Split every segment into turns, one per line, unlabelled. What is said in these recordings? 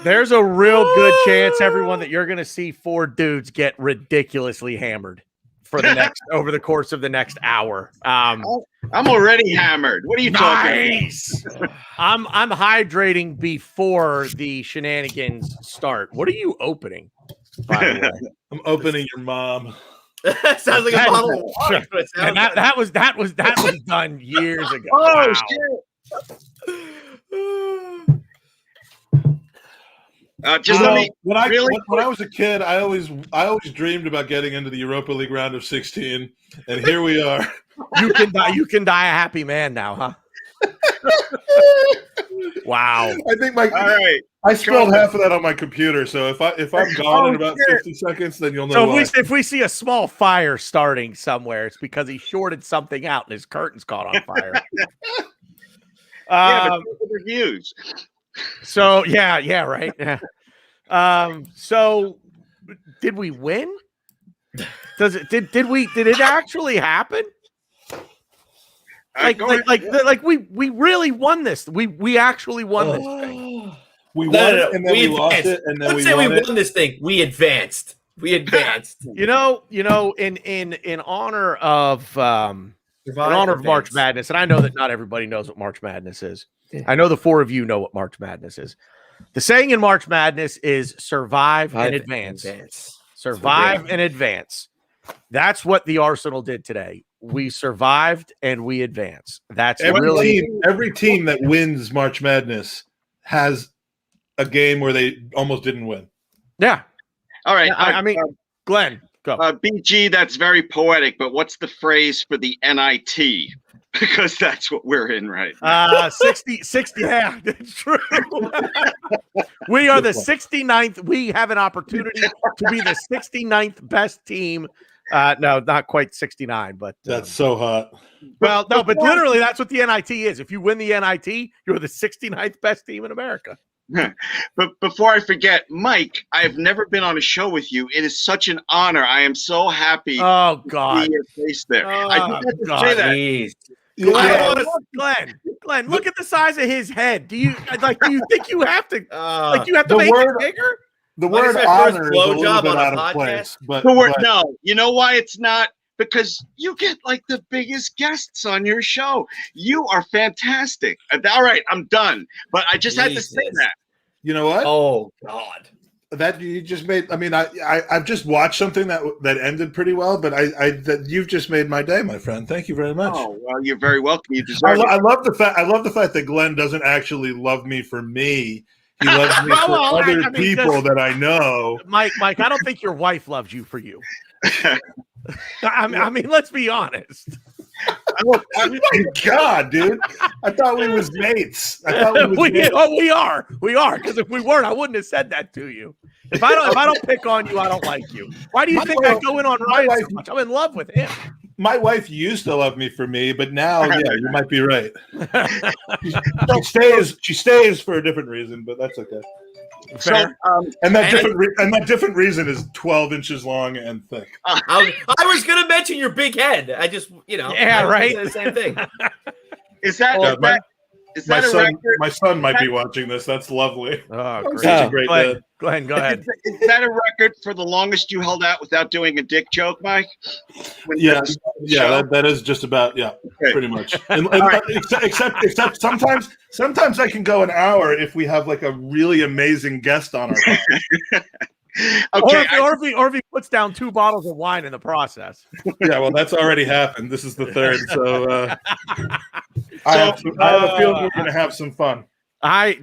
There's a real good chance, everyone, that you're going to see 4 dudes get ridiculously hammered for over the course of the next hour.
I'm already hammered. What are you talking
about? I'm hydrating before the shenanigans start. What are you opening, by the way?
I'm opening your mom.
Sounds like a bottle of water.
And that was done years ago.
Oh,
shit.
When I was a kid, I always dreamed about getting into the Europa League round of 16, and here we are.
You can die a happy man now, huh? Wow.
I think
all right.
I spelled half of that on my computer, so if I'm gone in about 50 seconds, then you'll know.
So
why.
if we see a small fire starting somewhere, it's because he shorted something out and his curtains caught on fire.
But reviews.
So yeah, right. Yeah. So did we win? Did it actually happen? We really won this. We actually won this thing.
We won it, and then we lost it, and then
we won this thing. We advanced. You know,
in honor of March Madness, and I know that not everybody knows what March Madness is. I know the 4 of you know what March Madness is. The saying in March Madness is survive and advance. Survive and advance. That's what the Arsenal did today. We survived and we advance. That's
every team that wins March Madness has a game where they almost didn't win.
Yeah.
All right.
I mean, Glenn, go.
BG, that's very poetic, but what's the phrase for the NIT? Because that's what we're in right now.
60, yeah, it's true. We are the 69th. We have an opportunity to be the 69th best team. No, not quite 69, but
that's so hot.
Well, no, but literally that's what the NIT is. If you win the NIT, you're the 69th best team in America.
But before I forget, Mike, I have never been on a show with you. It is such an honor. I am so happy
to see
your face there.
I do have to say that. Glenn, look at the size of his head. Do you think you have to make it bigger?
The word honor is a little bit out of place. But
no, you know why it's not? Because you get like the biggest guests on your show. You are fantastic. All right, I'm done. But I just had to say that.
You know what?
Oh God.
That you just made. I mean, I've just watched something that ended pretty well, but that you've just made my day, my friend. Thank you very much.
Oh well, you're very welcome. You deserve it.
I love the fact that Glenn doesn't actually love me for me. He loves me for other people that I know.
Mike, I don't think your wife loves you for you. I mean, let's be honest.
Oh my God, dude! I thought we was mates.
We are. Because if we weren't, I wouldn't have said that to you. If I don't pick on you, I don't like you. Why do you think I go in on Ryan so much? I'm in love with him.
My wife used to love me for me, but now, yeah, you might be right. She stays for a different reason, but that's okay.
Fair.
And that different reason is 12 inches long and thick.
I was going to mention your big head. I just,
yeah, right.
The same thing.
Is that a record?
My son might be watching this. That's lovely.
Oh, great.
Such a great dad.
Glenn, go ahead.
Is that a record for the longest you held out without doing a dick joke, Mike?
Yes. Yeah, that is just about, pretty much. And except sometimes I can go an hour if we have like a really amazing guest on our
Okay.
Or if he puts down 2 bottles of wine in the process.
Yeah, well, that's already happened. This is the 3rd, so I have a feeling we're going to have some fun.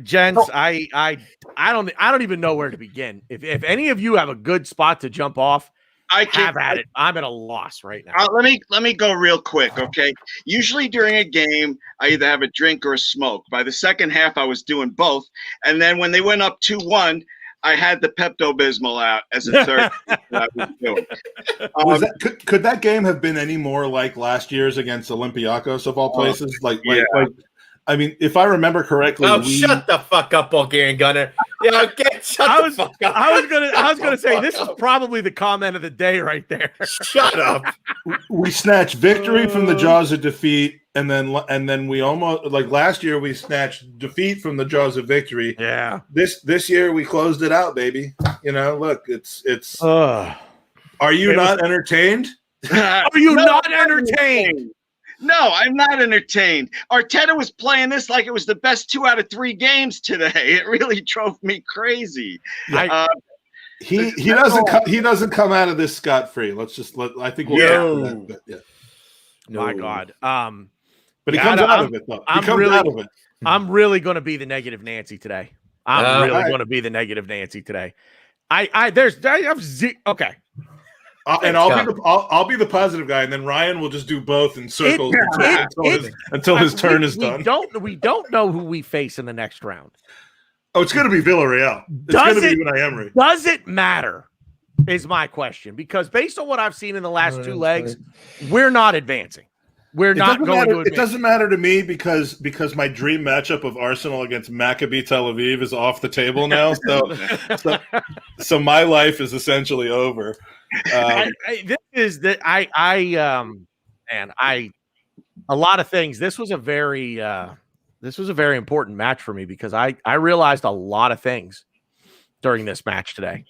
Gents, I don't even know where to begin. If any of you have a good spot to jump off, have at it. I'm at a loss right now.
Let me go real quick, okay? Usually during a game, I either have a drink or a smoke. By the second half, I was doing both, and then when they went up 2-1. I had the Pepto-Bismol out as a third. I was doing.
Could that game have been any more like last year's against Olympiacos of all places? I mean, if I remember correctly,
shut the fuck up, Bulgarian Gunner. Get
I was gonna say this is probably the comment of the day right there.
Shut up.
We snatched victory from the jaws of defeat, and then we almost, like last year we snatched defeat from the jaws of victory.
Yeah.
This year we closed it out, baby. Look, it's. Are you not entertained?
Are you not entertained?
No, I'm not entertained. Arteta was playing this like it was the best 2 out of 3 games today. It really drove me crazy.
He doesn't come out of this scot-free. I think we'll get that. Yeah.
My God.
But he comes out of it though.
I'm really going to be the negative Nancy today. Going to be the negative Nancy today. Okay.
And I'll be the positive guy, and then Ryan will just do both in circles until his turn is done.
We don't know who we face in the next round.
Oh, it's going to be Villarreal. It's going to be Unai Emery.
Does it matter? Is my question, because based on what I've seen in the last 2 legs, we're not advancing. We're not going to advance.
It doesn't matter to me because my dream matchup of Arsenal against Maccabi Tel Aviv is off the table now. So my life is essentially over.
A lot of things. This was a very important match for me because I realized a lot of things during this match today.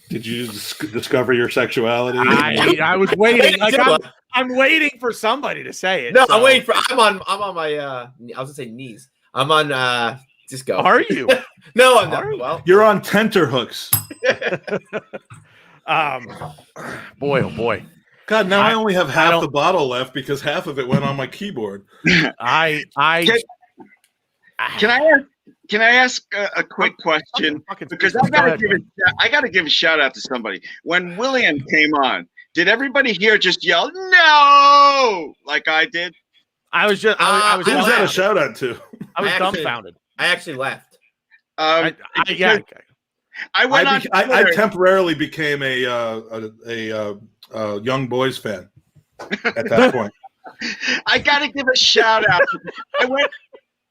Did you discover your sexuality?
I was waiting. I'm waiting for somebody to say it.
No, so. I'm on my I was gonna say knees. I'm on just go.
Are you?
No, I'm not. Well,
you're on tenterhooks.
Boy, oh boy.
God, now I only have half the bottle left because half of it went on my keyboard.
Can I ask a quick question? Because I gotta give a shout out to somebody. When William came on, did everybody here just yell no like I did?
I was just I was
who was that a shout out to?
I was dumbfounded.
I actually laughed.
I
temporarily became a young boys fan at that point.
I gotta give a shout out.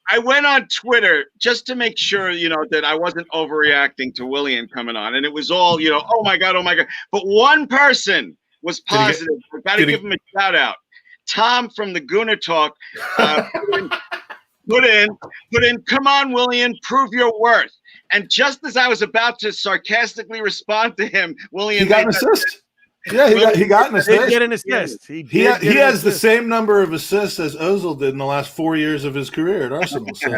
I went on Twitter just to make sure, that I wasn't overreacting to William coming on, and it was all, oh my god. But one person was positive. I gotta give him a shout out. Tom from the Gooner Talk put in, come on, William, prove your worth. And just as I was about to sarcastically respond to him, William
got an assist. Yeah, he got an assist.
He did get an assist.
He has the same number of assists as Ozil did in the last 4 years of his career at Arsenal. So.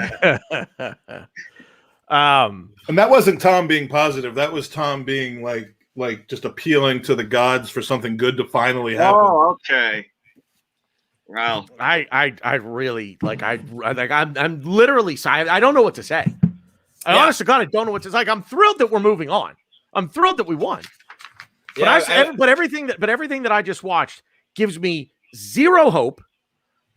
And that wasn't Tom being positive. That was Tom being like just appealing to the gods for something good to finally happen.
Oh, okay. Wow.
I really I'm literally silent. I don't know what to say. Honestly, God, I don't know what to say. I'm thrilled that we're moving on. I'm thrilled that we won. But everything that I just watched gives me zero hope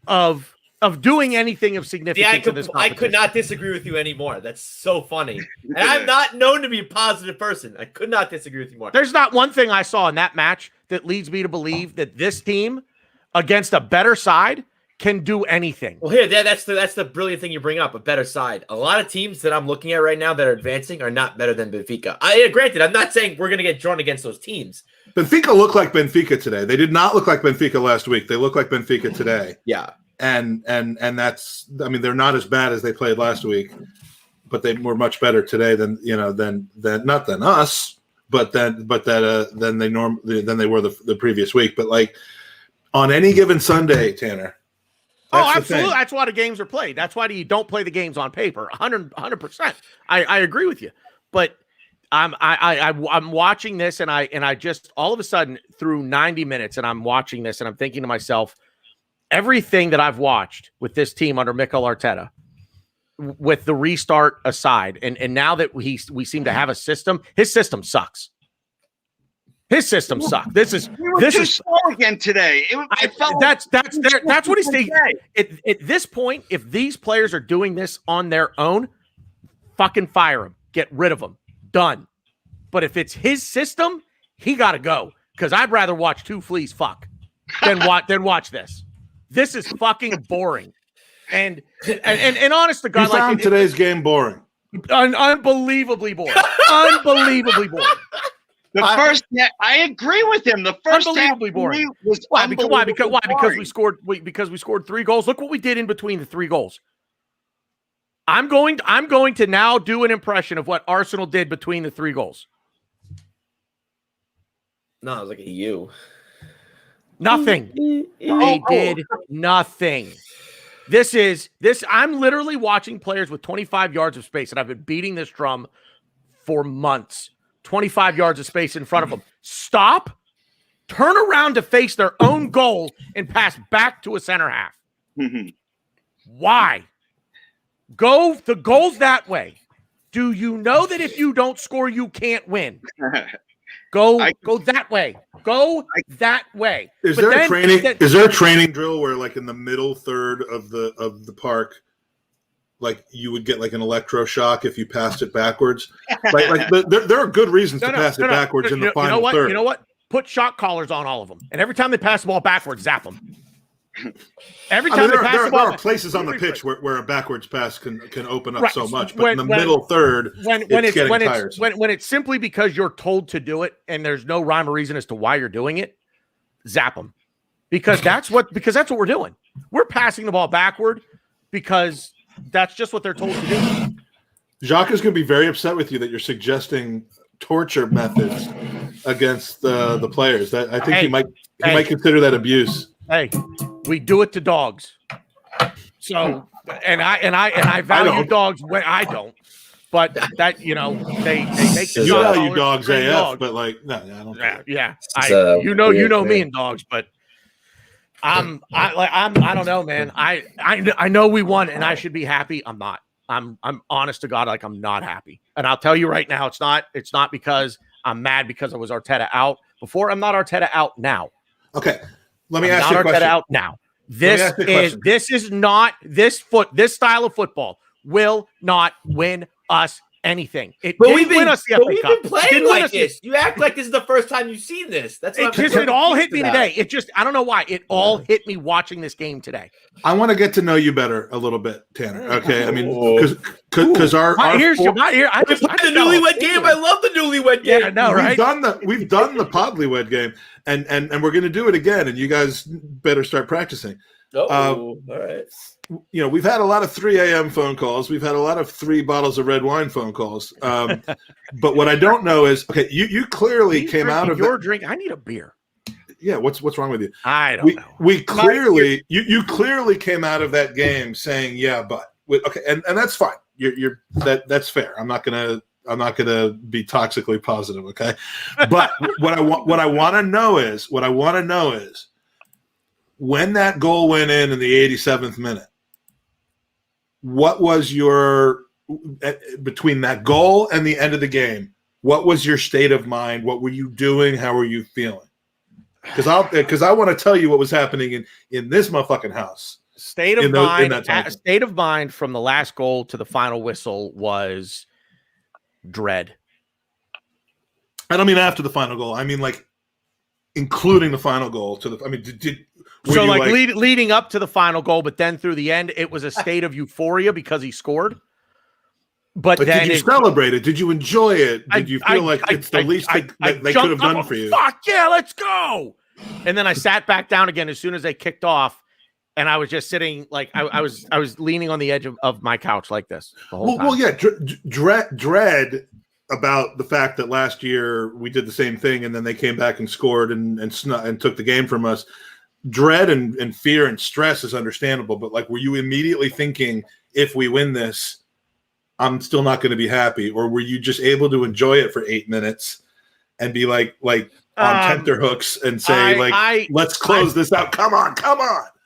of doing anything of significance in this competition.
I could not disagree with you anymore. That's so funny. And I'm not known to be a positive person. I could not disagree with you more.
There's not one thing I saw in that match that leads me to believe that this team against a better side can do anything.
Well, that's the brilliant thing you bring up, a better side. A lot of teams that I'm looking at right now that are advancing are not better than Benfica. Granted, I'm not saying we're going to get drawn against those teams.
Benfica looked like Benfica today. They did not look like Benfica last week. They look like Benfica today.
Yeah.
And that's, I mean, they're not as bad as they played last week, but they were much better today than not than us, than they were the previous week. But like on any given Sunday, Tanner.
Absolutely. That's why the games are played. That's why you don't play the games on paper. 100%. I agree with you. But I'm watching this and I just all of a sudden through 90 minutes and I'm watching this and I'm thinking to myself, everything that I've watched with this team under Mikel Arteta, with the restart aside, and now that we seem to have a system, his system sucks. His system sucks. This is
slow again today.
That's what he's saying. At this point, if these players are doing this on their own, fucking fire them, get rid of them, done. But if it's his system, he got to go because I'd rather watch two fleas fuck than watch this. This is fucking boring. And honest to God,
you found today's game boring.
Unbelievably boring. Unbelievably boring.
The first, I agree with him. The first
unbelievably boring.
Was
why? Because we scored 3 goals. Look what we did in between the 3 goals. I'm going to now do an impression of what Arsenal did between the 3 goals.
No, I was like you.
Nothing. They did nothing. I'm literally watching players with 25 yards of space, and I've been beating this drum for months. 25 yards of space in front of them. Stop, turn around to face their own goal, and pass back to a center half. Why? Go the goals that way. Do you know that if you don't score, you can't win? Go that way. Go that way.
Is there a training drill where, like, in the middle third of the park, like, you would get like an electroshock if you passed it backwards? There are good reasons to pass it backwards in the final third.
You know what? Put shock collars on all of them, and every time they pass the ball backwards, zap them. Every time they pass the ball,
there are places on the pitch where a backwards pass can open up so much, but in the middle third, when
it's simply because you're told to do it and there's no rhyme or reason as to why you're doing it, zap them, because that's what we're doing. We're passing the ball backward because that's just what they're told to do.
Jacques is going to be very upset with you that you're suggesting torture methods against the players. That I think he might consider that abuse.
Hey, we do it to dogs. So, and I value dogs when I don't. But that, they make the
value dogs AF, but like no, I don't.
Yeah. You know me and dogs, but I don't know, man. I know we won and I should be happy. I'm not. I'm honest to God, like, I'm not happy. And I'll tell you right now, it's not because I'm mad because I was Arteta out before. I'm not Arteta out now.
Okay. Let me ask you a question.
Out now. This style of football will not win us anything. We've been
playing like this. You act like this is the first time you've seen this. That's what
it all hit me today. I don't know why. It all hit me watching this game today.
I want to get to know you better a little bit, Tanner. Okay, I mean, because I
love the newlywed game. I love the newlywed game.
Yeah, I know, right?
We've done the Podlywed game, and we're going to do it again. And you guys better start practicing.
All right.
We've had a lot of 3 a.m. phone calls. We've had a lot of 3 bottles of red wine phone calls. But what I don't know is, okay, you clearly came out of
your drink. I need a beer.
Yeah, what's wrong with you?
I don't know.
We clearly you clearly came out of that game saying but okay, and that's fine. That's fair. I'm not gonna be toxically positive, okay? But what I want to know is when that goal went in the 87th minute, what was your between that goal and the end of the game? What was your state of mind? What were you doing? How were you feeling? Because I want to tell you what was happening in this motherfucking house.
State of mind from the last goal to the final whistle was dread.
I don't mean after the final goal. I mean, like, including the final goal to the. I mean,
leading up to the final goal, but then through the end, it was a state of euphoria because he scored. But then
did you celebrate it? Did you enjoy it? Did you feel like it's the least they could have done for you?
Fuck yeah, let's go! And then I sat back down again as soon as they kicked off, and I was just sitting like I was leaning on the edge of my couch like this the whole time.
Well, yeah, dread about the fact that last year we did the same thing, and then they came back and scored and took the game from us. Dread and fear and stress is understandable, but like, were you immediately thinking, if we win this, I'm still not going to be happy? Or were you just able to enjoy it for 8 minutes and be like on tenterhooks and say, let's close this out. Come on.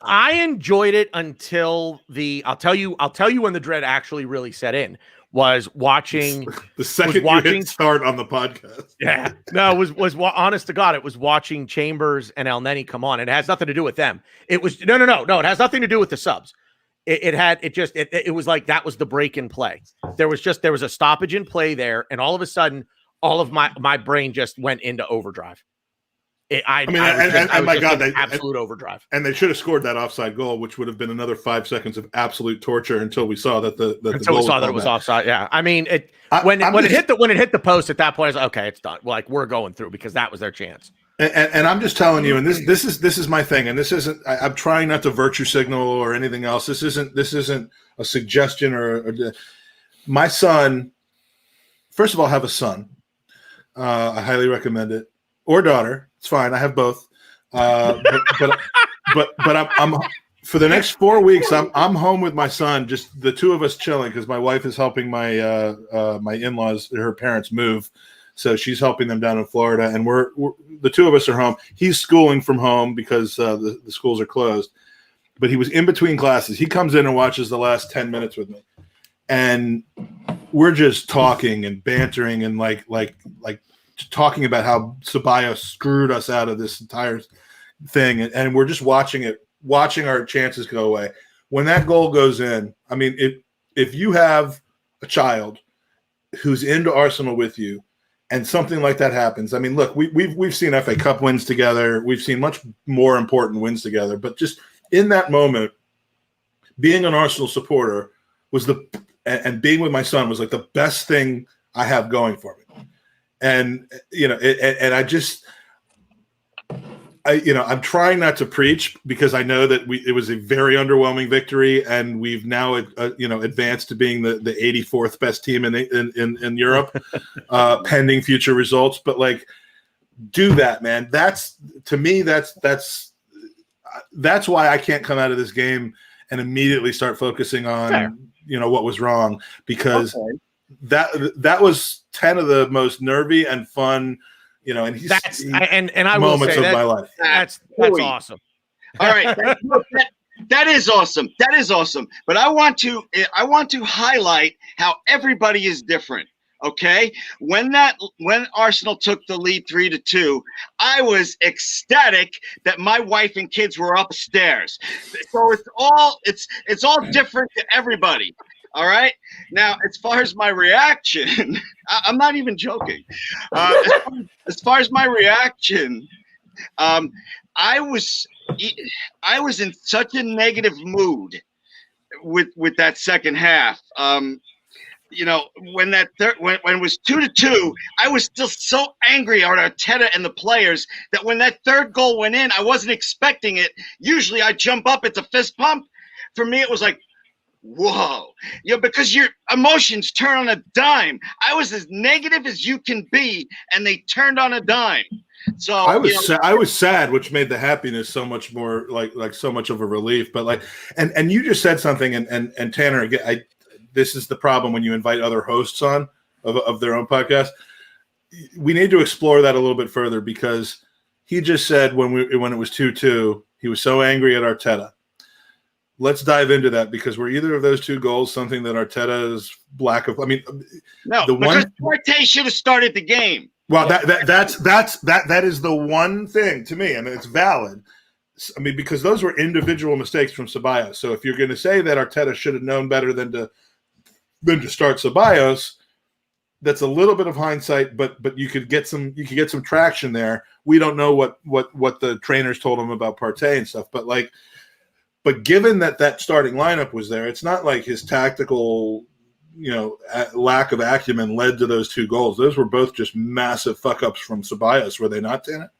I enjoyed it until I'll tell you when the dread actually really set in. Was watching
the second you hit start on the podcast.
Yeah, no, it was honest to God, it was watching Chambers and El Neni come on. It has nothing to do with them. It was no. It has nothing to do with the subs. It was like that was the break in play. There was a stoppage in play there, and all of a sudden, all of my brain just went into overdrive.
My God,
absolute overdrive.
And they should have scored that offside goal, which would have been another 5 seconds of absolute torture until we saw that that it was
offside. Yeah, I mean, when it hit the post at that point, I was like, okay, it's done. Like, we're going through, because that was their chance.
And I'm just telling you, and this is my thing, and this isn't. I'm trying not to virtue signal or anything else. This isn't a suggestion or my son. First of all, I have a son. I highly recommend it, or daughter. It's fine. I have both. But I'm for the next 4 weeks. I'm home with my son, just the two of us chilling, because my wife is helping my my in-laws, her parents, move, so she's helping them down in Florida, and we're the two of us are home. He's schooling from home because the schools are closed, but he was in between classes. He comes in and watches the last 10 minutes with me, and we're just talking and bantering and like talking about how Ceballos screwed us out of this entire thing, and we're just watching our chances go away. When that goal goes in, I mean, if you have a child who's into Arsenal with you, and something like that happens, I mean, look, we've seen FA Cup wins together, we've seen much more important wins together, but just in that moment, being an Arsenal supporter and being with my son was like the best thing I have going for me. And, I'm trying not to preach, because I know that it was a very underwhelming victory, and we've now, advanced to being the 84th best team in Europe, pending future results. But like, do that, man. That's why I can't come out of this game and immediately start focusing on, what was wrong, because that was 10 of the most nervy and fun, and
I will
moments
say
of my life.
That's awesome.
All right, that is awesome. That is awesome. But I want to highlight how everybody is different. Okay, when Arsenal took the lead 3-2, I was ecstatic that my wife and kids were upstairs. So it's all different to everybody. All right. Now, as far as my reaction, I'm not even joking. As far as my reaction, I was in such a negative mood with that second half. When it was 2-2, I was still so angry at Arteta and the players that when that third goal went in, I wasn't expecting it. Usually I jump up, it's a fist pump. For me, it was like, whoa, because your emotions turn on a dime. I was as negative as you can be, and they turned on a dime. So
I was sad, which made the happiness so much more like so much of a relief. But like, and you just said something, and Tanner, this is the problem when you invite other hosts on of their own podcast. We need to explore that a little bit further, because he just said when it was 2-2, he was so angry at Arteta. Let's dive into that, because were either of those two goals something that Arteta's lack of? I mean,
no, because Partey should have started the game.
Well, that is the one thing to me, and it's valid. I mean, because those were individual mistakes from Ceballos. So if you're going to say that Arteta should have known better than to start Ceballos, that's a little bit of hindsight, but you could get some traction there. We don't know what the trainers told him about Partey and stuff, but given that starting lineup was there, it's not like his tactical, lack of acumen led to those two goals. Those were both just massive fuck ups from Ceballos, were they not, Tanner?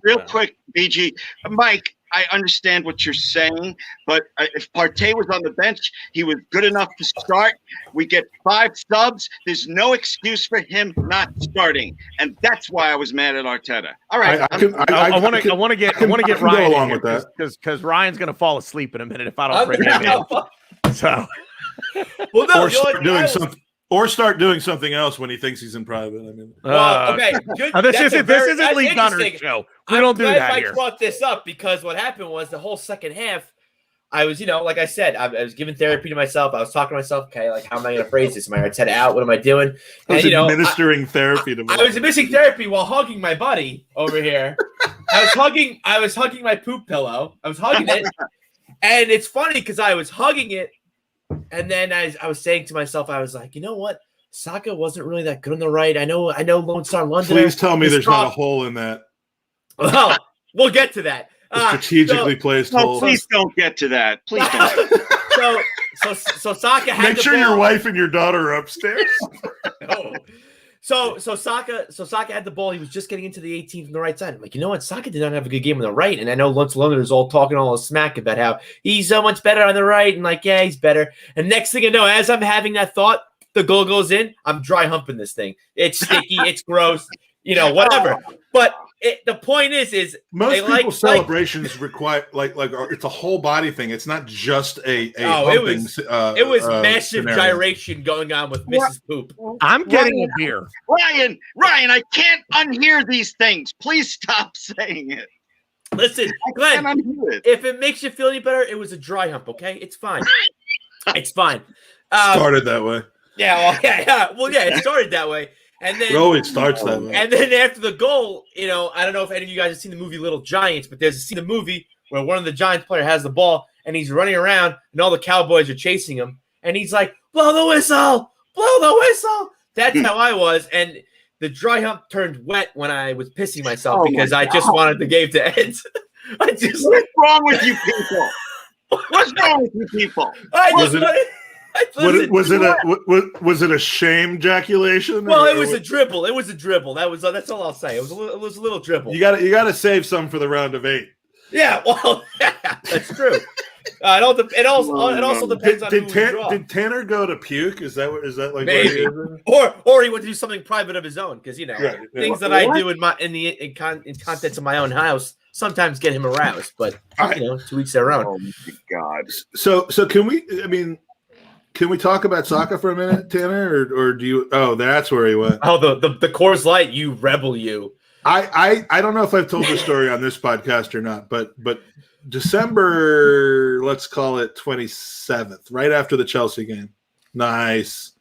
Real quick, BG, Mike, I understand what you're saying, but if Partey was on the bench, he was good enough to start. We get 5 subs. There's no excuse for him not starting, and that's why I was mad at Arteta. All right,
I want to get Ryan
along with that,
because Ryan's going to fall asleep in a minute if I don't bring him in. So,
well, no,
start doing something else when he thinks he's in private. I mean,
okay, good.
This isn't Lee Gunner's show. We don't do that here.
I brought this up because what happened was the whole second half, I was, like I said, I was giving therapy to myself. I was talking to myself, okay, like, how am I going to phrase this? Am I Arteta out? What am I doing?
And, administering therapy to myself.
I was administering therapy while hugging my buddy over here. I was hugging my poop pillow. I was hugging it. And it's funny because I was hugging it. And then I was saying to myself, I was like, you know what? Saka wasn't really that good on the right. I know Lone Star London.
Please tell me there's not a hole in that.
Well, we'll get to that.
Strategically placed hole.
Please don't get to that. Please don't.
So Saka had
Make sure your wife and your daughter are upstairs.
No. So Saka had the ball. He was just getting into the 18 from the right side. I'm like, you know what? Saka did not have a good game on the right. And I know London is all talking all the smack about how he's so much better on the right. And like, yeah, he's better. And next thing you know, as I'm having that thought, the goal goes in. I'm dry humping this thing. It's sticky. It's gross. Whatever. But the point is
most people's celebrations require it's a whole body thing. It's not just a humping.
It was massive gyration going on with Mrs. Poop.
I'm getting a beer.
Ryan, I can't unhear these things. Please stop saying it.
Listen, Glenn, if it makes you feel any better, it was a dry hump, okay? It's fine. It's fine.
Started that way.
Yeah, it started that way. And then
it always starts that way.
And then after the goal, I don't know if any of you guys have seen the movie Little Giants, but there's a scene in the movie where one of the Giants player has the ball and he's running around and all the Cowboys are chasing him. And he's like, blow the whistle, blow the whistle. That's how I was. And the dry hump turned wet when I was pissing myself because I just wanted the game to end.
What's wrong with you people? What's wrong with you people?
Was it a shame ejaculation?
Well, it was a dribble. It was a dribble. That's all I'll say. It was a little dribble.
You got to save some for the round of 8.
Yeah, well, that's true. It also depends on who we draw.
Did Tanner go to puke? Is that like
maybe? Or he went to do something private of his own because things that I do in contents of my own house sometimes get him aroused. But to each their own.
Oh my God.
So can we? I mean. Can we talk about Saka for a minute, Tanner, or do you? Oh, that's where he went.
Oh, the Coors Light, you rebel, you.
I don't know if I've told this story on this podcast or not, but December, let's call it 27th, right after the Chelsea game. Nice.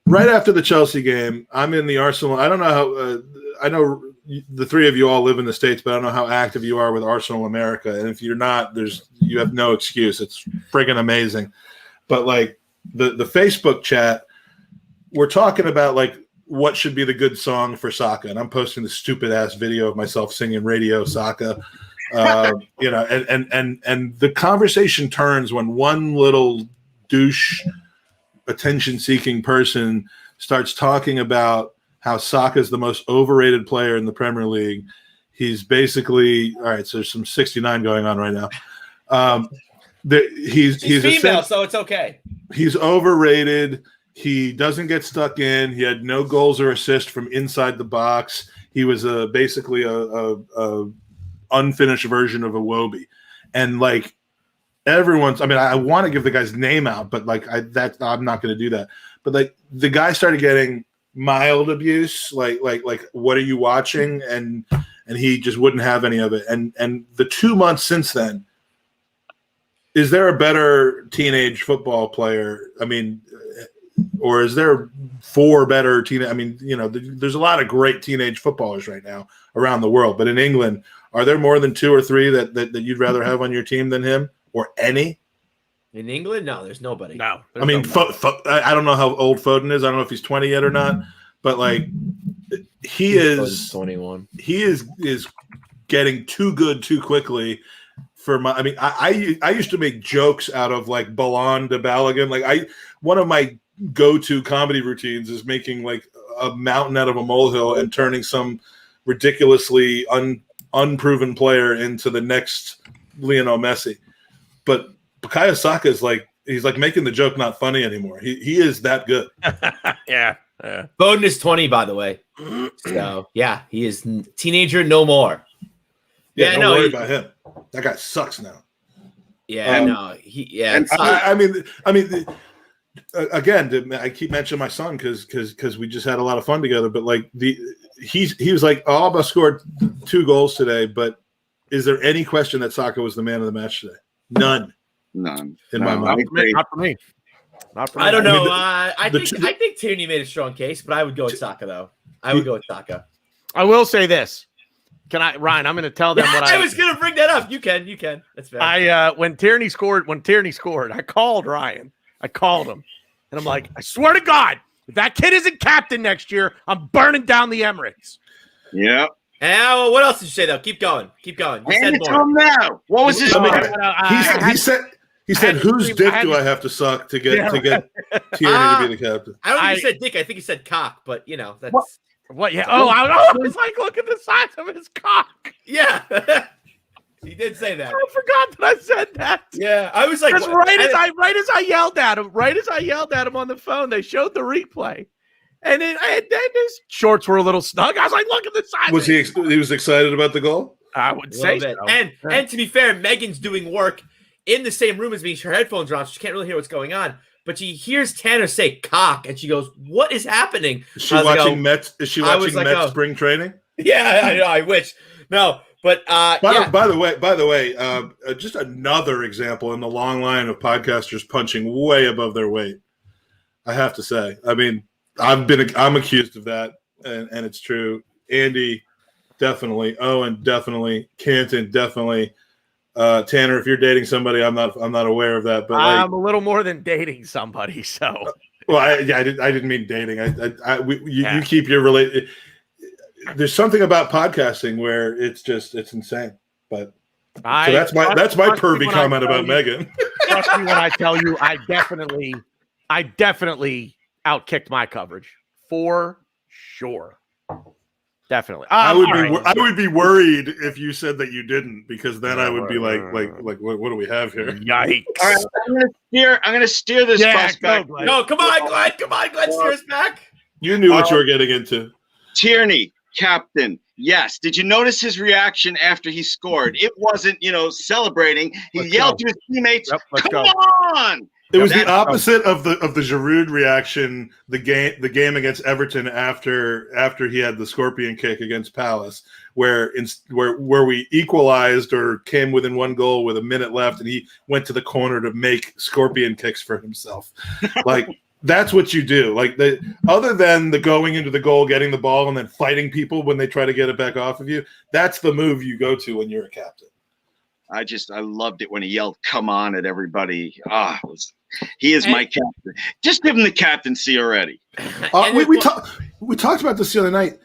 Right after the Chelsea game, I'm in the Arsenal. I don't know how. I know the three of you all live in the States, but I don't know how active you are with Arsenal America. And if you're not, you have no excuse. It's friggin' amazing. But like the Facebook chat, we're talking about like what should be the good song for Saka, and I'm posting the stupid ass video of myself singing Radio Saka, and the conversation turns when one little douche, attention-seeking person starts talking about how Saka is the most overrated player in the Premier League. He's basically all right. So there's some 69 going on right now. He's
female, so it's okay.
He's overrated. He doesn't get stuck in. He had no goals or assists from inside the box. He was basically a unfinished version of Iwobi. And like everyone's, I mean, I want to give the guy's name out, but like I'm not going to do that. But like the guy started getting mild abuse, like what are you watching? And he just wouldn't have any of it. And the 2 months since then. Is there a better teenage football player? I mean, or is there 4 better teenage? I mean, there's a lot of great teenage footballers right now around the world. But in England, are there more than 2 or 3 that you'd rather have on your team than him, or any?
In England, no, there's nobody.
No,
I mean, I don't know how old Foden is. I don't know if he's 20 yet or not. But like, he is
21.
He is getting too good too quickly. I used to make jokes out of like Balan de Balogun. Like one of my go-to comedy routines is making like a mountain out of a molehill and turning some ridiculously unproven player into the next Lionel Messi. But Bukayo Saka is like, he's like making the joke not funny anymore. He is that good.
Yeah.
Foden is 20, by the way. So yeah, he is teenager no more.
Yeah, don't worry about him. That guy sucks now.
Yeah,
I mean, again, I keep mentioning my son because we just had a lot of fun together. But like he was like, Alba scored 2 goals today. But is there any question that Saka was the man of the match today? None.
In
my mind.
Not for me.
I don't know. I think Tierney made a strong case, but I would go with Saka though. I would go with Saka.
I will say this. Ryan, I'm going to tell them what
I was going to bring that up. You can. That's fair.
When Tierney scored, I called Ryan. I called him. And I'm like, I swear to God, if that kid isn't captain next year, I'm burning down the Emirates.
Yeah.
And what else did you say though? Keep going. You said more.
Now. What was his?
He said, "Whose dick do I have to suck to get Tierney to be the captain?"
I don't think he said dick. I think he said cock. But that's
what? Yeah. Oh, I was like, look at the size of his cock.
Yeah. He did say that.
I forgot that I said that.
Yeah, I was like,
that's right as I yelled at him. Right as I yelled at him on the phone, they showed the replay, and then his shorts were a little snug. I was like, look at the size.
Was he? He was excited about the goal.
I would say so.
And to be fair, Megan's doing work in the same room as me. Her headphones are on, so she can't really hear what's going on. But she hears Tanner say "cock," and she goes, "What is happening?"
Is she watching Mets? Is she watching Mets spring training?
Yeah, I know. I wish. No. But
by the way, just another example in the long line of podcasters punching way above their weight. I have to say, I mean, I'm accused of that, and it's true. Andy, definitely. Owen, definitely. Canton, definitely. Tanner, if you're dating somebody, I'm not aware of that, but
I'm a little more than dating somebody. So,
well, I didn't mean dating. You keep your relate. There's something about podcasting where it's insane. But so that's my pervy comment about Megan.
Trust me when I tell you, I definitely outkicked my coverage for sure. Definitely.
I would be worried if you said that you didn't, because then I would be like, what do we have here?
Yikes!
All right, I'm gonna steer this bus back.
No, come on, Glenn, steer us back.
You knew what you were getting into.
Tierney, captain. Yes. Did you notice his reaction after he scored? It wasn't, celebrating. He yelled to his teammates, "Come on!"
It was the opposite of the Giroud reaction. The game against Everton after he had the scorpion kick against Palace, where we equalized or came within one goal with a minute left, and he went to the corner to make scorpion kicks for himself. Like that's what you do. Like other than the going into the goal, getting the ball, and then fighting people when they try to get it back off of you. That's the move you go to when you're a captain. I
loved it when he yelled "Come on" at everybody. He is my captain. Just give him the captaincy already.
We talked about this the other night.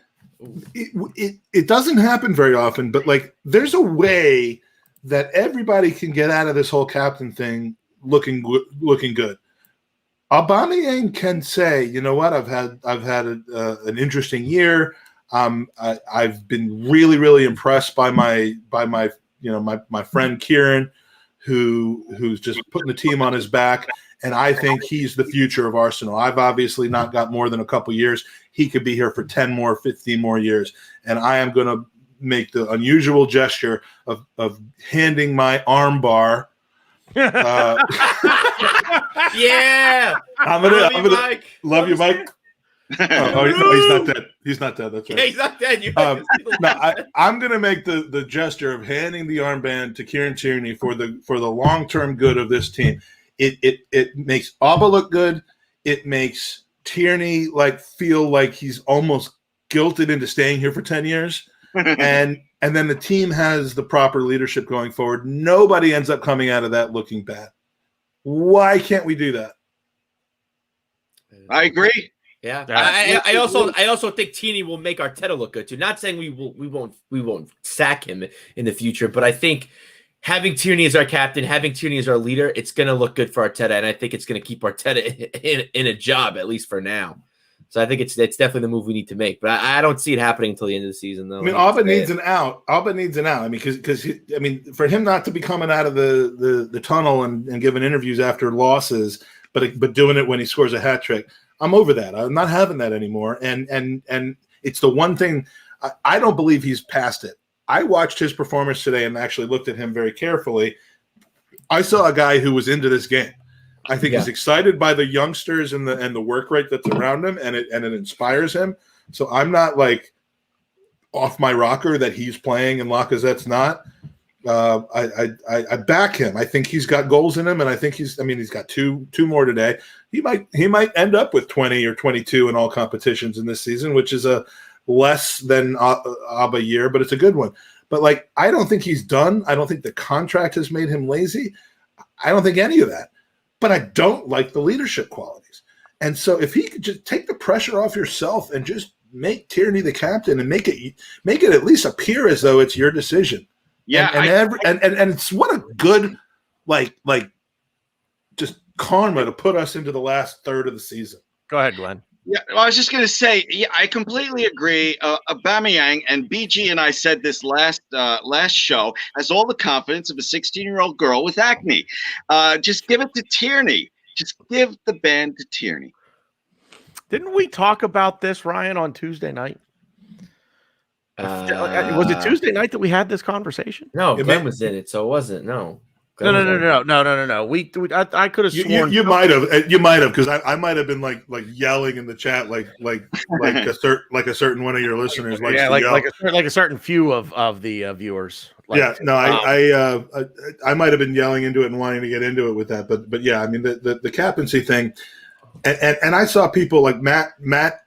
It doesn't happen very often, but like there's a way that everybody can get out of this whole captain thing looking good. Aubameyang can say, you know what, I've had an interesting year. I've been really, really impressed by my friend Kieran, who's just putting the team on his back, and I think he's the future of Arsenal. I've obviously not got more than a couple years. He could be here for 10 more, 15 more years, and I am going to make the unusual gesture of handing my arm bar.
Yeah,
I'm gonna love you, Mike. He's not dead. He's not dead. That's right.
Yeah, he's not dead.
I'm going to make the gesture of handing the armband to Kieran Tierney for the long-term good of this team. It makes Auba look good. It makes Tierney feel like he's almost guilted into staying here for 10 years. and then the team has the proper leadership going forward. Nobody ends up coming out of that looking bad. Why can't we do that?
I agree.
Yeah, I also think Tierney will make Arteta look good too. Not saying we won't sack him in the future, but I think having Tierney as our captain, having Tierney as our leader, it's going to look good for Arteta, and I think it's going to keep Arteta in a job at least for now. So I think it's definitely the move we need to make, but I don't see it happening until the end of the season, though.
I mean, Auba needs an out. Auba needs an out. I mean, because for him not to be coming out of the tunnel and giving interviews after losses, but doing it when he scores a hat trick. I'm over that. I'm not having that anymore. And it's the one thing I don't believe he's past it. I watched his performance today and actually looked at him very carefully. I saw a guy who was into this game. I think he's excited by the youngsters and the work rate that's around him, and it inspires him. So I'm not off my rocker that he's playing and Lacazette's not. I back him. I think he's got goals in him, and I think he's got two more today. He might end up with 20 or 22 in all competitions in this season, which is a less than Auba year, but it's a good one. But I don't think he's done. I don't think the contract has made him lazy. I don't think any of that. But I don't like the leadership qualities. And so if he could just take the pressure off yourself and just make Tierney the captain and make it at least appear as though it's your decision.
Yeah,
and it's what a good like just karma to put us into the last third of the season.
Go ahead, Glenn.
Yeah, well, I was just going to say, yeah, I completely agree. Aubameyang, and BG and I said this last show, has all the confidence of a 16-year-old girl with acne. Just give it to Tierney. Just give the band to Tierney.
Didn't we talk about this, Ryan, on Tuesday night? Was it Tuesday night that we had this conversation?
No, Glenn was in it, so it wasn't. No.
No. I could have sworn
you might have because I might have been like yelling in the chat like a certain one of your listeners likes to yell.
like a certain few of the viewers.
I might have been yelling into it and wanting to get into it with that, but yeah, I mean the captaincy thing, and I saw people like Matt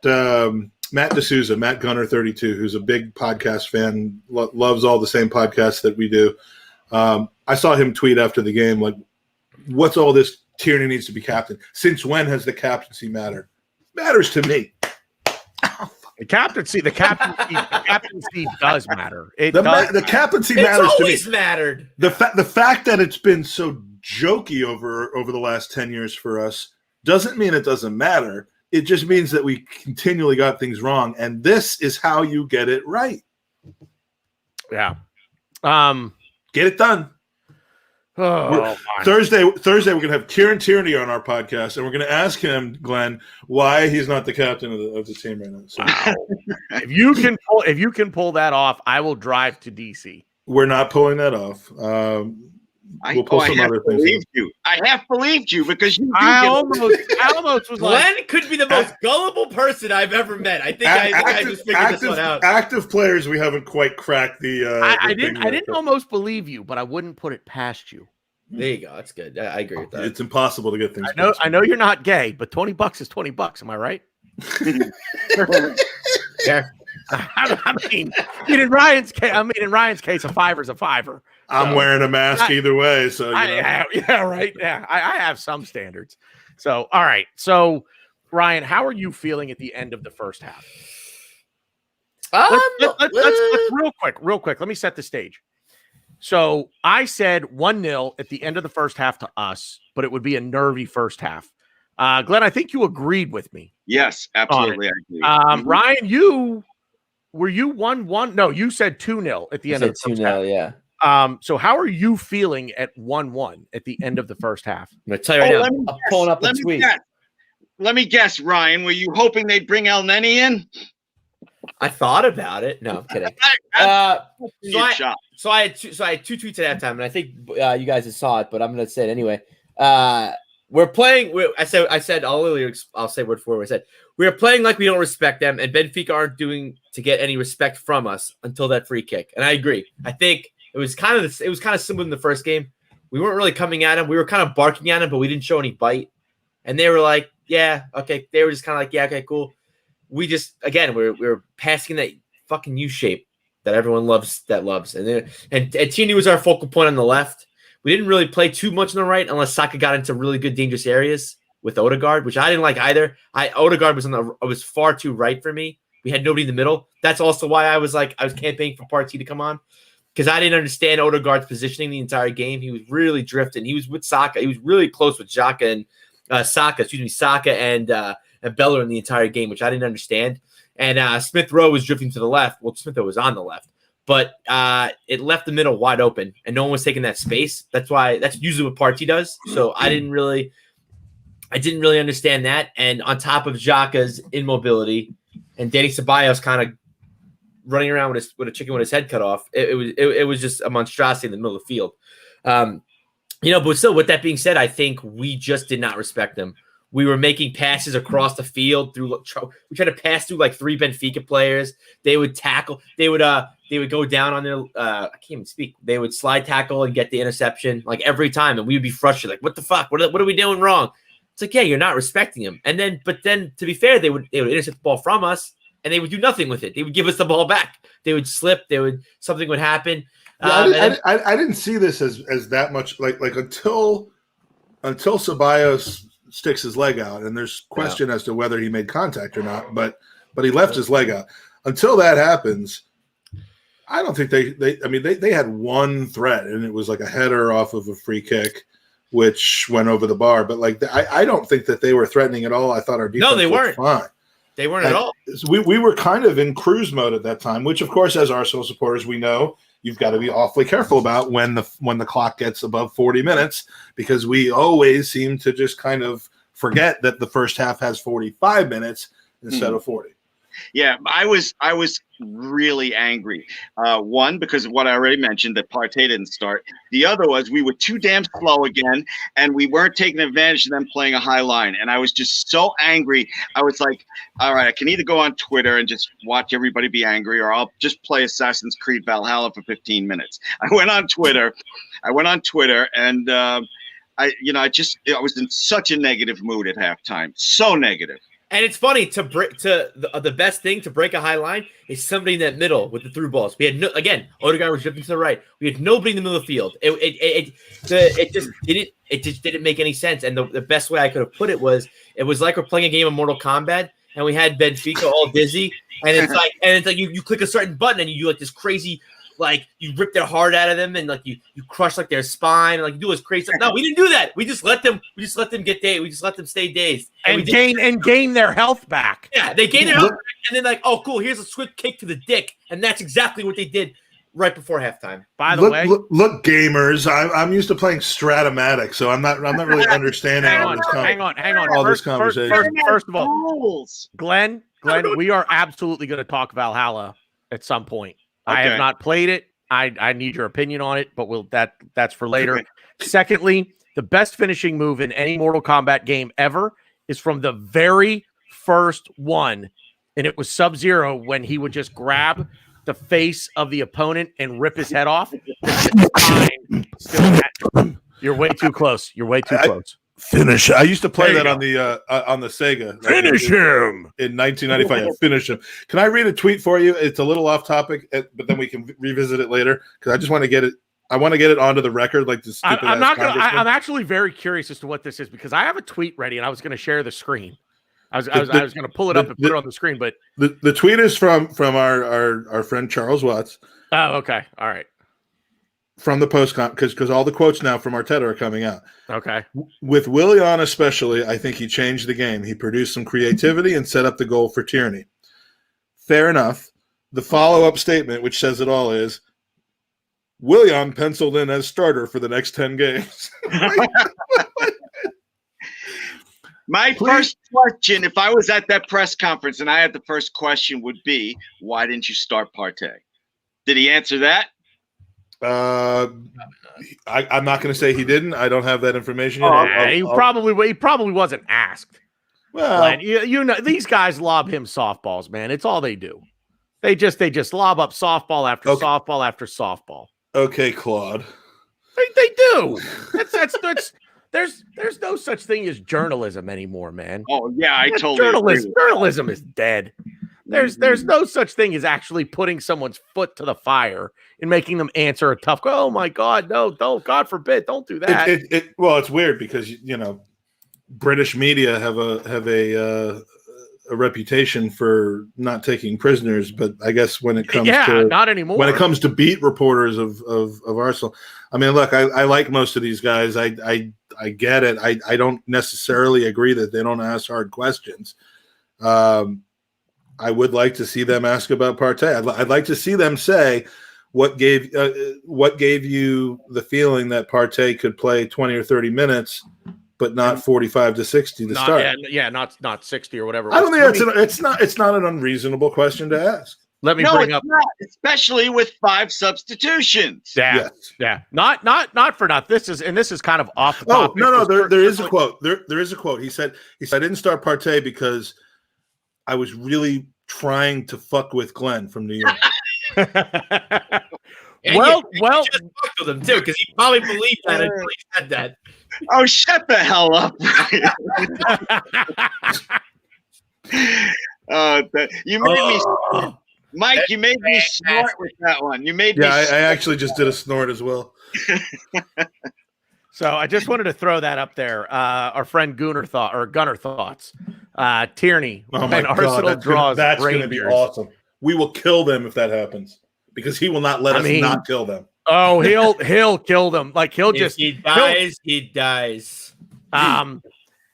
D'Souza, Matt Gunner 32, who's a big podcast fan, loves all the same podcasts that we do. I saw him tweet after the game, like, what's all this Tierney needs to be captain? Since when has the captaincy mattered? Matters to me.
The captaincy does matter.
The captaincy matters to me.
It's always mattered.
The fact that it's been so jokey over the last 10 years for us doesn't mean it doesn't matter. It just means that we continually got things wrong, and this is how you get it right.
Yeah.
Get it done. Thursday we're going to have Kieran Tierney on our podcast, and we're going to ask him, Glenn, why he's not the captain of the team right now. So.
Wow. if you can pull that off, I will drive to DC.
We're not pulling that off. We'll pull some other things.
I half believed you because you.
I almost was
Glenn could be the most gullible person I've ever met. I think I just figured this one out.
Active players, we haven't quite cracked the.
I didn't almost believe you, but I wouldn't put it past you.
There you go. That's good. I agree with that.
It's impossible to get things.
I know you're not gay, but $20 is $20. Am I right?
Yeah.
I mean, in Ryan's case, a fiver's a fiver.
I'm wearing a mask either way, so
yeah, right. Yeah, I have some standards. So, all right. So, Ryan, how are you feeling at the end of the first half? Let's real quick. Let me set the stage. So, I said 1-0 at the end of the first half to us, but it would be a nervy first half. Glenn, I think you agreed with me.
Yes, absolutely. I agree.
Ryan, were you 1-1? No, you said 2-0 at the end of the first half.
2-0, yeah.
So how are you feeling at 1-1 at the end of the first half?
I'm going to tell you right now. I'm pulling up the tweet.
Let me guess, Ryan. Were you hoping they'd bring El Neni in?
I thought about it. No, I'm kidding. So I had two tweets at halftime, and I think you guys have saw it, but I'm going to say it anyway. We're playing. I said I'll say word for word. I said we're playing like we don't respect them, and Benfica aren't doing to get any respect from us until that free kick. And I agree. I think it was kind of similar in the first game. We weren't really coming at them. We were kind of barking at them, but we didn't show any bite. And they were like, "Yeah, okay." They were just kind of like, "Yeah, okay, cool." We just we were passing that fucking U shape that everyone loves. And Tierney was our focal point on the left. We didn't really play too much on the right unless Saka got into really good dangerous areas with Odegaard, which I didn't like either. Odegaard was far too right for me. We had nobody in the middle. That's also why I was campaigning for Partey to come on, because I didn't understand Odegaard's positioning the entire game. He was really drifting. He was with Saka. He was really close with Saka and Bellerin the entire game, which I didn't understand. And Smith Rowe was drifting to the left. Well, Smith Rowe was on the left. But it left the middle wide open, and no one was taking that space. That's usually what Partey does. So I didn't really understand that. And on top of Xhaka's immobility and Danny Ceballos kind of running around with a chicken with his head cut off, it was just a monstrosity in the middle of the field. But still, with that being said, I think we just did not respect them. We were making passes across the field we tried to pass through like 3 Benfica players. They would tackle. They would go down on their I can't even speak. They would slide tackle and get the interception like every time, and we would be frustrated. Like, what the fuck? What are we doing wrong? It's like, yeah, you're not respecting him. But then to be fair, they would intercept the ball from us, and they would do nothing with it. They would give us the ball back. They would slip. Something would happen.
Yeah, I didn't see this as that much like until Ceballos sticks his leg out, and there's question as to whether he made contact or not. But but he left his leg out. Until that happens, I don't think they had one threat, and it was like a header off of a free kick, which went over the bar. But like, I don't think that they were threatening at all. I thought our defense was fine.
They weren't at all.
We were kind of in cruise mode at that time, which, of course, as Arsenal supporters, we know you've got to be awfully careful about when the clock gets above 40 minutes, because we always seem to just kind of forget that the first half has 45 minutes instead of 40.
Yeah, I was really angry. One, because of what I already mentioned, that Partey didn't start. The other was we were too damn slow again, and we weren't taking advantage of them playing a high line. And I was just so angry. I was like, all right, I can either go on Twitter and just watch everybody be angry, or I'll just play Assassin's Creed Valhalla for 15 minutes. I went on Twitter, and I was in such a negative mood at halftime. So negative.
And it's funny the best thing to break a high line is somebody in that middle with the through balls. We had Odegaard was drifting to the right. We had nobody in the middle of the field. It just didn't make any sense. And the best way I could have put it was like we're playing a game of Mortal Kombat and we had Benfica all dizzy, and it's like you click a certain button and you do like this crazy, like you rip their heart out of them and like you crush like their spine and like you do this crazy stuff. No, we didn't do that. We just let them get dazed. We just let them stay dazed
and gain their health back.
Yeah, they gain their health back, and then like, oh cool, here's a swift kick to the dick, and that's exactly what they did right before halftime.
By the way,
look, gamers, I'm used to playing Stratomatic, so I'm not really understanding
hang on.
All this conversation.
First of all, Glenn, we are absolutely going to talk Valhalla at some point. Okay. I have not played it. I need your opinion on it, but that's for later. Okay. Secondly, the best finishing move in any Mortal Kombat game ever is from the very first one, and it was Sub-Zero when he would just grab the face of the opponent and rip his head off. You're way too close.
Finish. I used to play that on the Sega.
Finish him
in 1995. Yeah, finish him. Can I read a tweet for you? It's a little off topic, but then we can revisit it later because I just want to get it. I want to get it onto the record, like this.
I'm actually very curious as to what this is because I have a tweet ready and I was going to share the screen. I was going to pull it up and put it on the screen, but
the tweet is from our friend Charles Watts.
Oh, okay, all right.
From the postgame, because all the quotes now from Arteta are coming out.
Okay.
With Willian especially, I think he changed the game. He produced some creativity and set up the goal for Tierney. Fair enough. The follow-up statement, which says it all, is Willian penciled in as starter for the next 10 games.
My first question, if I was at that press conference and I had the first question, would be, why didn't you start Partey? Did he answer that?
I'm not going to say he didn't. I don't have that information yet.
He probably wasn't asked.
Well,
but you know, these guys lob him softballs, man. It's all they do. They just lob up softball after softball after softball.
Okay, Claude.
They do. That's there's no such thing as journalism anymore, man.
Oh yeah, I totally agree.
Journalism is dead. There's no such thing as actually putting someone's foot to the fire and making them answer a tough question. Oh my God, no, God forbid, don't do that.
Well, it's weird because British media have a reputation for not taking prisoners, but I guess when it comes
not anymore.
When it comes to beat reporters of Arsenal, I mean, look, I like most of these guys. I get it. I don't necessarily agree that they don't ask hard questions. I would like to see them ask about Partey. I'd like to see them say what gave you the feeling that Partey could play 20 or 30 minutes, but not 45 to 60 to start.
Not 60 or whatever.
I don't think it's not an unreasonable question to ask.
Let me bring up,
especially with 5 substitutions.
Yeah. Not for not. This is kind of off the topic.
No. There is a quote. There is a quote. He said I didn't start Partey because I was really trying to fuck with Glenn from New York.
well,
just fucked with him too because he probably believed that until he said that.
Oh, shut the hell up! You made me, Mike. You made me snort with that one. You made me.
Yeah, I actually just did a snort as well.
So I just wanted to throw that up there. Our friend Gunnar thoughts. Tierney.
Oh my God,
Arsenal draws.
That's going to be awesome. We will kill them if that happens because he will not let us not kill them.
Oh, he'll kill them. Like
if he dies, he dies.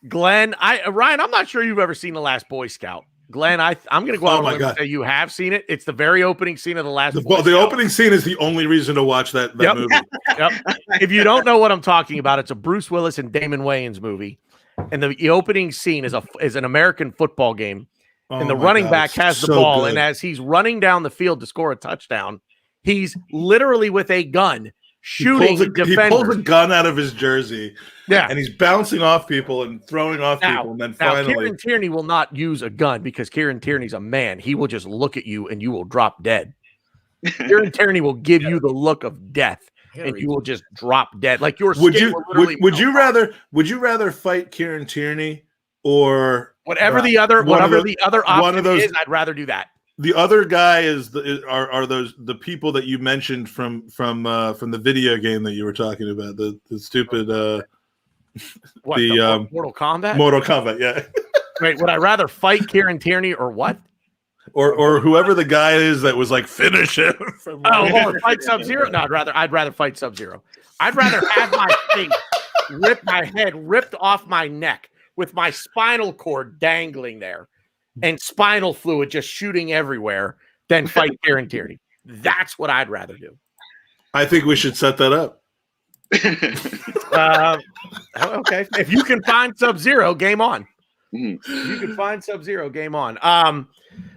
Glenn, Ryan, I'm not sure you've ever seen The Last Boy Scout. Glenn, I'm going to go out and say you have seen it. It's the very opening scene of The Last Boy Scout.
The opening scene is the only reason to watch that movie.
Yep. If you don't know what I'm talking about, it's a Bruce Willis and Damon Wayans movie. And the opening scene is an American football game. And the running back has the ball. Good. And as he's running down the field to score a touchdown, he's literally with a gun shooting defenders.
He pulls a gun out of his jersey.
Yeah.
And he's bouncing off people and throwing off people. And then finally.
Kieran Tierney will not use a gun because Kieran Tierney's a man. He will just look at you and you will drop dead. Kieran Tierney will give you the look of death. And you will just drop dead. Like your skin
would you rather fight Kieran Tierney or
whatever the other option is? I'd rather do that.
The other guy are those the people that you mentioned from the video game that you were talking about, the stupid
Mortal Kombat?
Mortal Kombat, yeah.
Wait, would I rather fight Kieran Tierney or what?
Or whoever the guy is that was like finish him.
Or fight Sub-Zero? No, I'd rather fight Sub-Zero. I'd rather have my face my head ripped off my neck with my spinal cord dangling there and spinal fluid just shooting everywhere than fight Kieran Tierney. That's what I'd rather do.
I think we should set that up.
Okay. If you can find Sub-Zero, game on. You can find Sub-Zero, game on.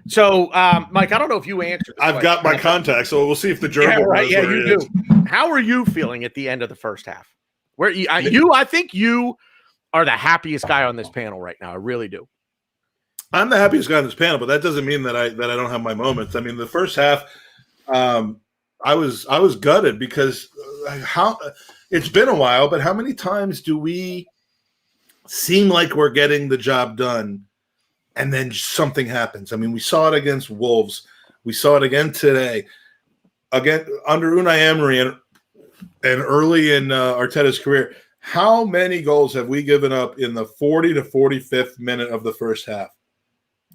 So, Mike, I don't know if you answered.
I've got my contact, so we'll see if the gerbil.
Yeah, right. Yeah, you do. How are you feeling at the end of the first half? I think you are the happiest guy on this panel right now. I really do.
I'm the happiest guy on this panel, but that doesn't mean that I don't have my moments. I mean, the first half, I was gutted because it's been a while, but how many times do we seem like we're getting the job done and then something happens? I mean, we saw it against Wolves. We saw it again today. Again, under Unai Emery and early in Arteta's career, how many goals have we given up in the 40 to 45th minute of the first half?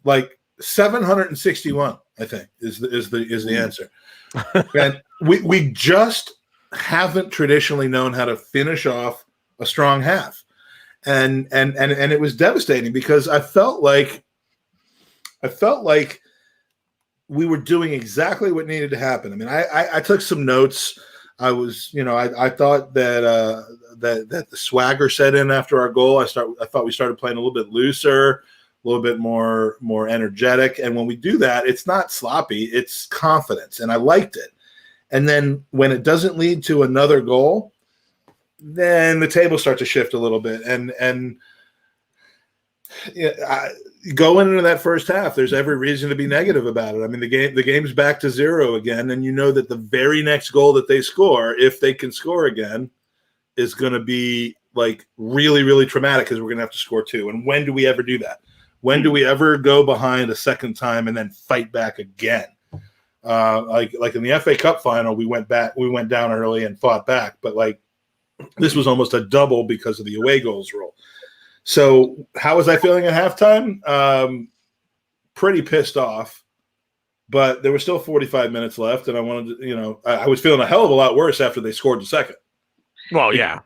Like 761, I think, is the answer. And we just haven't traditionally known how to finish off a strong half. And it was devastating because I felt like we were doing exactly what needed to happen. I mean, I took some notes. I was, I thought that the swagger set in after our goal. I thought we started playing a little bit looser, a little bit more energetic. And when we do that, it's not sloppy, it's confidence. And I liked it. And then when it doesn't lead to another goal, then the tables start to shift a little bit. And going into that first half, there's every reason to be negative about it. I mean, the game's back to 0 again, and you know that the very next goal that they score, if they can score again, is going to be like really, really traumatic because we're going to have to score 2. And when do we ever do that? When do we ever go behind a second time and then fight back again? Like in the FA Cup final, we went down early and fought back, but like this was almost a double because of the away goals rule. So how was I feeling at halftime? Pretty pissed off, but there was still 45 minutes left, and I wanted to, I was feeling a hell of a lot worse after they scored the second.
Well, yeah.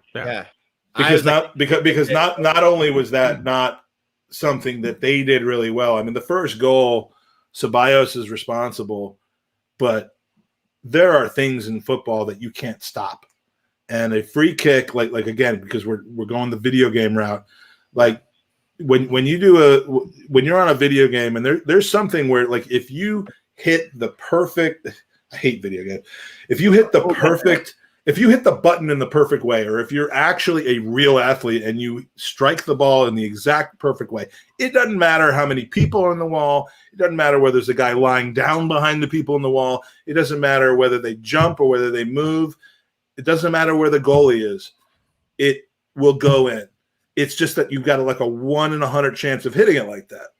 Because not only was that not something that they did really well. I mean, the first goal, Ceballos is responsible, but there are things in football that you can't stop. And a free kick, like again, because we're going the video game route, like when you're on a video game and there's something where like if you hit the perfect, I hate video games. If you hit the button in the perfect way, or if you're actually a real athlete and you strike the ball in the exact perfect way, it doesn't matter how many people are on the wall. It doesn't matter whether there's a guy lying down behind the people on the wall. It doesn't matter whether they jump or whether they move. It doesn't matter where the goalie is. It will go in. It's just that you've got like a 1 in 100 chance of hitting it like that.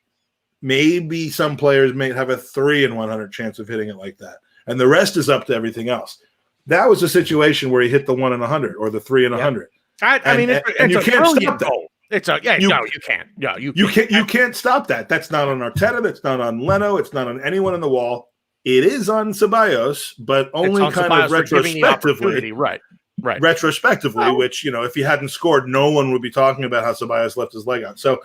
Maybe some players may have a 3 in 100 chance of hitting it like that. And the rest is up to everything else. That was a situation where he hit the 1 in 100 or the 3 in 100.
I mean, it's
you can't stop that.
It's a no, you can't. No,
you can't stop that. That's not on Arteta. That's not on Leno. It's not on anyone in the wall. It is on Ceballos, but only kind
Ceballos
of retrospectively.
Right.
Retrospectively, which, if he hadn't scored, no one would be talking about how Ceballos left his leg out. So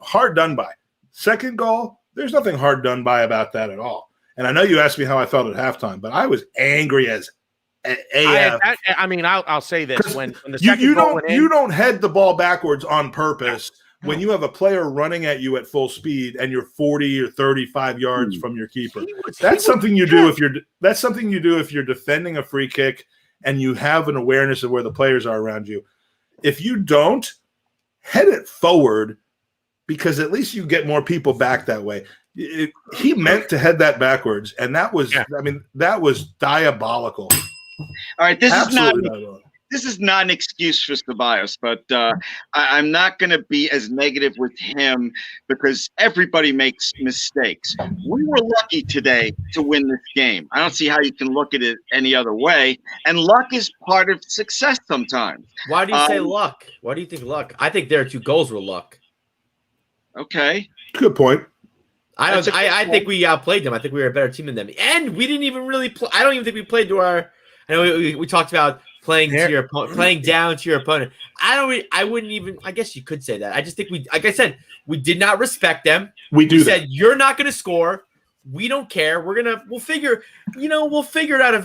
hard done by. Second goal, there's nothing hard done by about that at all. And I know you asked me how I felt at halftime, but I was angry as AF.
I'll say this: when the second goal went in,
you don't head the ball backwards on purpose when you have a player running at you at full speed and you're 40 or 35 yards from your keeper. That's something you do if you're defending a free kick and you have an awareness of where the players are around you. If you don't, head it forward, because at least you get more people back that way. He meant to head that backwards, and that was that was diabolical.
All right, this is not an excuse for Ceballos, but I'm not going to be as negative with him because everybody makes mistakes. We were lucky today to win this game. I don't see how you can look at it any other way. And luck is part of success sometimes.
Why do you say luck? Why do you think luck? I think their 2 goals were luck.
Okay.
Good point.
I think we outplayed them. I think we were a better team than them. And we didn't even really play. I don't even think we played to our – I know we talked about playing to your opponent, playing down to your opponent. I wouldn't even – I guess you could say that. I just think like I said, we did not respect them. We said, you're not going to score. We don't care. We'll figure it out.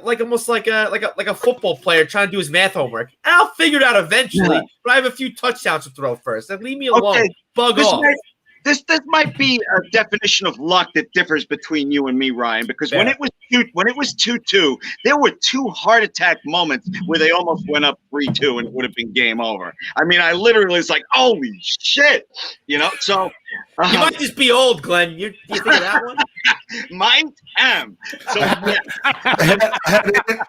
Like almost like a football player trying to do his math homework. And I'll figure it out eventually. Yeah. But I have a few touchdowns to throw first. Then leave me alone. Okay. Bug off.
This might be a definition of luck that differs between you and me, Ryan, because when it was 2-2, there were 2 heart attack moments where they almost went up 3-2 and it would have been game over. I mean, I literally was like, holy shit, so
you might just be old, Glenn. You think of that one?
Mine am. So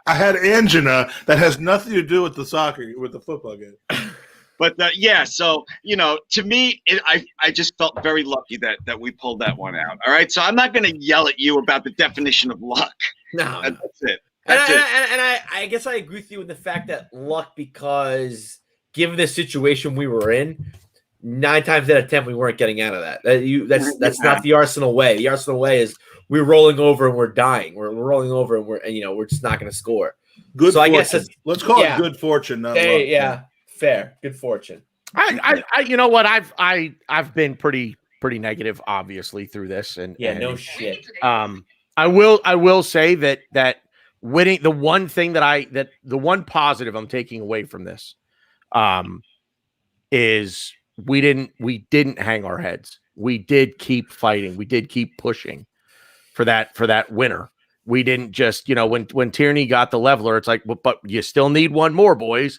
I had angina that has nothing to do with the football game.
But so to me, I just felt very lucky that we pulled that one out. All right, so I'm not going to yell at you about the definition of luck.
No,
that's it.
And I guess I agree with you in the fact that luck, because given the situation we were in, 9 times out of 10 we weren't getting out of that. That's not the Arsenal way. The Arsenal way is we're rolling over and we're dying. We're rolling over and we're just not going to score.
Good. So fortune. I guess let's call it good fortune. Not luck.
Yeah. Fair, good fortune.
I you know what, I've been pretty negative, obviously, through this, and
no shit.
I will say that winning, the one thing the one positive I'm taking away from this, is we didn't hang our heads. We did keep fighting. We did keep pushing for that winner. We didn't just when Tierney got the leveler, it's like, but you still need one more, boys.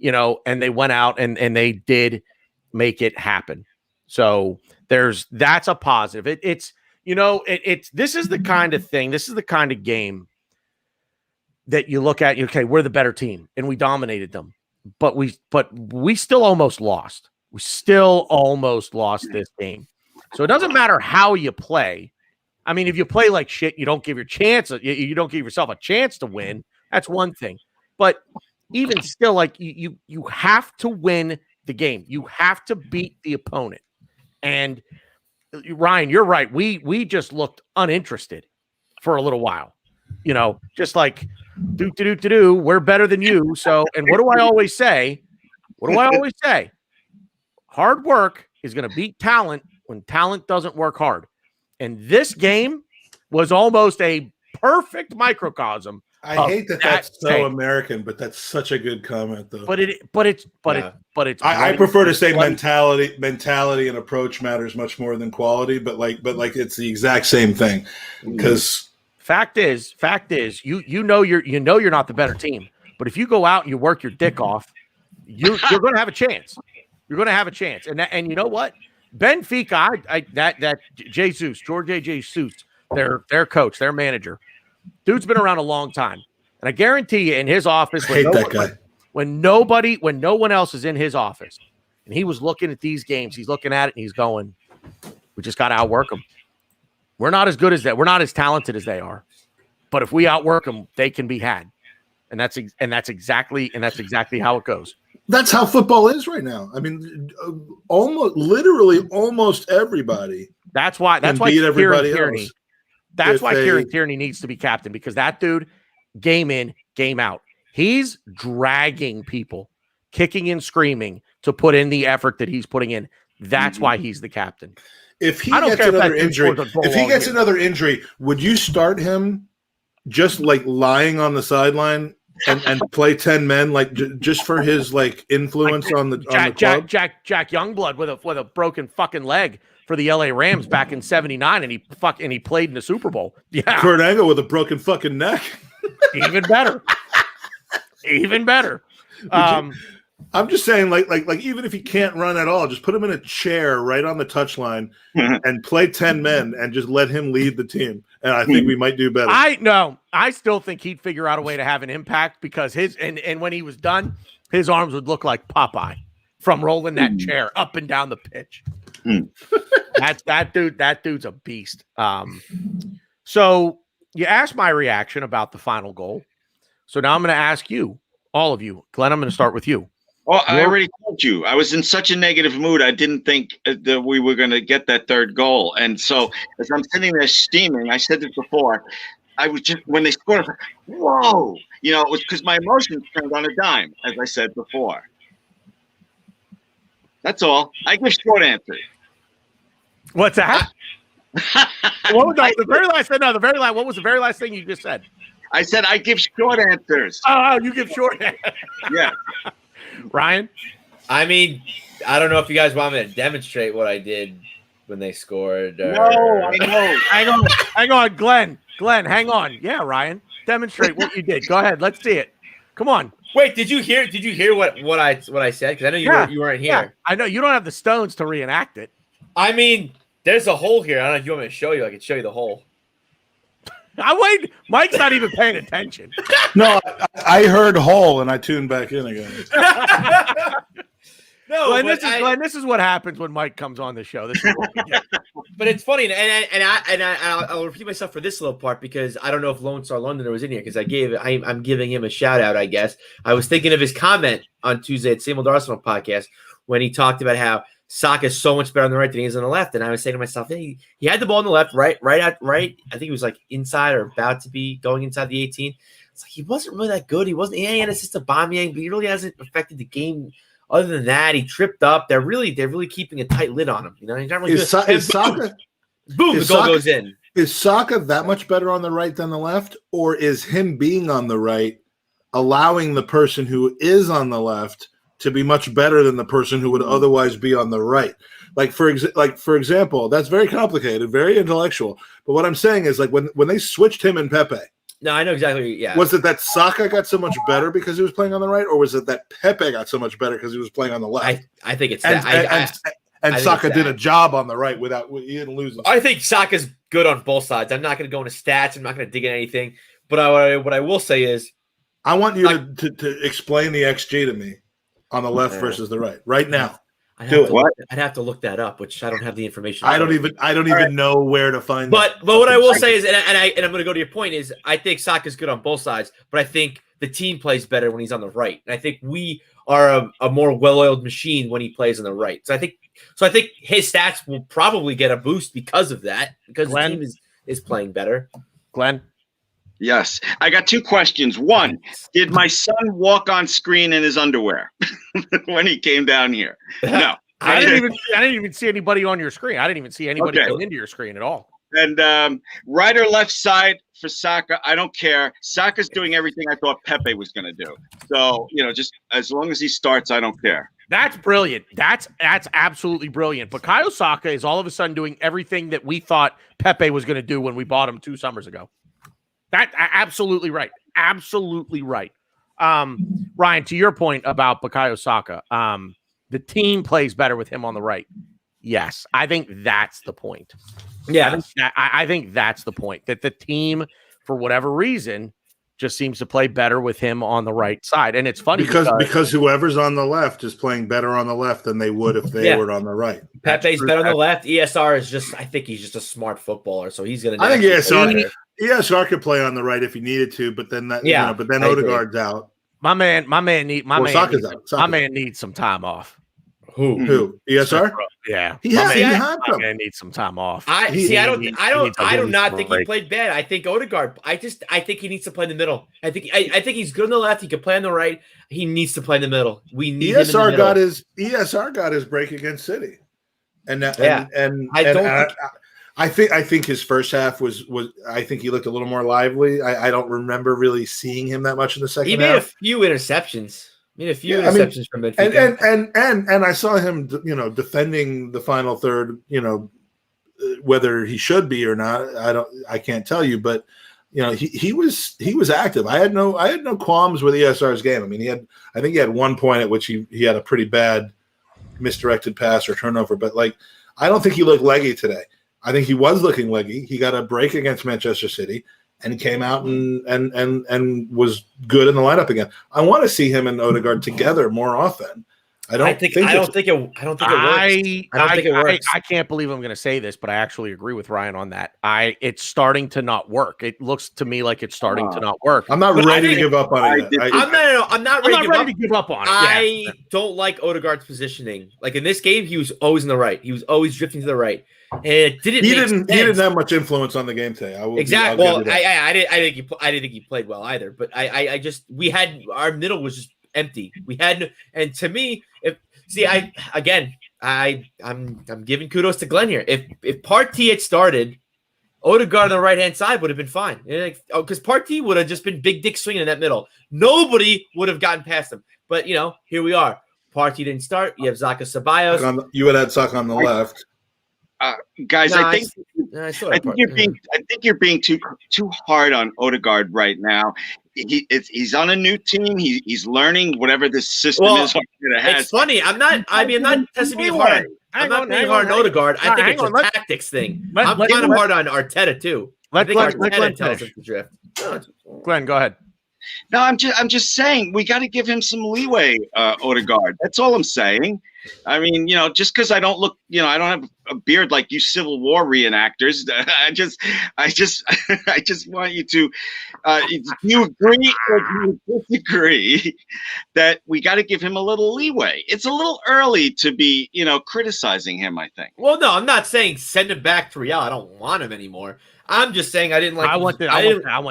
And they went out and they did make it happen. So that's a positive. This is the kind of thing, this is the kind of game that you look at, okay, we're the better team and we dominated them, but we still almost lost. We still almost lost this game. So it doesn't matter how you play. I mean, if you play like shit, you don't give you don't give yourself a chance to win. That's one thing. But even still, like you have to win the game. You have to beat the opponent. And Ryan, you're right. We just looked uninterested for a little while. Just like do. We're better than you. So, and what do I always say? Hard work is going to beat talent when talent doesn't work hard. And this game was almost a perfect microcosm.
I hate that's so American, but that's such a good comment, though. I prefer to say mentality and approach matters much more than quality, but it's the exact same thing. Because
fact is, you're not the better team, but if you go out and you work your dick off, you're going to have a chance. You're going to have a chance, and you know what? Benfica, that Jorge Jesus, their coach, their manager. Dude's been around a long time, and I guarantee you, in his office, when no one else is in his office, and he was looking at these games, he's looking at it and he's going, "We just got to outwork them. We're not as good as that. We're not as talented as they are, but if we outwork them, they can be had." and that's exactly how it goes.
That's how football is right now. I mean, almost everybody.
That's why
beat everybody else.
That's why Kieran Tierney needs to be captain, because that dude, game in, game out, he's dragging people, kicking and screaming to put in the effort that he's putting in. That's why he's the captain.
If he gets another injury, would you start him just like lying on the sideline and play 10 men, like just for his like influence on the club?
Jack Youngblood with a broken fucking leg for the LA Rams back in '79, and he played in the Super Bowl. Yeah,
Kurt Angle with a broken fucking neck.
Even better. Even better.
I'm just saying, like even if he can't run at all, just put him in a chair right on the touchline and play 10 men and just let him lead the team. And I think we might do better.
I still think he'd figure out a way to have an impact, because and when he was done, his arms would look like Popeye from rolling that chair up and down the pitch. That dude's a beast. So you asked my reaction about the final goal. So now I'm going to ask you, all of you. Glenn, I'm going to start with you.
Well, I already told you, I was in such a negative mood. I didn't think that we were going to get that third goal. And so as I'm sitting there steaming, I said this before, I was just, when they scored, I was like, whoa. You know, it was because my emotions turned on a dime, as I said before. That's all. I give short answers.
What's that? What was the very last thing? No, the very last. What was the very last thing you just said?
I said I give short answers.
Oh, you give short.
Yeah.
Ryan?
I mean, I don't know if you guys want me to demonstrate what I did when they scored.
No, I know.
Hang on, Glenn. Hang on. Yeah, Ryan. Demonstrate what you did. Go ahead. Let's see it. Come on.
Wait, did you hear what I said? Because I know you weren't here.
Yeah, I know you don't have the stones to reenact it.
I mean, there's a hole here. I don't know if you want me to show you. I can show you the hole.
Mike's not even paying attention.
No, I heard hole and I tuned back in again.
No,
Glenn, this is what happens when Mike comes on the show. This is what we get.
But it's funny, and I'll repeat myself for this little part, because I don't know if Lone Star Londoner was in here, because I'm giving him a shout out. I guess I was thinking of his comment on Tuesday at Same Old Arsenal podcast when he talked about how Saka is so much better on the right than he is on the left, and I was saying to myself, hey, he had the ball on the left, right. I think he was like inside or about to be going inside the 18. It's like he wasn't really that good. He had assist to Aubameyang, but he really hasn't affected the game. Other than that, he tripped up. They're really keeping a tight lid on him. You know, he's not really
is Saka,
boom, the goal goes in.
Is Saka that much better on the right than the left, or is him being on the right allowing the person who is on the left to be much better than the person who would otherwise be on the right? Like for example, that's very complicated, very intellectual. But what I'm saying is, like when they switched him and Pepe.
No, I know exactly. Yeah.
Was it that Saka got so much better because he was playing on the right, or was it that Pepe got so much better because he was playing on the left?
I think it's
that. And Saka did a job on the right he didn't lose.
I think Saka's good on both sides. I'm not going to go into stats. I'm not going to dig in anything. But what I will say is,
I want you to explain the XG to me on the left versus the right now.
I'd have to look that up, which I don't have the information.
I don't even know where to find.
But what I will say is, and I'm going to go to your point, is I think Saka's good on both sides, but I think the team plays better when he's on the right, and I think we are a more well-oiled machine when he plays on the right. So I think his stats will probably get a boost because of that, because the team is playing better.
Glenn?
Yes. I got two questions. One, did my son walk on screen in his underwear when he came down here? No.
I didn't even see anybody on your screen. I didn't even see anybody come into your screen at all.
And right or left side for Saka, I don't care. Saka's doing everything I thought Pepe was going to do. So, just as long as he starts, I don't care.
That's brilliant. That's absolutely brilliant. Bukayo Saka is all of a sudden doing everything that we thought Pepe was going to do when we bought him 2 summers ago. That's absolutely right. Absolutely right. Ryan, to your point about Bukayo Saka, the team plays better with him on the right. Yes, I think that's the point.
Yeah,
I think that's the point, that the team, for whatever reason, just seems to play better with him on the right side. And it's funny
because whoever's on the left is playing better on the left than they would if they were on the right.
Pepe's better on the left. ESR is I think he's just a smart footballer, so he's going to.
I think ESR. ESR could play on the right if he needed to, but then but then Odegaard's out.
My man needs some time off.
Who? ESR?
Yeah,
he had
my man needs some time off.
I do not think he played bad. I think Odegaard. I think he needs to play in the middle. I think he's good on the left. He can play on the right. He needs to play in the middle. We need
ESR got his break against City, I think his first half was I think he looked a little more lively. I don't remember really seeing him that much in the second half.
He made a few interceptions. Interceptions from Benfica.
And I saw him, defending the final third, whether he should be or not, I can't tell you, but he was active. I had no qualms with ESR's game. I mean, I think he had one point at which he had a pretty bad misdirected pass or turnover, but I don't think he looked leggy today. I think he was looking leggy. He got a break against Manchester City and came out and was good in the lineup again. I want to see him and Odegaard together more often. I don't think it works.
I can't believe I'm going to say this, but I actually agree with Ryan on that. It's starting to not work. It looks to me like it's starting to not work.
I'm not ready to give up on it.
I'm not ready to give up on it.
I
don't like Odegaard's positioning. Like in this game, he was always in the right. He was always drifting to the right. And he didn't
have much influence on to today.
Exactly. I didn't think he played well either. But our middle was just empty. And to me, I'm giving kudos to Glenn here. If Partey had started, Odegaard on the right hand side would have been fine. Because Partey would have just been big dick swinging in that middle. Nobody would have gotten past him. But here we are. Partey didn't start. You have Zaka Ceballos.
You would have Zaka on the left.
Guys, I think you're being too hard on Odegaard right now. He's on a new team. He's learning whatever this system is.
It's funny. I'm not testing me hard. I'm not being hard on Odegaard. I think it's a tactics thing. I'm kind of hard on Arteta too. I think Arteta tells him to drift.
Glenn, go ahead.
No, I'm just saying we got to give him some leeway, Odegaard. That's all I'm saying. I mean, just because I don't look, I don't have a beard like you Civil War reenactors. I just want you to, you agree or you disagree that we got to give him a little leeway. It's a little early to be, criticizing him, I think.
Well, no, I'm not saying send him back to Real. I don't want him anymore. I'm just saying I didn't like.
I want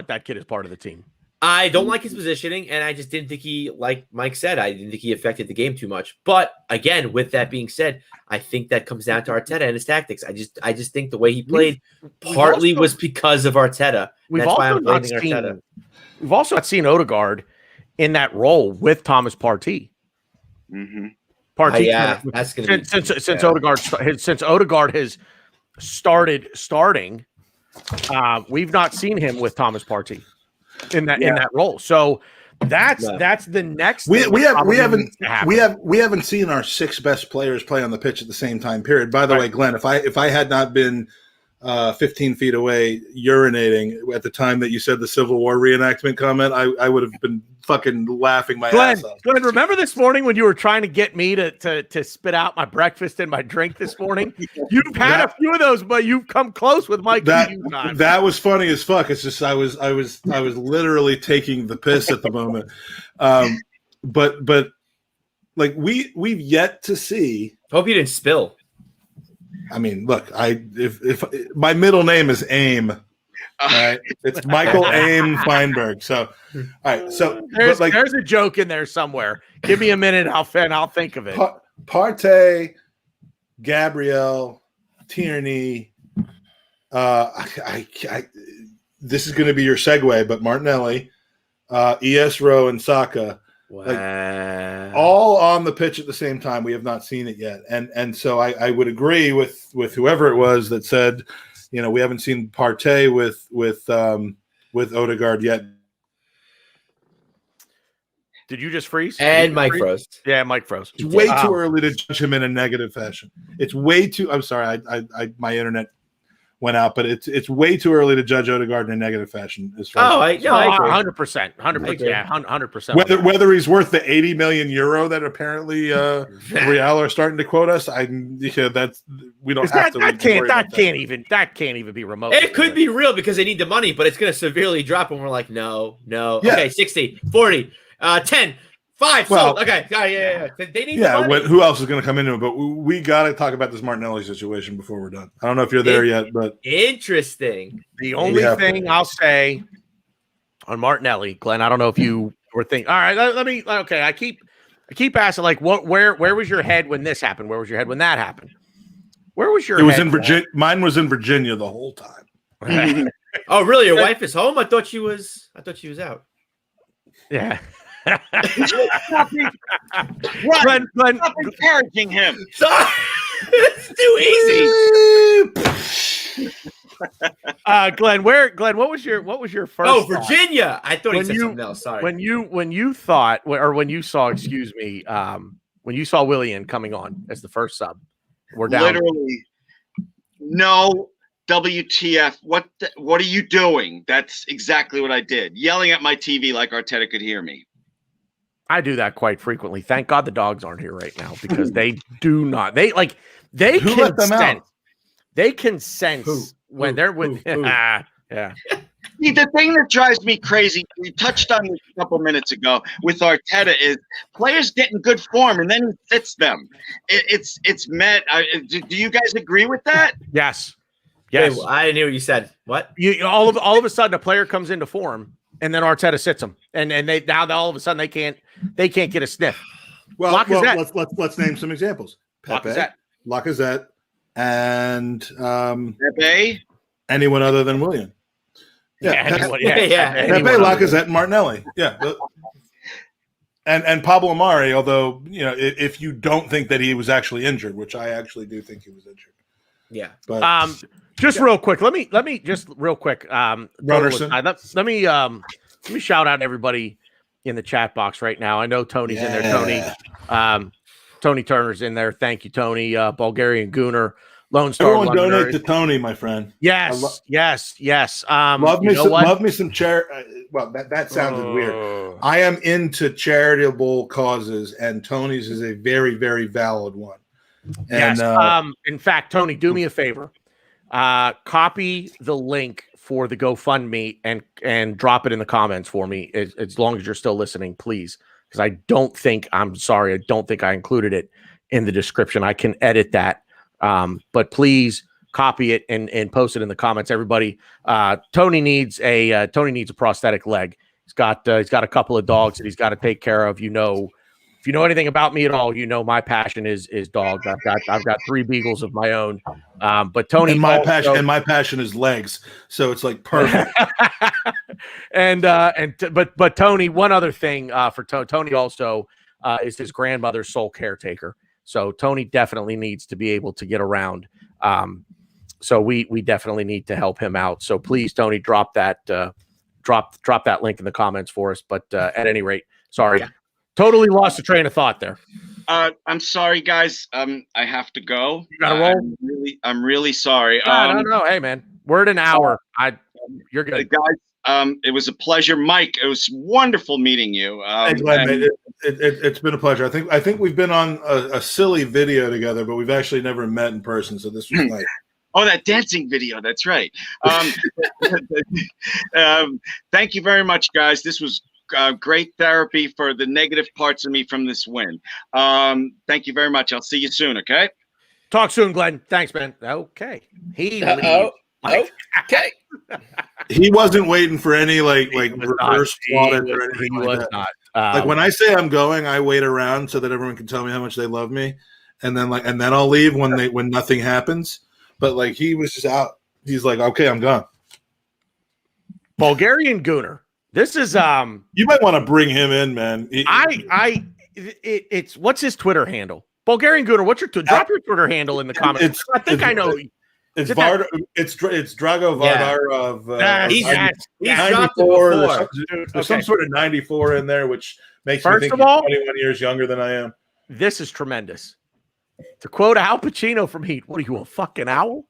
that kid as part of the team.
I don't like his positioning, and I just didn't think he, like Mike said, I didn't think he affected the game too much. But again, with that being said, I think that comes down to Arteta and his tactics. I just think the way he played partly was because of Arteta. We've
also not seen Odegaard in that role with Thomas Partey.
Mm-hmm.
Partey,
that's going to be
since Odegaard has starting. We've not seen him with Thomas Partey in that role. So that's the next.
We haven't seen our six best players play on the pitch at the same time period. By the way, Glenn, if I had not been 15 feet away urinating at the time that you said the Civil War reenactment comment, I would have been fucking laughing my ass off.
Glenn, remember this morning when you were trying to get me to spit out my breakfast and my drink this morning? You've had a few of those, but you've come close with Mike.
That was funny as fuck. It's just I was literally taking the piss at the moment. But like we've yet to see.
Hope you didn't spill.
I mean, look, if my middle name is AIM, right? It's Michael AIM Feinberg. So, all right. So
there's a joke in there somewhere. Give me a minute. I'll think of it.
Partey, Gabriel, Tierney. This is going to be your segue, but Martinelli, Rowe, and Saka.
Wow.
All on the pitch at the same time. We have not seen it yet. And so I would agree with whoever it was that said, we haven't seen Partey with Odegaard yet.
Did you just freeze?
And Mike froze.
Yeah, Mike froze.
It's way too early to judge him in a negative fashion. It's way too. I'm sorry. My internet went out, but it's way too early to judge Odegaard in a negative fashion. As far as
100%, 100%.
Whether he's worth the 80 million euro that apparently Real are starting to quote us, that's we don't have to.
That can't even be remote.
It could be real because they need the money, but it's going to severely drop, and we're like, no. Yeah. Okay, 60, 40, 10. 5.
Well,
okay. Yeah. They need the money.
Who else is going to come into it? But we got to talk about this Martinelli situation before we're done. I don't know if you're there yet, but
interesting.
The only thing I'll say on Martinelli, Glenn, I don't know if you were thinking. All right, let me. Okay, I keep asking, like, where was your head when this happened? Where was your head when that happened? Where was your? It was
in Virginia. Mine was in Virginia the whole time.
Oh, really? Your wife is home? I thought she was out.
Yeah.
Glenn, stop encouraging him.
Sorry. It's too easy.
Glenn, what was your first?
Oh, Virginia. Thought? I thought he said something else. Sorry.
When you saw, excuse me, when you saw Willian coming on as the first sub, we're down.
Literally, no. WTF? What are you doing? That's exactly what I did. Yelling at my TV like Arteta could hear me.
I do that quite frequently. Thank God the dogs aren't here right now because they do not. They
Who let them out?
They can sense when they're with. Yeah.
See, the thing that drives me crazy, we touched on this a couple minutes ago with Arteta, is players get in good form and then he sits them. It's met. Do you guys agree with that?
Yes. Yes.
Wait, I didn't hear what you said. What?
All of a sudden a player comes into form and then Arteta sits them, and they now all of a sudden they can't get a sniff.
Well, let's name some examples. Pepe, Lacazette, and
Pepe.
Anyone other than Willian.
Pepe,
Lacazette, and Martinelli. Yeah. And Pablo Mari, although if you don't think that he was actually injured, which I actually do think he was injured.
Yeah,
but
just real quick, let me just real quick. Let me shout out everybody in the chat box right now. I know Tony's in there. Tony Turner's in there. Thank you, Tony. Bulgarian Gooner, Lone Star.
Everyone donate to Tony, my friend.
Yes.
Love me some charity. Well, that sounded weird. I am into charitable causes, and Tony's is a very, very valid one. And,
yes. In fact, Tony, do me a favor. Copy the link for the GoFundMe and drop it in the comments for me as long as you're still listening, please. Because I don't think I included it in the description. I can edit that. But please copy it and post it in the comments. Everybody, Tony needs a prosthetic leg. He's got a couple of dogs that he's got to take care of. If you know anything about me at all, my passion is dogs. I've got 3 beagles of my own. But Tony,
and my passion is legs. So it's like perfect.
But Tony, one other thing for Tony also is his grandmother's sole caretaker. So Tony definitely needs to be able to get around. So we definitely need to help him out. So please, Tony, drop that link in the comments for us. But at any rate, sorry. Yeah. Totally lost the train of thought there.
I'm sorry, guys. I have to go.
You gotta roll.
I'm really sorry.
No. Hey, man, we're at an hour. You're good,
guys. It was a pleasure, Mike. It was wonderful meeting you.
Hey, Glenn, it's been a pleasure. I think we've been on a silly video together, but we've actually never met in person. So this was nice.
Oh, that dancing video. That's right. Thank you very much, guys. This was great therapy for the negative parts of me from this win. Thank you very much. I'll see you soon. Okay.
Talk soon, Glenn. Thanks, man. Okay.
Okay.
He wasn't waiting for any like reverse audit or anything. He was not. Like when I say I'm going, I wait around so that everyone can tell me how much they love me, and then I'll leave when nothing happens. But like he was just out. He's like, okay, I'm gone.
Bulgarian Gooner. This is
you might want to bring him in, man.
It's what's his Twitter handle? Bulgarian Gooner, what's your drop your Twitter handle in the comments. I know.
It's Vardar. It's Drago Vardar of
he's
94. There's some sort of 94 in there, which makes me think he's 21 years younger than I am.
This is tremendous. To quote Al Pacino from Heat, what are you, a fucking owl?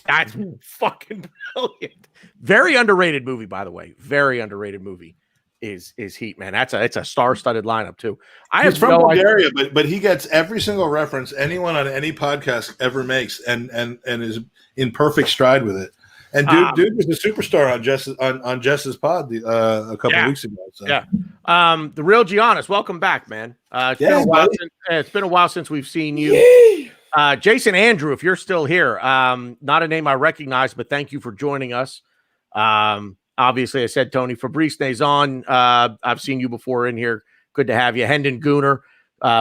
That's fucking brilliant. Very underrated movie, by the way. Very underrated movie is Heat, man. It's a star-studded lineup too.
He's from Bulgaria, but he gets every single reference anyone on any podcast ever makes, and is in perfect stride with it. And dude was a superstar on Jess's pod a couple weeks ago. So.
Yeah. The real Giannis, welcome back, man. It's been a while since we've seen you. Jason Andrew, if you're still here, not a name I recognize, but thank you for joining us. Obviously, I said Tony. Fabrice Nazon, I've seen you before in here. Good to have you. Hendon Gooner,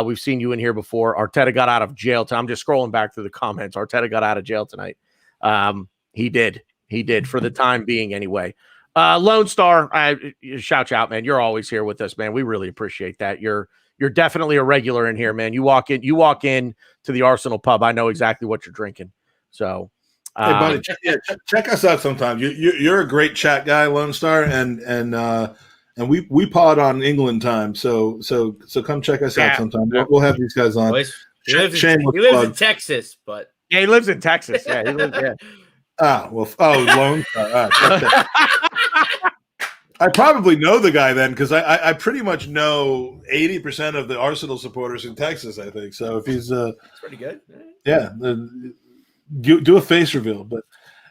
we've seen you in here before. Arteta got out of jail. I'm just scrolling back through the comments. Arteta got out of jail tonight. He did for the time being anyway. Lone Star, shout you out, man. You're always here with us, man. We really appreciate that. You're definitely a regular in here, man. You walk in to the Arsenal pub. I know exactly what you're drinking. So,
hey, buddy, check us out sometime. You're a great chat guy, Lone Star, and we pod on England time. So come check us out sometime. We'll have these guys on.
He lives in Texas, but
he lives in Texas. Yeah, he lives. Yeah.
Lone Star. I probably know the guy then, because I pretty much know 80% of the Arsenal supporters in Texas, I think. So if he's
that's pretty good.
Yeah, do a face reveal, but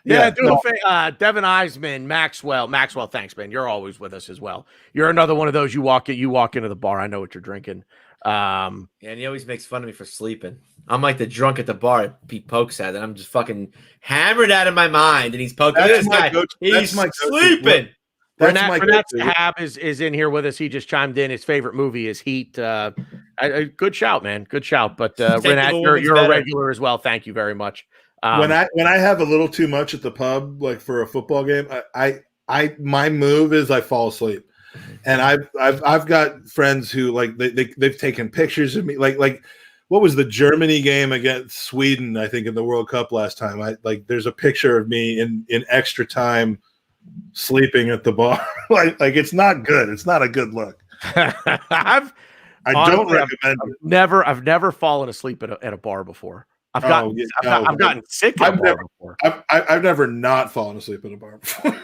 Devin Eisman, Maxwell, thanks, man. You're always with us as well. You're another one of those. You walk into the bar, I know what you're drinking.
And he always makes fun of me for sleeping. I'm like the drunk at the bar Pete pokes at, and I'm just fucking hammered out of my mind, and he's poking at this guy. He's sleeping.
Renat Hab is in here with us. He just chimed in. His favorite movie is Heat. Good shout, man. Good shout. But Renat, you're a regular as well. Thank you very much.
When I have a little too much at the pub, like for a football game, my move is I fall asleep. And I've got friends who like they've taken pictures of me. Like what was the Germany game against Sweden? I think in the World Cup last time. There's a picture of me in extra time sleeping at the bar. like it's not good. It's not a good look. I don't recommend it.
I've never fallen asleep at a bar before. I've gotten sick at a bar before.
I've never not fallen asleep at a bar before.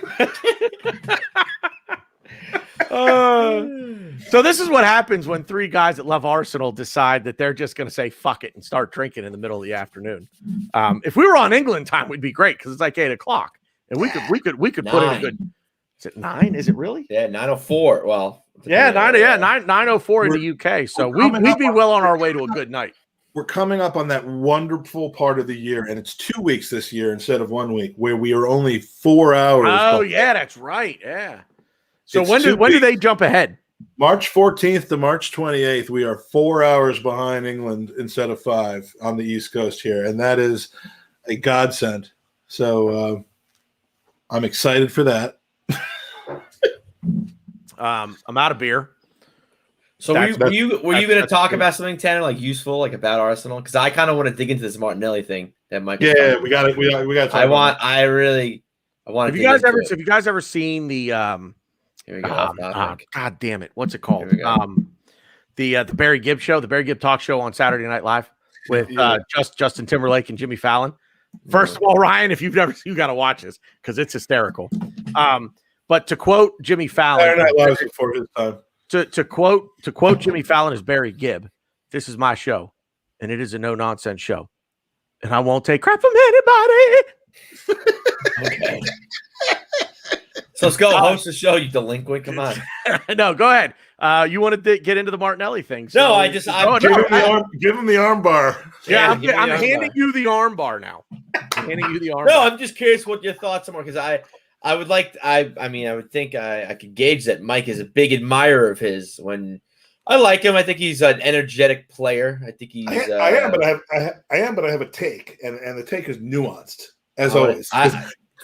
So this is what happens when three guys that love Arsenal decide that they're just going to say fuck it and start drinking in the middle of the afternoon. If we were on England time, we'd be great because it's like 8:00, and we could put in a good. Is it 9? Is it really?
Yeah, 9:04. Well,
9:04 in the UK. So we'd be well on our way to a good night.
We're coming up on that wonderful part of the year, and it's 2 weeks this year instead of 1 week, where we are only 4 hours.
Oh, yeah, that's right. Yeah. So when do they jump ahead?
March 14th to March 28th, we are 4 hours behind England instead of 5 on the East Coast here, and that is a godsend. So I'm excited for that.
I'm out of beer.
So were you going to talk about something, Tanner, like useful, like about Arsenal? Because I kind of want to dig into this Martinelli thing. That might be
we got to.
I want.
Have you guys ever seen the?
Here we go.
God damn it! What's it called? The Barry Gibb show, the Barry Gibb talk show on Saturday Night Live with Justin Timberlake and Jimmy Fallon. First of all, Ryan, if you've never, you got to watch this because it's hysterical. But to quote Jimmy Fallon,
Saturday Night Live before his time.
To quote Jimmy Fallon as Barry Gibb, this is my show, and it is a no-nonsense show, and I won't take crap from anybody.
Okay. So let's go host the show, you delinquent. Come on.
No, go ahead. You wanted to get into the Martinelli thing. So
no,
give him the arm bar.
Yeah, I'm handing you the arm bar now.
No, I'm just curious what your thoughts are, because I would like. I would think I could gauge that Mike is a big admirer of his. When I like him, I think he's an energetic player. I think he's.
I am, but I have a take, and the take is nuanced as always.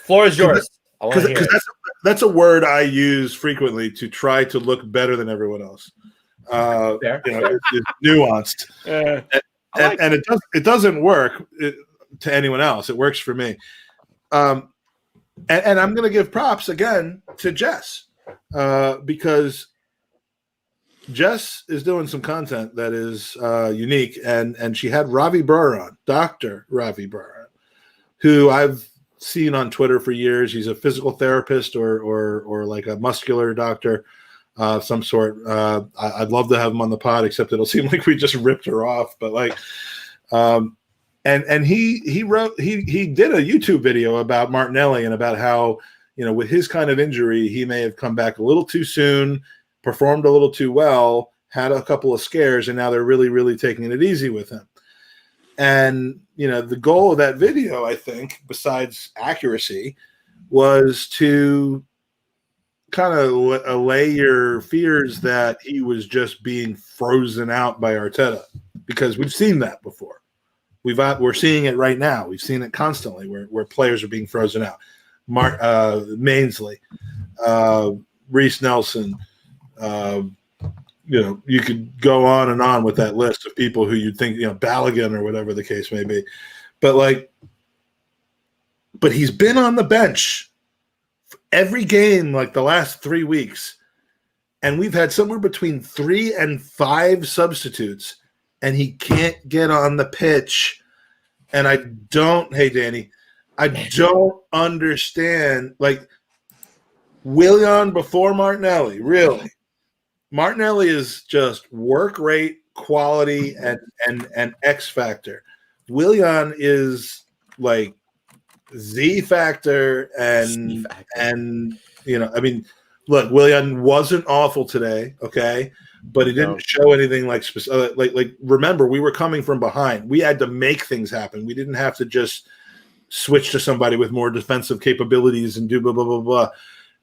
Floor is yours.
Because that's a word I use frequently to try to look better than everyone else. It's nuanced, and it doesn't work to anyone else. It works for me. And I'm going to give props again to Jess because Jess is doing some content that is unique, and she had Ravi Brar on, Dr. Ravi Brar, who I've seen on Twitter for years. He's a physical therapist or like a muscular doctor of some sort. I'd love to have him on the pod, except it'll seem like we just ripped her off. But like, and he did a YouTube video about Martinelli and about how, with his kind of injury, he may have come back a little too soon, performed a little too well, had a couple of scares, and now they're really, really taking it easy with him. And, the goal of that video, I think, besides accuracy, was to kind of allay your fears that he was just being frozen out by Arteta, because we've seen that before. We're seeing it right now. We've seen it constantly where players are being frozen out. Mainsley, Reece Nelson, you could go on and on with that list of people who you'd think, Balogun or whatever the case may be. But he's been on the bench for every game like the last 3 weeks. And we've had somewhere between 3 and 5 substitutes, and he can't get on the pitch. And hey, Danny, I don't understand. Like, Willian before Martinelli, really. Martinelli is just work rate, quality, and X factor. Willian is like Z factor and look, Willian wasn't awful today, okay, but he didn't show anything like remember, we were coming from behind. We had to make things happen. We didn't have to just switch to somebody with more defensive capabilities and do blah blah blah blah.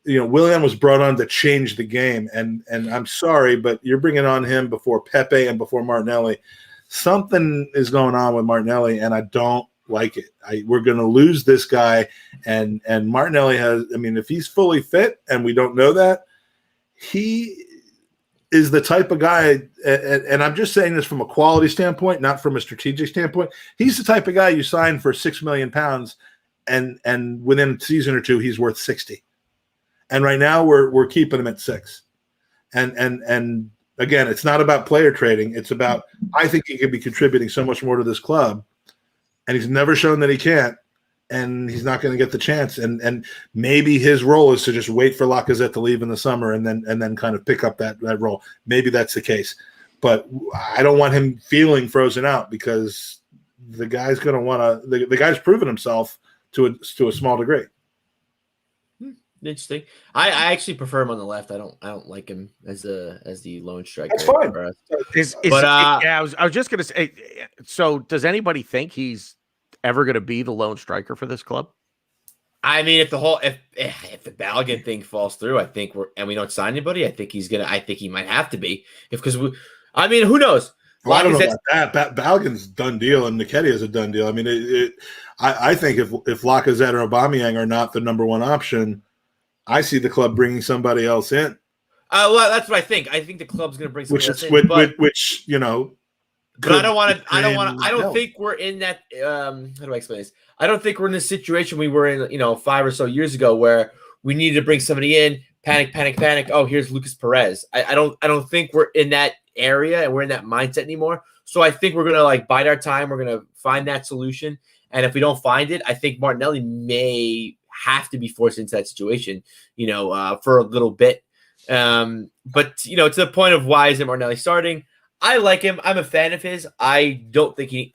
Willian was brought on to change the game, and I'm sorry, but you're bringing on him before Pepe and before Martinelli. Something is going on with Martinelli, and I don't like it. We're going to lose this guy, and Martinelli has. I mean, if he's fully fit, and we don't know that, he is the type of guy, and I'm just saying this from a quality standpoint, not from a strategic standpoint. He's the type of guy you sign for £6 million, and within a season or two, he's worth 60. And right now we're keeping him at 6. And again, it's not about player trading. It's about, I think he could be contributing so much more to this club, and he's never shown that he can't, and he's not going to get the chance. And maybe his role is to just wait for Lacazette to leave in the summer and then kind of pick up that role. Maybe that's the case. But I don't want him feeling frozen out, because the guy's going to want to – the guy's proven himself to a small degree.
Interesting. I actually prefer him on the left. I don't like him as the lone striker.
That's fine.
I was just gonna say. So, does anybody think he's ever gonna be the lone striker for this club?
I mean, if the Balogun thing falls through, I think we don't sign anybody, I think he might have to be. Who knows?
Well, I don't know about that. Balogun's done deal, and Nketiah is a done deal. I mean, I think if Lacazette or Aubameyang are not the number one option, I see the club bringing somebody else in.
Well, that's what I think. I think the club's going to bring somebody else in.
Which
But I don't want to. I don't think we're in that. How do I explain this? I don't think we're in the situation we were in, 5 or so years ago, where we needed to bring somebody in. Panic. Oh, here's Lucas Perez. I don't think we're in that area and we're in that mindset anymore. So I think we're gonna bide our time. We're gonna find that solution. And if we don't find it, I think Martinelli may have to be forced into that situation, for a little bit. But to the point of why isn't Martinelli starting? I like him. I'm a fan of his. I don't think he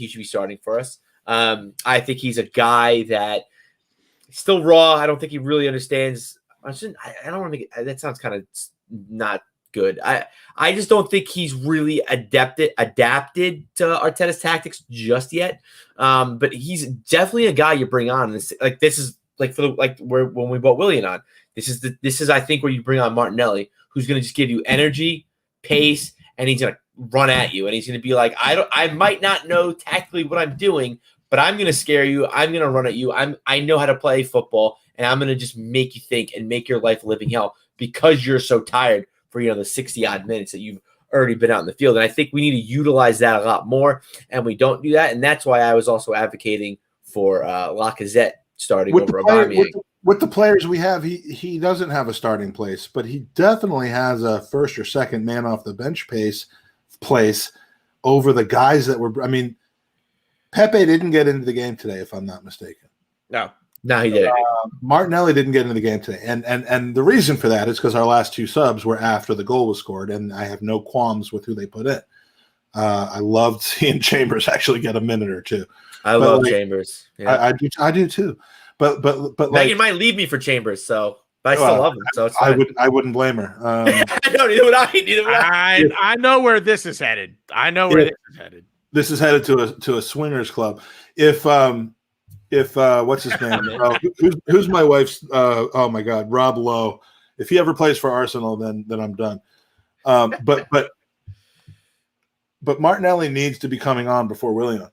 should be starting for us. I think he's a guy that is still raw. I don't think he really understands. I don't want to make it. That sounds kind of not good. I just don't think he's really adapted to Arteta's tactics just yet. But he's definitely a guy you bring on. This is when we brought Willian on. This is I think where you bring on Martinelli, who's going to just give you energy, pace, and he's going to run at you, and he's going to be like, I might not know tactically what I'm doing, but I'm going to scare you. I'm going to run at you. I know how to play football, and I'm going to just make you think and make your life a living hell because you're so tired for the 60 odd minutes that you've already been out in the field. And I think we need to utilize that a lot more, and we don't do that. And that's why I was also advocating for Lacazette starting over Aubameyang.
With the players we have, he doesn't have a starting place, but he definitely has a first or second man off the bench place over the guys that were. I mean, Pepe didn't get into the game today, if I'm not mistaken.
No, he didn't.
Martinelli didn't get into the game today, and the reason for that is because our last 2 subs were after the goal was scored, and I have no qualms with who they put in. I loved seeing Chambers actually get a minute or two.
I love Chambers.
Yeah. I do too. But
Megan might leave me for Chambers, but I still love him. So it's fine.
I wouldn't blame her.
Neither would I.
I know where this is headed. This is headed
to a swingers club. If what's his name? Who's my wife's? Oh my God, Rob Lowe. If he ever plays for Arsenal, then I'm done. But Martinelli needs to be coming on before Willian,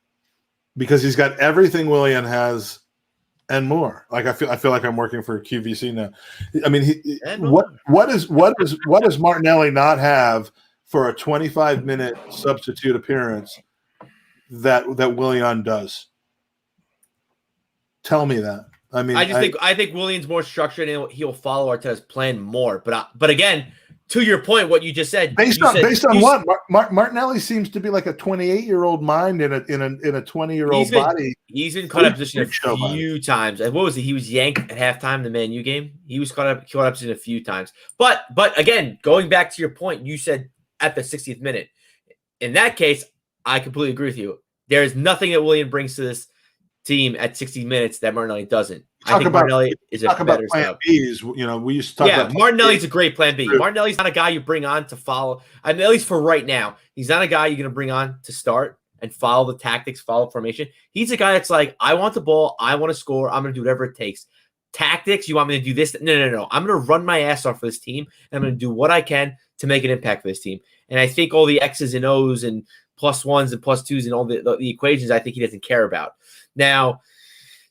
because he's got everything Willian has and more. Like I feel like I'm working for QVC now. I mean, what does Martinelli not have for a 25-minute substitute appearance that Willian does? Tell me that. I mean,
I think Willian's more structured and he'll follow Arteta's plan more. But again, to your point, what you just said,
based on what Martinelli seems to be like a 28-year-old mind in a 20-year-old body.
He's been caught up position a few times. And what was it? He was yanked at halftime in the Man U game. He was caught up position a few times. But again, going back to your point, you said at the 60th minute. In that case, I completely agree with you. There is nothing that Willian brings to this team at 60 minutes that Martinelli doesn't. I think Martinelli is a better
plan Bs. We used to talk about
Martinelli's a great plan B. Martinelli's not a guy you bring on to follow. I mean, at least for right now, he's not a guy you're going to bring on to start and follow the tactics, follow formation. He's a guy that's like, I want the ball, I want to score, I'm going to do whatever it takes. Tactics, you want me to do this? No. I'm going to run my ass off for this team, and I'm going to do what I can to make an impact for this team. And I think all the X's and O's and plus ones and plus twos and all the equations, I think he doesn't care about. Now,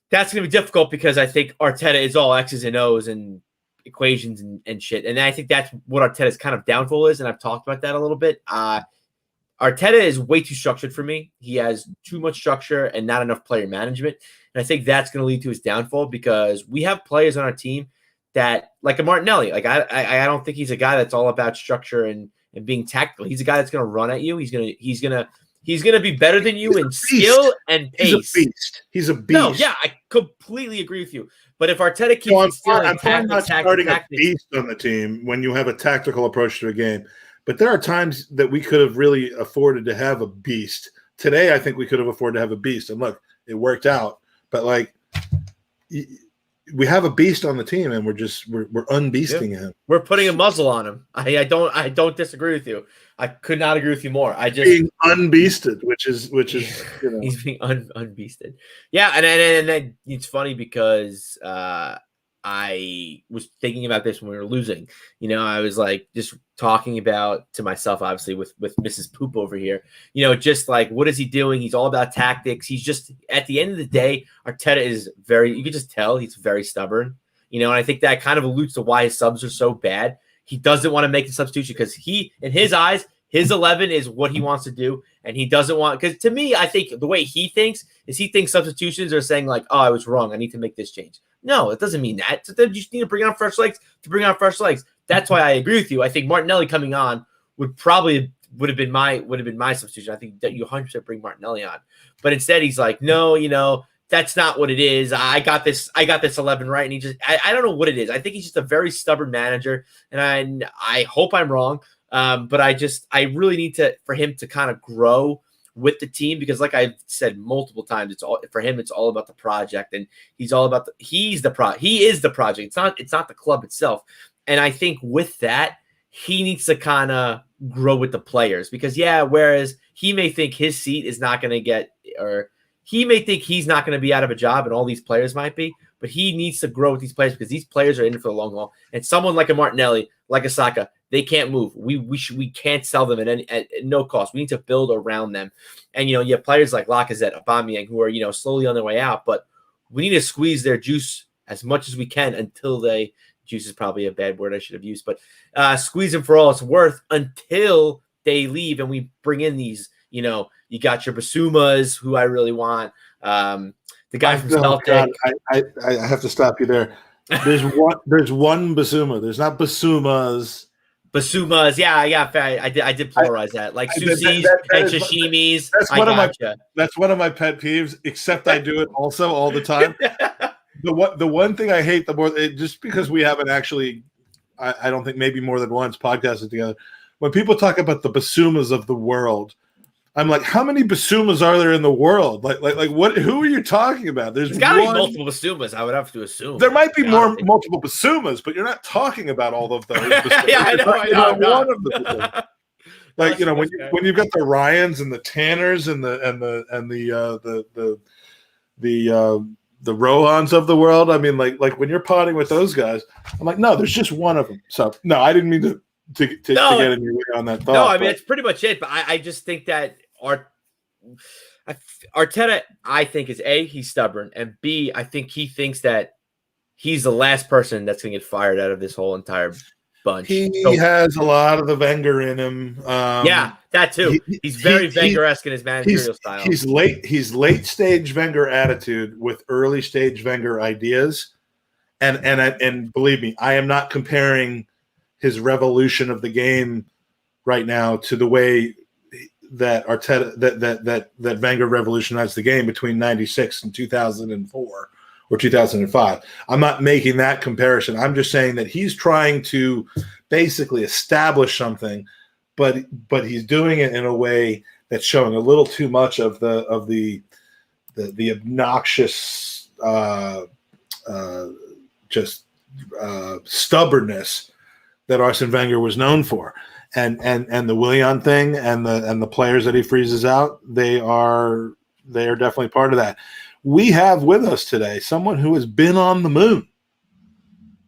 that's going to be difficult because I think Arteta is all X's and O's and equations and shit. And I think that's what Arteta's kind of downfall is, and I've talked about that a little bit. Arteta is way too structured for me. He has too much structure and not enough player management. And I think that's going to lead to his downfall because we have players on our team that, like a Martinelli, like I don't think he's a guy that's all about structure and being tactical. He's a guy that's going to run at you. He's going to be better than you in skill and pace.
He's a beast.
No, yeah, I completely agree with you. But if Arteta keeps
I'm not starting a beast on the team when you have a tactical approach to a game. But there are times that we could have really afforded to have a beast. Today, I think we could have afforded to have a beast. And look, it worked out. But like, we have a beast on the team, and we're unbeasting him.
We're putting a muzzle on him. I don't disagree with you. I could not agree with you more.
Being unbeasted, which is
he's being unbeasted. Yeah, and it's funny because I was thinking about this when we were losing. I was like just talking about to myself, obviously with Mrs. Poop over here. Just like what is he doing? He's all about tactics. He's just at the end of the day, Arteta is you can just tell he's very stubborn. And I think that kind of alludes to why his subs are so bad. He doesn't want to make a substitution because in his eyes, his 11 is what he wants to do. And he doesn't want, because to me, I think the way he thinks substitutions are saying like, oh, I was wrong. I need to make this change. No, it doesn't mean that. So then you just need to bring on fresh legs That's why I agree with you. I think Martinelli coming on would have been my substitution. I think that you 100% bring Martinelli on. But instead he's like, no, that's not what it is. I got this 11 right. And I don't know what it is. I think he's just a very stubborn manager. And I hope I'm wrong. But I really need for him to kind of grow with the team, because like I've said multiple times, it's all about the project, and he is the project. It's not the club itself. And I think with that, he needs to kind of grow with the players, because whereas he may think his seat is not going to get, or he may think he's not going to be out of a job, and all these players might be, but he needs to grow with these players, because these players are in it for the long haul. And someone like a Martinelli, like a Saka, they can't move. We can't sell them at no cost. We need to build around them. And, you have players like Lacazette, Aubameyang, who are, slowly on their way out, but we need to squeeze their juice as much as we can until juice is probably a bad word I should have used, but squeeze them for all it's worth until they leave. And we bring in these, you got your Basumas, who I really want. The guy from Celtic.
I have to stop you there. There's one Basuma. There's not Basumas.
Basumas, yeah, I did pluralize that. Like sushis and sashimis.
That's one of my pet peeves, except I do it also all the time. The one thing I hate the more, just because we haven't actually, I don't think maybe more than once podcasted together, when people talk about the basumas of the world, I'm like, how many basumas are there in the world? Like what? Who are you talking about? There's
got to be multiple basumas. I would have to assume
there might be multiple basumas, but you're not talking about all of those.
Yeah, I know.
One of them. Like when you've got the Ryans and the Tanners and the Rohans of the world. I mean, like when you're potting with those guys, I'm like, no, there's just one of them. So no, I didn't mean to get in your way on that thought.
No, I mean, that's pretty much it. But I just think that Arteta, I think, is A, he's stubborn, and B, I think he thinks that he's the last person that's going to get fired out of this whole entire bunch.
He has a lot of the Wenger in him.
Yeah, that too. He's very Wenger-esque in his managerial style.
He's late stage Wenger attitude with early stage Wenger ideas, and believe me, I am not comparing his revolution of the game right now to the way that Arteta that Wenger revolutionized the game between 96 and 2004 or 2005. I'm not making that comparison. I'm just saying that he's trying to basically establish something, but he's doing it in a way that's showing a little too much of the obnoxious stubbornness that Arsene Wenger was known for. And the Willian thing and the players that he freezes out, they are definitely part of that. We have with us today someone who has been on the moon.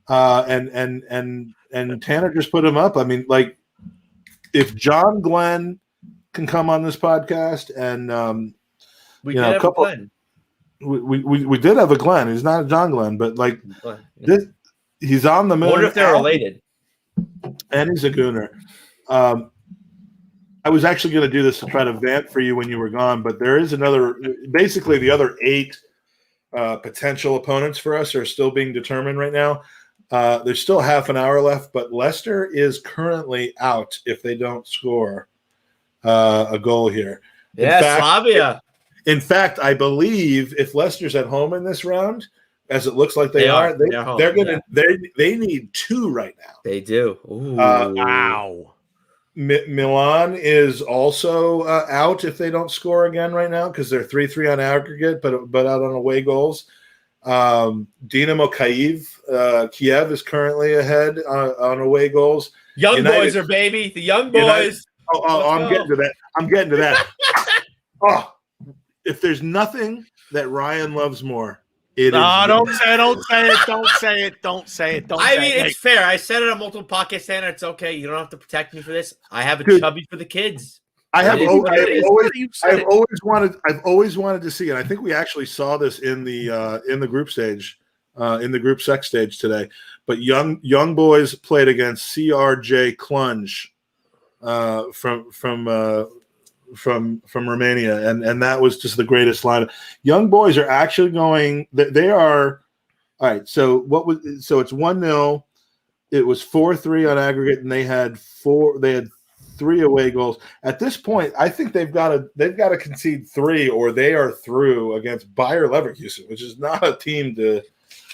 And Tanner just put him up. I mean, like, if John Glenn can come on this podcast, and
we did have a Glenn.
We did have a Glenn. He's not a John Glenn, but like he's on the moon.
I wonder if they're related.
And he's a gooner. I was actually going to do this to try to vamp for you when you were gone, but there is basically the other 8 potential opponents for us are still being determined right now. There's still half an hour left, but Leicester is currently out if they don't score a goal here.
Yeah, Slavia.
In fact, I believe if Leicester's at home in this round, as it looks like they need 2 right now.
They do. Ooh.
Wow.
Milan is also out if they don't score again right now because they're 3-3 on aggregate, but out on away goals. Dynamo Kiev is currently ahead on away goals.
Young boys are baby. The young boys.
I'm getting to that. Oh, if there's nothing that Ryan loves more,
don't say it.
I mean, it's fair. I said it on multiple podcasts, and it's okay. You don't have to protect me for this. I have a chubby for the kids.
I've always wanted to see, and I think we actually saw this in the group stage, in the group sex stage today. But young boys played against CRJ Clunge from Romania, and that was just the greatest lineup. Young boys are actually going. They are all right. So it's 1-0. It was 4-3 on aggregate, and they had 3 away goals. At this point, I think they've got to concede 3, or they are through against Bayer Leverkusen, which is not a team to.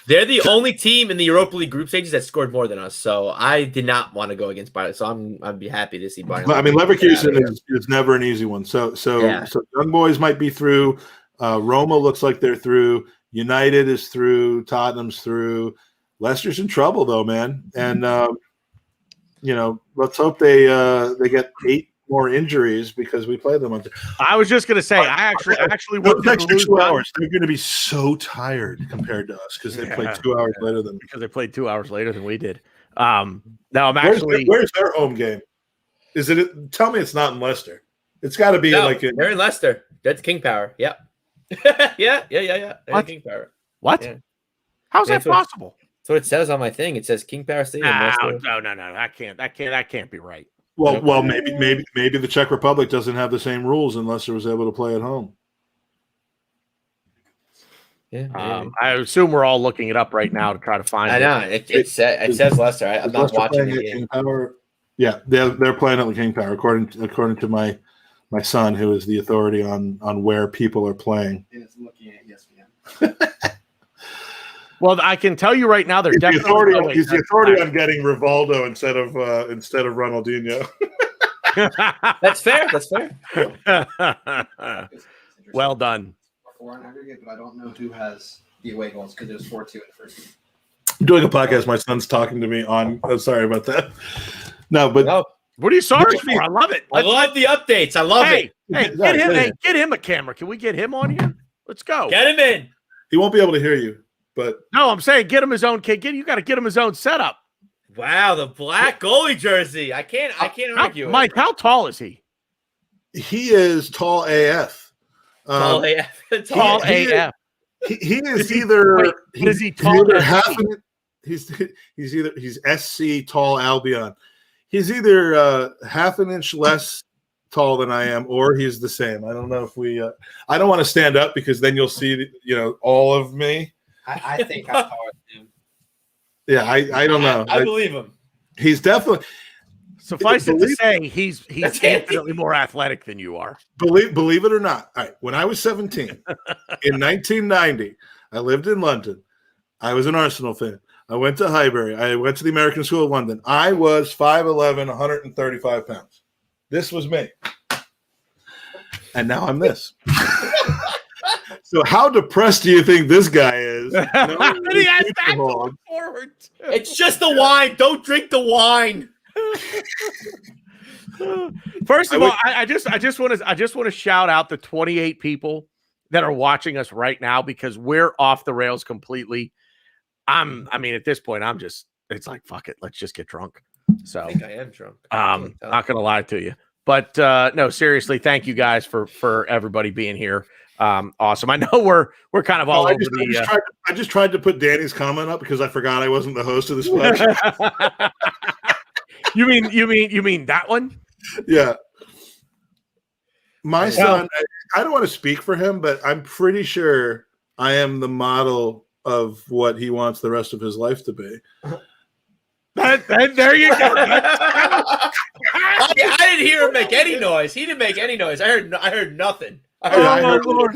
They're the only team in the Europa League group stages that scored more than us. So I did not want to go against Bayern. So I'd be happy to see Bayern.
I mean, Leverkusen is never an easy one. So young boys might be through. Roma looks like they're through. United is through. Tottenham's through. Leicester's in trouble though, man. And let's hope they get 8 more injuries because we played them on.
I was just going to say, I actually
those extra 2 hours. They're going to be so tired compared to us because they played 2 hours later than
because they played 2 hours later than we did. Now I'm actually
where's their home game? Is it? Tell me it's not in Leicester. It's got to be
they're in Leicester. That's King Power. Yep. yeah. They're King Power.
What? Yeah. How's that possible?
That's what it says on my thing. It says King Power Stadium.
No. That can't be right.
Well, maybe the Czech Republic doesn't have the same rules unless it was able to play at home.
Yeah,
I assume we're all looking it up right now to try to find.
I know it says Leicester. I'm not watching the game.
Yeah, they're playing at the King Power, according to my son, who is the authority on where people are playing.
And it's looking at ESPN.
Well, I can tell you right now, they're definitely
he's the authority on getting Rivaldo instead of Ronaldinho.
That's fair. That's fair.
Well done.
4 on aggregate, but I don't know who has the away goals because it was 4-2 in the first game.
I'm doing a podcast. My son's talking to me on. I'm sorry about that. No, but
what are you sorry for? I love it.
I love the updates. I love it.
Hey, get him a camera. Can we get him on here? Let's go.
Get him in.
He won't be able to hear you. But
no, I'm saying get him his own kid. You got to get him his own setup.
Wow, the black goalie jersey. I can't argue.
Mike, how tall is he?
He is tall AF.
Tall AF.
Tall AF.
He is either.
Wait, is he tall?
He's SC tall Albion. He's either half an inch less tall than I am, or he's the same. I don't know if we. I don't want to stand up because then you'll see, all of me.
I think I'm taller than him.
Yeah, I don't know.
I believe him.
He's definitely.
Suffice it to say, he's infinitely more athletic than you are.
Believe it or not. All right, when I was 17, in 1990, I lived in London. I was an Arsenal fan. I went to Highbury. I went to the American School of London. I was 5'11", 135 pounds. This was me. And now I'm this. So how depressed do you think this guy is?
He has that going forward.
It's just the wine. Don't drink the wine.
First of all, I just want to shout out the 28 people that are watching us right now because we're off the rails completely. I mean, at this point, it's like, fuck it. Let's just get drunk. So
I think I am drunk.
Not going to lie to you, but no, seriously, thank you guys for everybody being here. Awesome. I know we're kind of all over the.
I just tried to put Danny's comment up because I forgot I wasn't the host of this podcast.
You mean that one?
Yeah. My son, I don't want to speak for him, but I'm pretty sure I am the model of what he wants the rest of his life to be.
There you go.
I didn't hear him make any noise. He didn't make any noise. I heard nothing.
I heard a little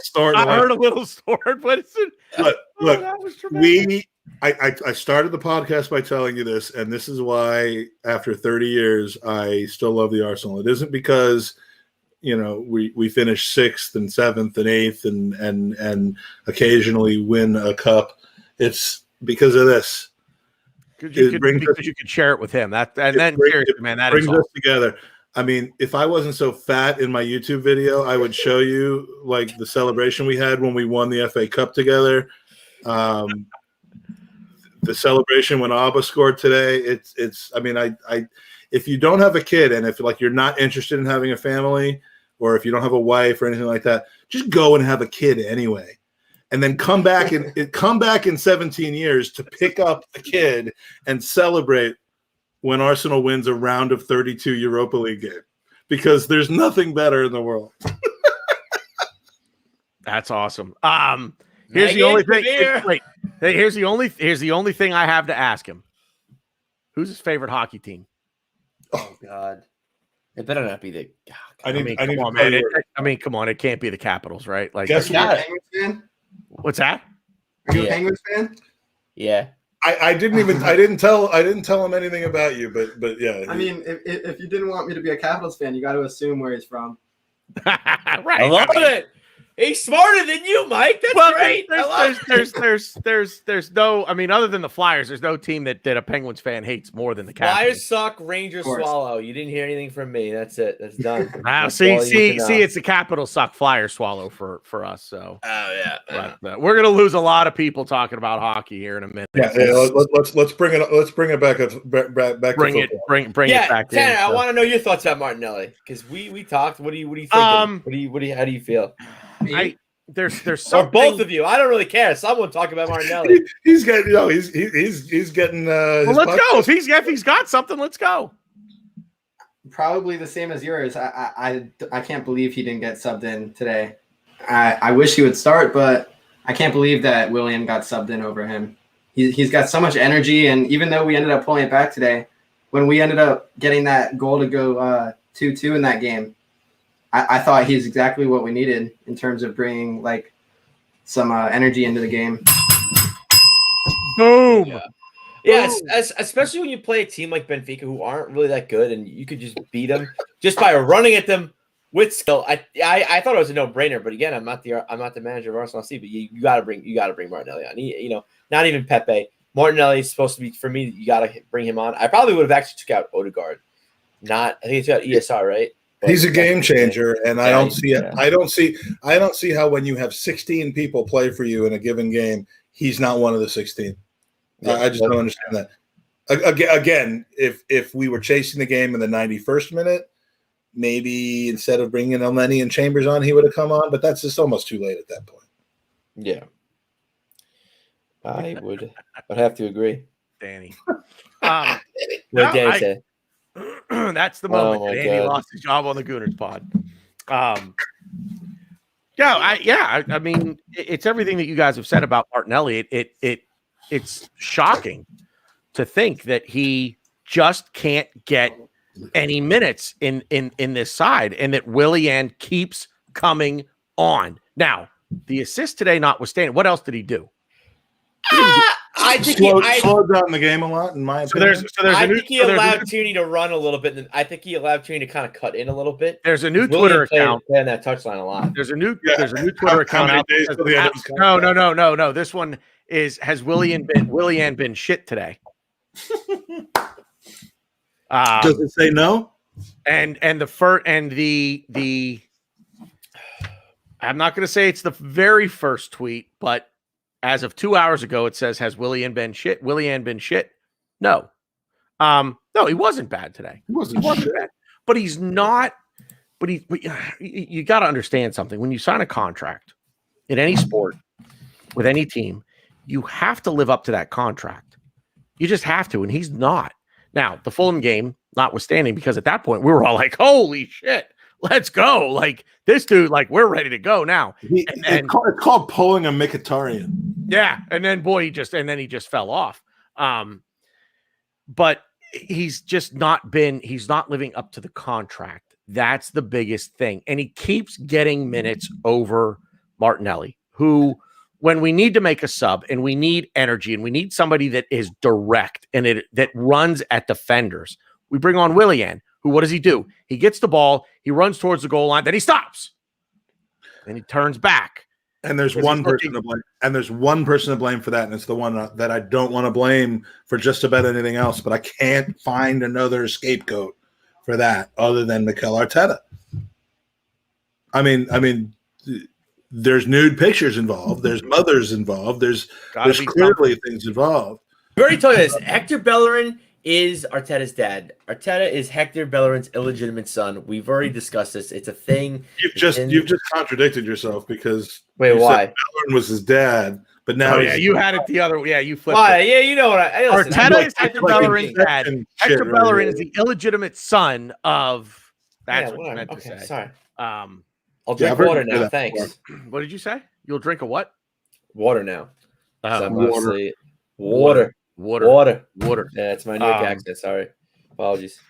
snort.
I heard a little snort. What is it?
Look, I started the podcast by telling you this, and this is why after 30 years I still love the Arsenal. It isn't because we finish 6th and 7th and 8th and occasionally win a cup. It's because of this.
Because you could share it with him. Seriously, man, that brings
us together. I mean, if I wasn't so fat in my YouTube video, I would show you like the celebration we had when we won the FA Cup together. The celebration when Abba scored today. It's. I mean, I if you don't have a kid and if you're not interested in having a family, or if you don't have a wife or anything like that, just go and have a kid anyway, and then come back in 17 years to pick up a kid and celebrate when Arsenal wins a round of 32 Europa League game, because there's nothing better in the world.
That's awesome. Here's the only thing. Wait, here's the only thing I have to ask him. Who's his favorite hockey team?
Oh God, it better not be the.
Come on, it can't be the Capitals, right? Like,
guess what? Penguins fan?
What's that?
Are you a Penguins fan?
Yeah.
I didn't tell him anything about you, but yeah.
I mean, if you didn't want me to be a Capitals fan, you got to assume where he's from.
Right.
I love it. He's smarter than you, Mike. That's great. There's no. I mean, other than the Flyers, there's no team that a Penguins fan hates more than the Capitals. Flyers suck. Rangers swallow. You didn't hear anything from me. That's it. That's done.
Now, see, it's the Capitals suck. Flyers swallow for us. So.
Oh yeah.
But, we're gonna lose a lot of people talking about hockey here in a minute.
Yeah. Let's bring it back.
Bring it back.
Tanner, I want to know your thoughts about Martinelli because we talked. What do you think? How do you feel?
There's something.
Or both of you. I don't really care. Someone talk about Martinelli.
He's getting. He's getting.
Well, let's go. If he's got something, let's go.
Probably the same as yours. I can't believe he didn't get subbed in today. I wish he would start, but I can't believe that William got subbed in over him. He's got so much energy, and even though we ended up pulling it back today, when we ended up getting that goal to go 2-2 in that game, I thought he's exactly what we needed in terms of bringing like some energy into the game.
Boom.
Yeah, especially when you play a team like Benfica who aren't really that good, and you could just beat them just by running at them with skill. I thought it was a no-brainer, but again, I'm not the manager of Arsenal FC, but you got to bring Martinelli on. Not even Pepe. Martinelli is supposed to be, for me, you got to bring him on. I probably would have actually took out Odegaard. I think it's got ESR, right? But
he's a game changer, and I don't see it. I don't see how when you have 16 people play for you in a given game, he's not one of the 16. Yeah, I just don't understand that. Again, if we were chasing the game in the 91st minute, maybe instead of bringing Elneny and Chambers on, he would have come on, but that's just almost too late at that point.
Yeah. I would have to agree.
Danny.
What did Danny say?
That's the moment that Andy lost his job on the Gooners pod. I mean, it's everything that you guys have said about Martinelli. It's shocking to think that he just can't get any minutes in this side, and that Willian keeps coming on. Now, the assist today notwithstanding, what else did he do?
I think
slowed down the game a lot, in my opinion.
I think he allowed Tierney to run a little bit, and I think he allowed Tierney to kind of cut in a little bit.
There's a new Twitter account
playing that touchline a lot.
There's a new Twitter account out there. No. This one has Willian been shit today?
Does it say no?
And the I'm not going to say it's the very first tweet, but as of 2 hours ago, it says, "Has Willian been shit? Willian been shit?" No, no, he wasn't bad today.
He wasn't
bad, but he's not. But you got to understand something. When you sign a contract in any sport with any team, you have to live up to that contract. You just have to, and he's not. Now, the Fulham game notwithstanding, because at that point we were all like, "Holy shit, let's go!" Like this dude, like we're ready to go now.
It's called pulling a Mkhitaryan.
Yeah, and then he just fell off. But he's just not been. He's not living up to the contract. That's the biggest thing, and he keeps getting minutes over Martinelli, who, when we need to make a sub and we need energy and we need somebody that is direct and that runs at defenders, we bring on Willian, who, what does he do? He gets the ball, he runs towards the goal line, then he stops. Then he turns back.
And there's one person to blame. And there's one person to blame for that, and it's the one that I don't want to blame for just about anything else, but I can't find another scapegoat for that other than Mikel Arteta. I mean, there's nude pictures involved. There's mothers involved. There's clearly things involved.
We already told you this. Hector Bellerin is Arteta's dad. Arteta is Hector Bellerin's illegitimate son. We've already discussed this. It's a thing.
You've just contradicted yourself because
why?
Bellerin was his dad, but now
you had it the other way. Yeah, you flipped.
Why?
It.
Yeah, you know what?
Arteta is Hector Bellerin's dad. Hector Bellerin is the illegitimate son of. That's what you meant to say.
Sorry. I'll drink water now. Thanks.
What did you say? You'll drink a what?
Water now.
Water.
Yeah, it's my New York accent. Sorry. Apologies.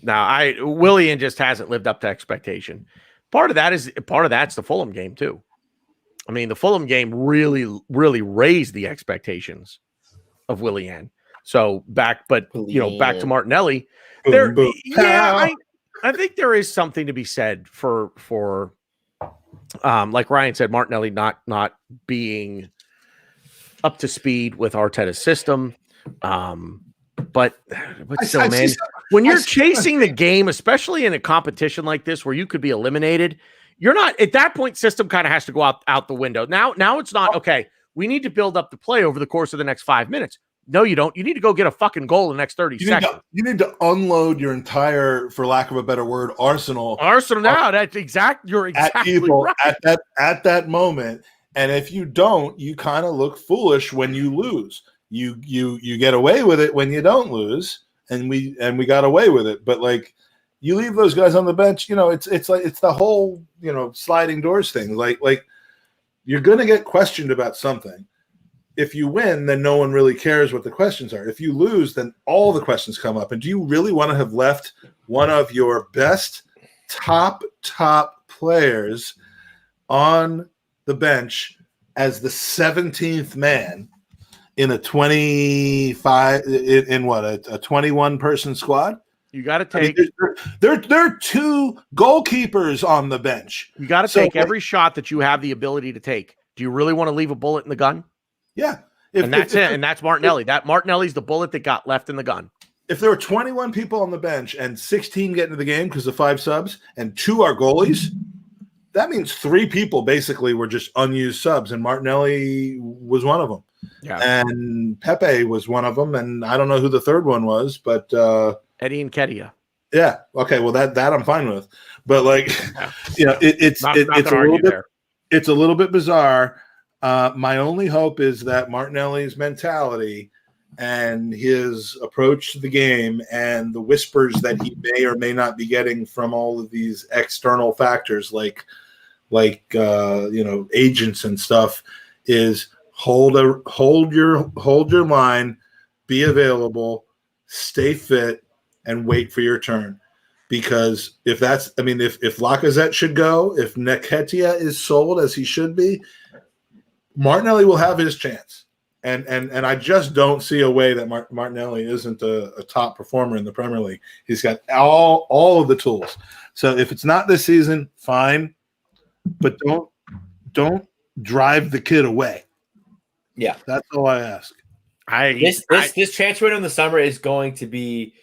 Now, Willian just hasn't lived up to expectation. Part of that's the Fulham game too. I mean, the Fulham game really, really raised the expectations of Willian. So back to Martinelli. I think there is something to be said for like Ryan said, Martinelli not being up to speed with Arteta's system. But still, man, when you're chasing the game, especially in a competition like this where you could be eliminated, you're not at that point. System kind of has to go out the window. Now it's not okay. We need to build up the play over the course of the next 5 minutes. No, you don't. You need to go get a fucking goal in the next 30 seconds.
You need to unload your entire, for lack of a better word, arsenal.
Now, that's exact. You're exactly right.
At that moment. And if you don't, you kind of look foolish when you lose. You get away with it when you don't lose, and we got away with it. But like, you leave those guys on the bench, it's like it's the whole sliding doors thing. Like you're gonna get questioned about something. if you win, then no one really cares what the questions are. If you lose, then all the questions come up. And do you really want to have left one of your best top players on the bench as the 17th man in a 25 in what a 21 person squad?
You got to take.
There are 2 goalkeepers on the bench.
You got to take every shot that you have the ability to take. Do you really want to leave a bullet in the gun?
Yeah,
and that's Martinelli. That Martinelli's the bullet that got left in the gun.
If there were 21 people on the bench and 16 get into the game because of 5 subs and 2 are goalies, that means 3 people basically were just unused subs, and Martinelli was one of them.
Yeah,
and Pepe was one of them, and I don't know who the third one was, but
Eddie and Kedia.
Yeah. Okay. Well, that I'm fine with, but like, it's a little bit bizarre. My only hope is that Martinelli's mentality and his approach to the game and the whispers that he may or may not be getting from all of these external factors, like agents and stuff, is hold your line, be available, stay fit, and wait for your turn. Because if Lacazette should go, if Nketiah is sold as he should be, Martinelli will have his chance. And I just don't see a way that Martinelli isn't a top performer in the Premier League. He's got all of the tools. So if it's not this season, fine, but don't drive the kid away.
Yeah,
that's all I ask.
This transfer window in the summer is going to be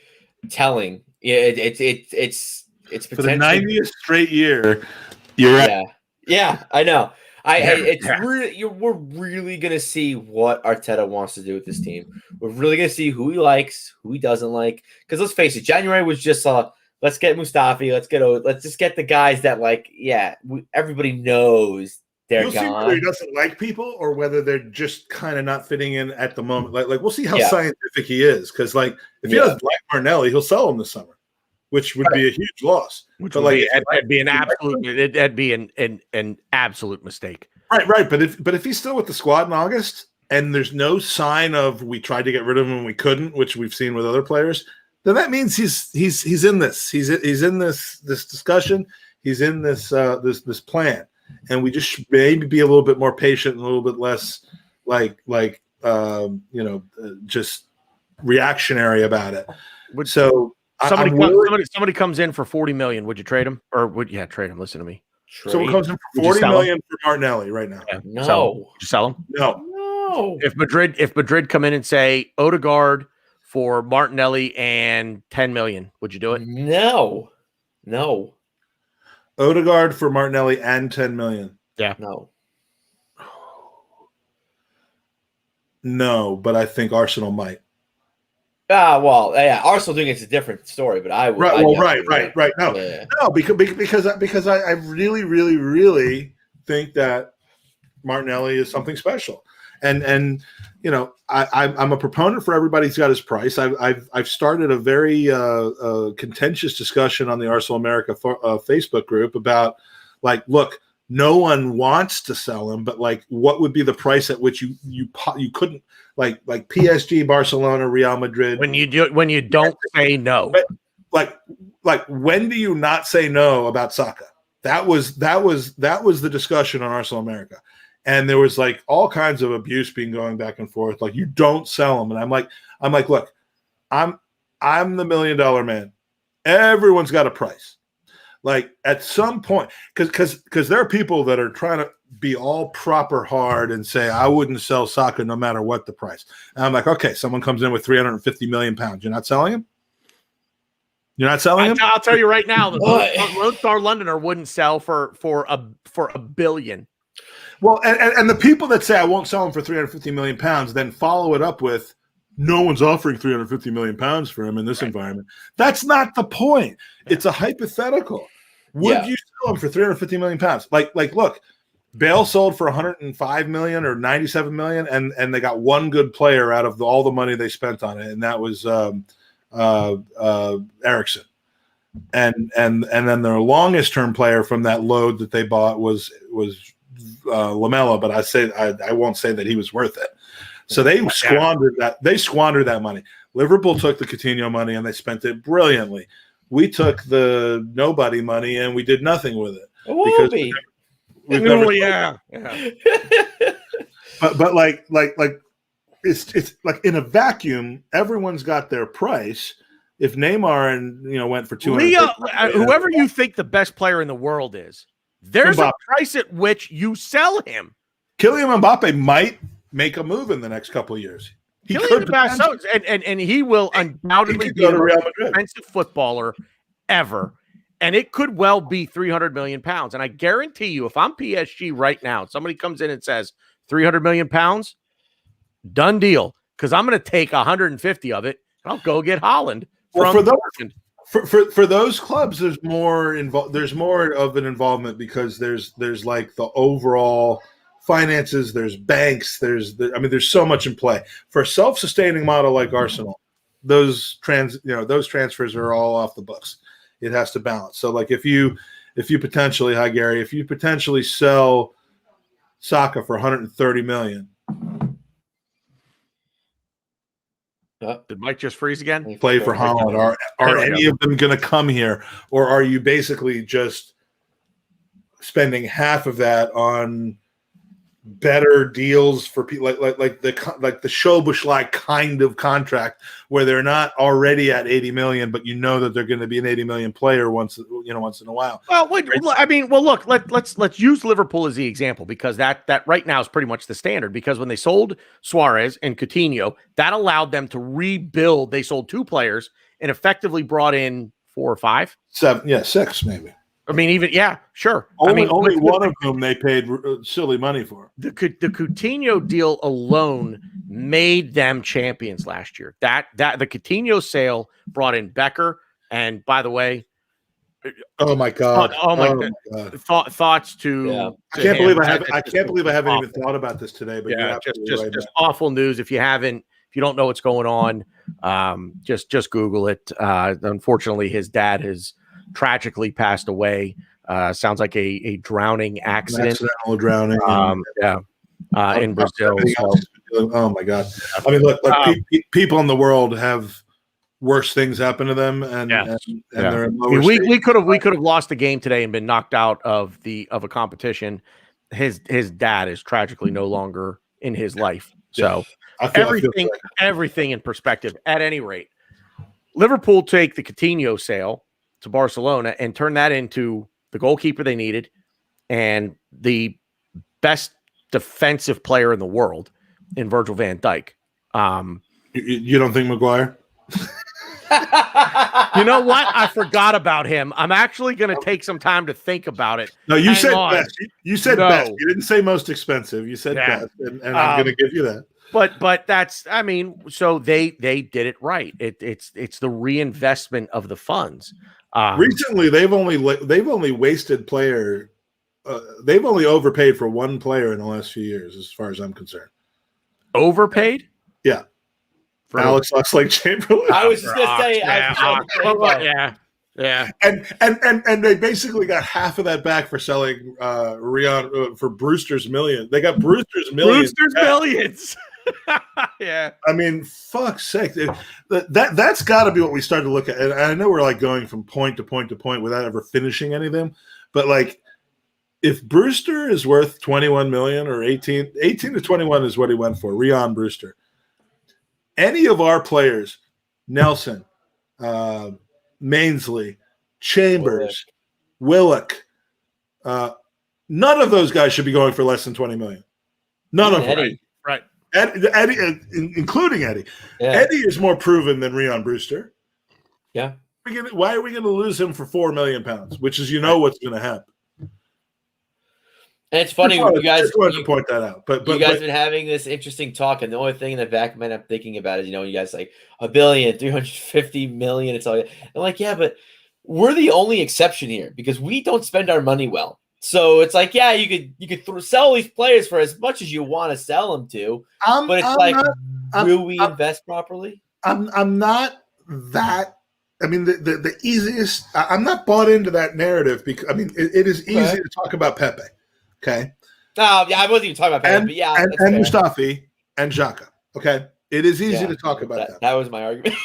telling. Yeah, it's
for the 90th straight year. You're right.
Yeah, I know. We're really gonna see what Arteta wants to do with this team. We're really gonna see who he likes, who he doesn't like. Because let's face it, January was just let's get Mustafi, let's just get the guys that everybody knows they're
You'll
gone.
See whether he doesn't like people or whether they're just kind of not fitting in at the moment. Like we'll see how scientific he is. Because if he doesn't like Martinelli, he'll sell him this summer, which would be a huge loss.
That'd be an absolute mistake.
Right. But if he's still with the squad in August and there's no sign of we tried to get rid of him and we couldn't, which we've seen with other players, then that means he's in this. He's in this discussion. He's in this this plan. And we just maybe be a little bit more patient and a little bit less just reactionary about it. So
somebody comes in for 40 million. Would you trade him? Or trade him? Listen to me.
Someone comes in for 40 million for Martinelli right now.
Yeah. No. Would you sell him?
No.
If Madrid come in and say Odegaard for Martinelli and 10 million, would you do it?
No.
Odegaard for Martinelli and 10 million.
Yeah.
No, but I think Arsenal might.
Arsenal doing it's a different story, but I would.
Right. No, because I really, really, really think that Martinelli is something special, and I'm a proponent for everybody's got his price. I've started a very contentious discussion on the Arsenal America Facebook group about look, no one wants to sell him, but what would be the price at which you couldn't like PSG, Barcelona, Real Madrid
when you don't say no.
But when do you not say no about Saka? That was the discussion on Arsenal America. And there was all kinds of abuse being going back and forth. You don't sell him. And I'm like, look, I'm the $1 million man. Everyone's got a price. At some point, because there are people that are trying to be all proper hard and say, I wouldn't sell Saka no matter what the price. And I'm like, okay, someone comes in with 350 million pounds. You're not selling him? You're not selling him?
I'll tell you right now, the Lone Star Londoner wouldn't sell for $1 billion.
Well, and the people that say I won't sell him for 350 million pounds then follow it up with no one's offering 350 million pounds for him in this environment. That's not the point. It's a hypothetical. Would you sell him for 350 million pounds? Look, Bale sold for 105 million or 97 million, and they got one good player out of all the money they spent on it, and that was Eriksen. And then their longest term player from that load that they bought was Lamella, but I won't say that he was worth it. So they squandered that. They squandered that money. Liverpool took the Coutinho money and they spent it brilliantly. We took the nobody money and we did nothing with it because we've never.
Yeah.
But like it's like in a vacuum, everyone's got their price. If Neymar and went for 200,
whoever you think the best player in the world is, there's a price at which you sell him.
Kylian Mbappe might make a move in the next couple of years.
He could, and he will undoubtedly be the most expensive footballer ever. And it could well be 300 million pounds. And I guarantee you, if I'm PSG right now, somebody comes in and says 300 million pounds, done deal. Because I'm going to take 150 of it and I'll go get Holland.
For those clubs, there's more of an involvement because there's like the overall finances, there's banks, there's so much in play. For a self-sustaining model like Arsenal, those transfers are all off the books. It has to balance. So like if you potentially, hi Gary, if you potentially sell Saka for 130 million.
Did Mike just freeze again?
Play for Holland. Are any of them going to come here, or are you basically just spending half of that on better deals for people like the Szoboszlai kind of contract where they're not already at 80 million, but that they're going to be an 80 million player once in a while.
Well, look, let's use Liverpool as the example because that right now is pretty much the standard because when they sold Suarez and Coutinho, that allowed them to rebuild. They sold 2 players and effectively brought in 4 or 5,
7, 6 maybe.
I mean, sure.
Only one of whom they paid silly money for.
The Coutinho deal alone made them champions last year. That the Coutinho sale brought in Becker, and by the way,
oh my god,
thoughts to.
Yeah. I can't believe I haven't even thought about this today. But
yeah, just awful news. If you don't know what's going on, just Google it. Unfortunately, his dad has tragically passed away. Sounds like a drowning accident.
Accidental drowning.
In Brazil. So.
Oh my god! I mean, look, people in the world have worse things happen to them, and they're in lower
we could have lost the game today and been knocked out of a competition. His dad is tragically no longer in his life. So everything in perspective. At any rate, Liverpool take the Coutinho sale to Barcelona and turn that into the goalkeeper they needed and the best defensive player in the world in Virgil van Dijk.
You don't think Maguire?
You know what? I forgot about him. I'm actually going to take some time to think about it.
No, you said best. You said best. You didn't say most expensive. You said best, and I'm going to give you that.
But that's, I mean, so they did it right. It's the reinvestment of the funds.
Recently, they've only wasted player. They've only overpaid for one player in the last few years, as far as I'm concerned.
Overpaid?
Yeah. For Alex Oxlade-Chamberlain.
I was just gonna say,
yeah.
And they basically got half of that back for selling for Brewster's million. They got Brewster's millions.
Millions. Yeah.
I mean, fuck's sake. That's got to be what we started to look at. And I know we're like going from point to point to point without ever finishing any of them. But like, if Brewster is worth 21 million or 18 to 21 is what he went for, Rian Brewster. Any of our players, Nelson, Mainsley, Chambers, Willock, none of those guys should be going for less than 20 million. None of them.
Right.
Eddie, including Eddie. Yeah. Eddie is more proven than Rian Brewster.
Yeah.
Why are we going to lose him for £4 million? Which is, what's going to happen.
And it's funny you guys
to point that out. But
you guys have been having this interesting talk, and the only thing in the back of my mind I'm thinking about is, you guys like $1 billion, 350 million. It's all. I'm like, yeah, but we're the only exception here because we don't spend our money well. So it's like, yeah, you could sell these players for as much as you want to sell them to, but it's will we invest properly?
I'm not that. I mean, the easiest. I'm not bought into that narrative because it is easy to talk about Pepe. Okay,
Yeah, I wasn't even talking about Pele, but yeah,
and Mustafi and Xhaka. Okay, it is easy to talk about that.
That was my argument.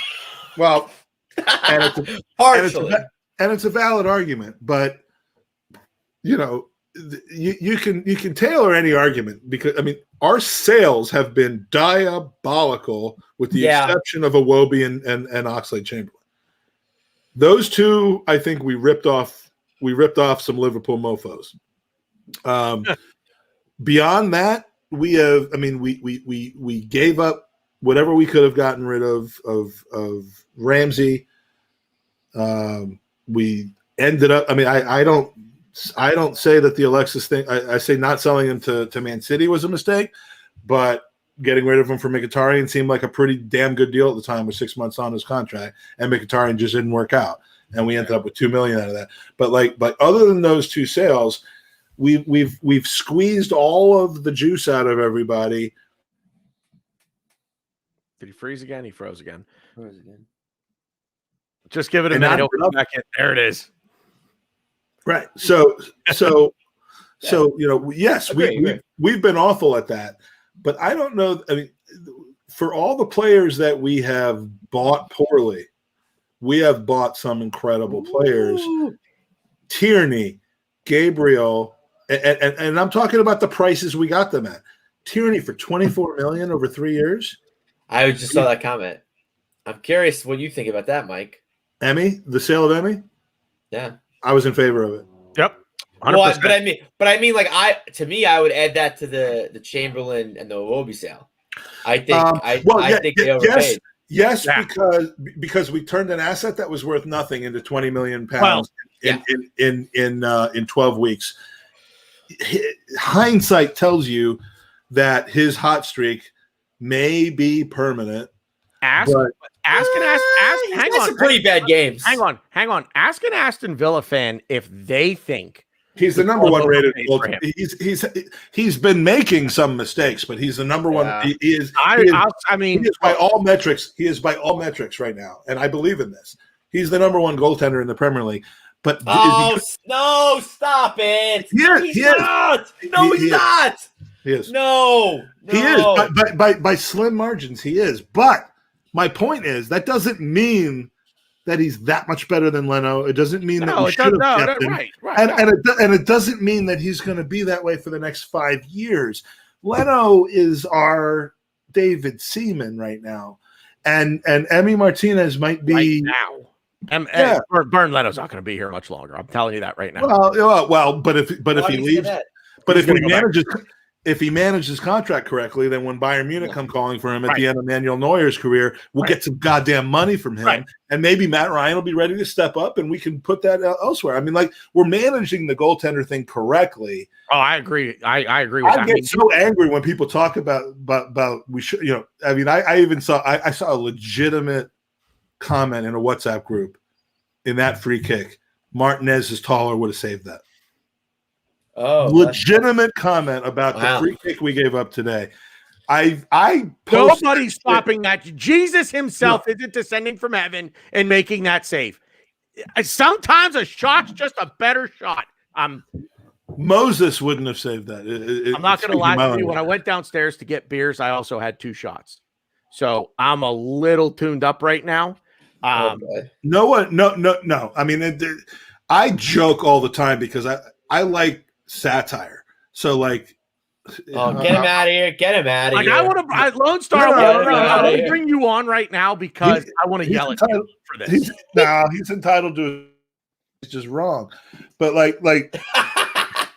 Well, and it's a valid argument, but you know, you can tailor any argument because I mean our sales have been diabolical with the exception of Iwobi and Oxlade-Chamberlain. Those two, I think we ripped off some Liverpool mofos. Beyond that, we gave up whatever we could have gotten rid of Ramsey. We ended up. I mean, I don't say that the Alexis thing. I say not selling him to Man City was a mistake, but getting rid of him for Mkhitaryan seemed like a pretty damn good deal at the time with 6 months on his contract, and Mkhitaryan just didn't work out, and we ended up with $2 million out of that. But other than those two sales, we've squeezed all of the juice out of everybody.
Did he freeze again? He froze again. Just give it a minute. He'll come back in. There it is.
Right. So you know, yes, we've been awful at that, but I don't know. I mean, for all the players that we have bought poorly, we have bought some incredible players. Tierney, Gabriel, and I'm talking about the prices we got them at. Tierney for $24 million over 3 years.
I just saw that comment. I'm curious what you think about that, Mike.
The sale of Emmy?
Yeah.
I was in favor of it.
Yep.
100%.
Well, but I mean, like I would add that to the Chamberlain and the Iwobi sale. I think think they overpaid.
Yes, because we turned an asset that was worth nothing into £20 million in 12 weeks. Hindsight tells you that his hot streak may be permanent.
Hang on.
Some pretty bad games.
Hang on. Ask an Aston Villa fan if they think
he's the number one rated. He's been making some mistakes, but he's the number one. He is by all metrics. He is by all metrics right now, and I believe in this. He's the number one goaltender in the Premier League. But
no, stop it! He's not.
He is.
No,
he is. By slim margins, he is. But my point is that doesn't mean that he's that much better than Leno. It doesn't mean that we should have kept him. Right. And it doesn't mean that he's going to be that way for the next 5 years. Leno is our David Seaman right now, and Emi Martinez might be
right now. Bernd Leno's not going to be here much longer. I'm telling you that right now.
Well, but if he leaves, but if he manages contract correctly, then when Bayern Munich come calling for him at the end of Manuel Neuer's career, we'll get some goddamn money from him, and maybe Matt Ryan will be ready to step up, and we can put that elsewhere. I mean, like we're managing the goaltender thing correctly.
Oh, I agree. I agree with that.
I get so angry when people talk about we should. You know, I mean, I saw a legitimate comment in a WhatsApp group in that free kick. Martinez is taller, would have saved that.
Oh,
legitimate comment about the free kick we gave up today.
Nobody's stopping that. Jesus himself isn't descending from heaven and making that save. Sometimes a shot's just a better shot.
Moses wouldn't have saved that.
I'm not going to lie to you. When I went downstairs to get beers, I also had 2 shots. So I'm a little tuned up right now.
No. I mean, I joke all the time because I like satire. So like,
get him out of here! Get him out of here!
I want to Lone Star. I want to bring you on right now because I want to yell at you for this.
He's entitled to. It's just wrong, but like.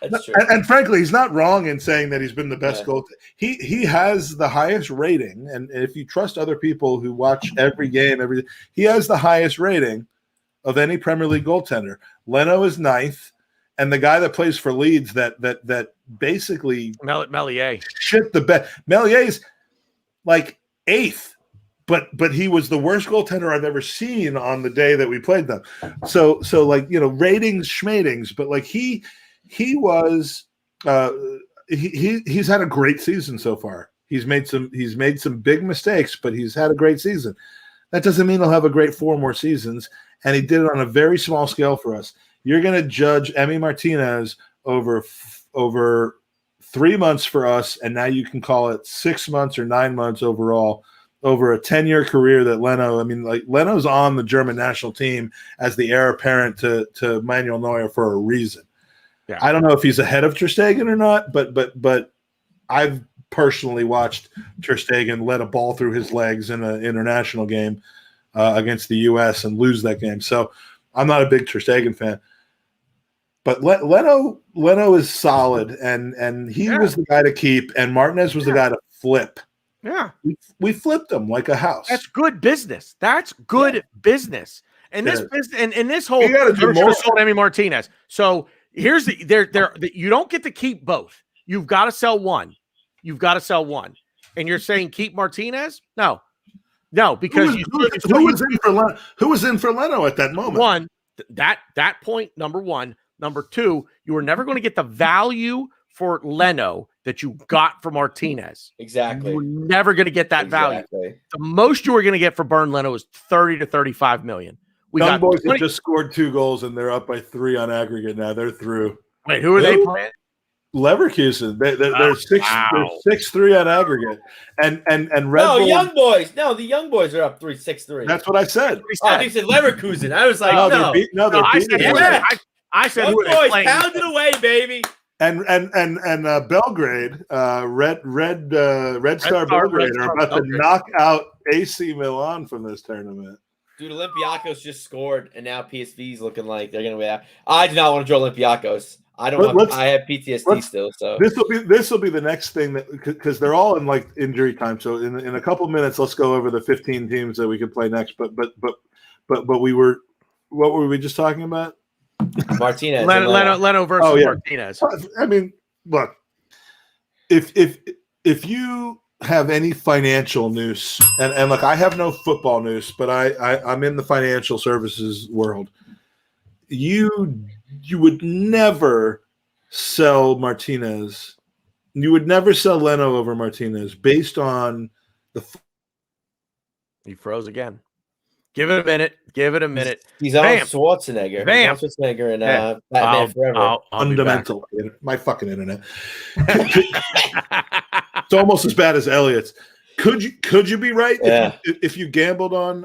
That's true.
And frankly, he's not wrong in saying that he's been the best goaltender. He has the highest rating, and if you trust other people who watch every game, he has the highest rating of any Premier League goaltender. Leno is 9th, and the guy that plays for Leeds that basically
Melier
shit the bed. Melier's like 8th, but he was the worst goaltender I've ever seen on the day that we played them. So like, you know, ratings schmatings, but like he was he's had a great season so far. He's made some big mistakes, but he's had a great season. That doesn't mean he'll have a great 4 more seasons, and he did it on a very small scale for us. You're going to judge Emi Martinez over 3 months for us, and now you can call it 6 months or 9 months overall over a 10-year career that Leno. I mean, like Leno's on the German national team as the heir apparent to Manuel Neuer for a reason.
Yeah.
I don't know if he's ahead of Ter Stegen or not, but I've personally watched Ter Stegen let a ball through his legs in an international game against the U.S. and lose that game. So I'm not a big Ter Stegen fan. But Leno is solid, and he was the guy to keep, and Martinez was the guy to flip.
Yeah.
We flipped him like a house.
That's good business. That's good business. And this business and this whole sold Emi Martinez. So here's you don't get to keep both. You've got to sell one. You've got to sell one. And you're saying keep Martinez? No, because
who was in for Leno at that moment?
One, that point, number one. Number two, you were never going to get the value for Leno that you got for Martinez.
Exactly.
You were never going to get that value. The most you were going to get for Bernd Leno is 30 to 35 million.
Young boys have just scored 2 goals and they're up by 3 on aggregate now. They're through.
Wait, who are they playing?
Leverkusen. They're 6-3 on aggregate. And Red Bull.
Young boys. No, the young boys are up 3-6-3.
That's what I said.
Oh, they said Leverkusen. I was like,
no. They're beating.
I said,
young boys, pound it away, baby.
And Belgrade, Red Star Belgrade are about to knock out AC Milan from this tournament.
Dude, Olympiacos just scored, and now PSV's looking like they're going to win. I do not want to draw Olympiacos. I have PTSD still. So
this will be the next thing that because they're all in like injury time. So in a couple minutes, let's go over the 15 teams that we could play next. But what were we just talking about?
Martinez,
Leno versus Martinez.
I mean, look, if you have any financial news, and look, I have no football news, but I'm in the financial services world. You would never sell Martinez. You would never sell Leno over Martinez based on the.
He froze again. Give it a minute.
He's on Schwarzenegger.
Bam.
He's on Schwarzenegger and Batman Forever.
Fundamental. My fucking internet. It's almost as bad as Elliot's. Could you be right if you gambled on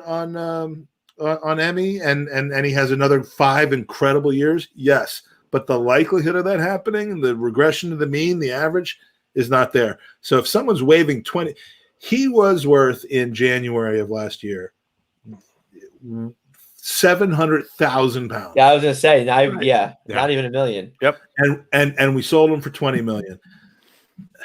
Emmy and he has another 5 incredible years? Yes, but the likelihood of that happening, the regression to the mean, the average, is not there. So if someone's waving 20, he was worth in January of last year 700,000 pounds.
Yeah, I was gonna say, not even $1 million.
Yep.
And we sold him for 20 million.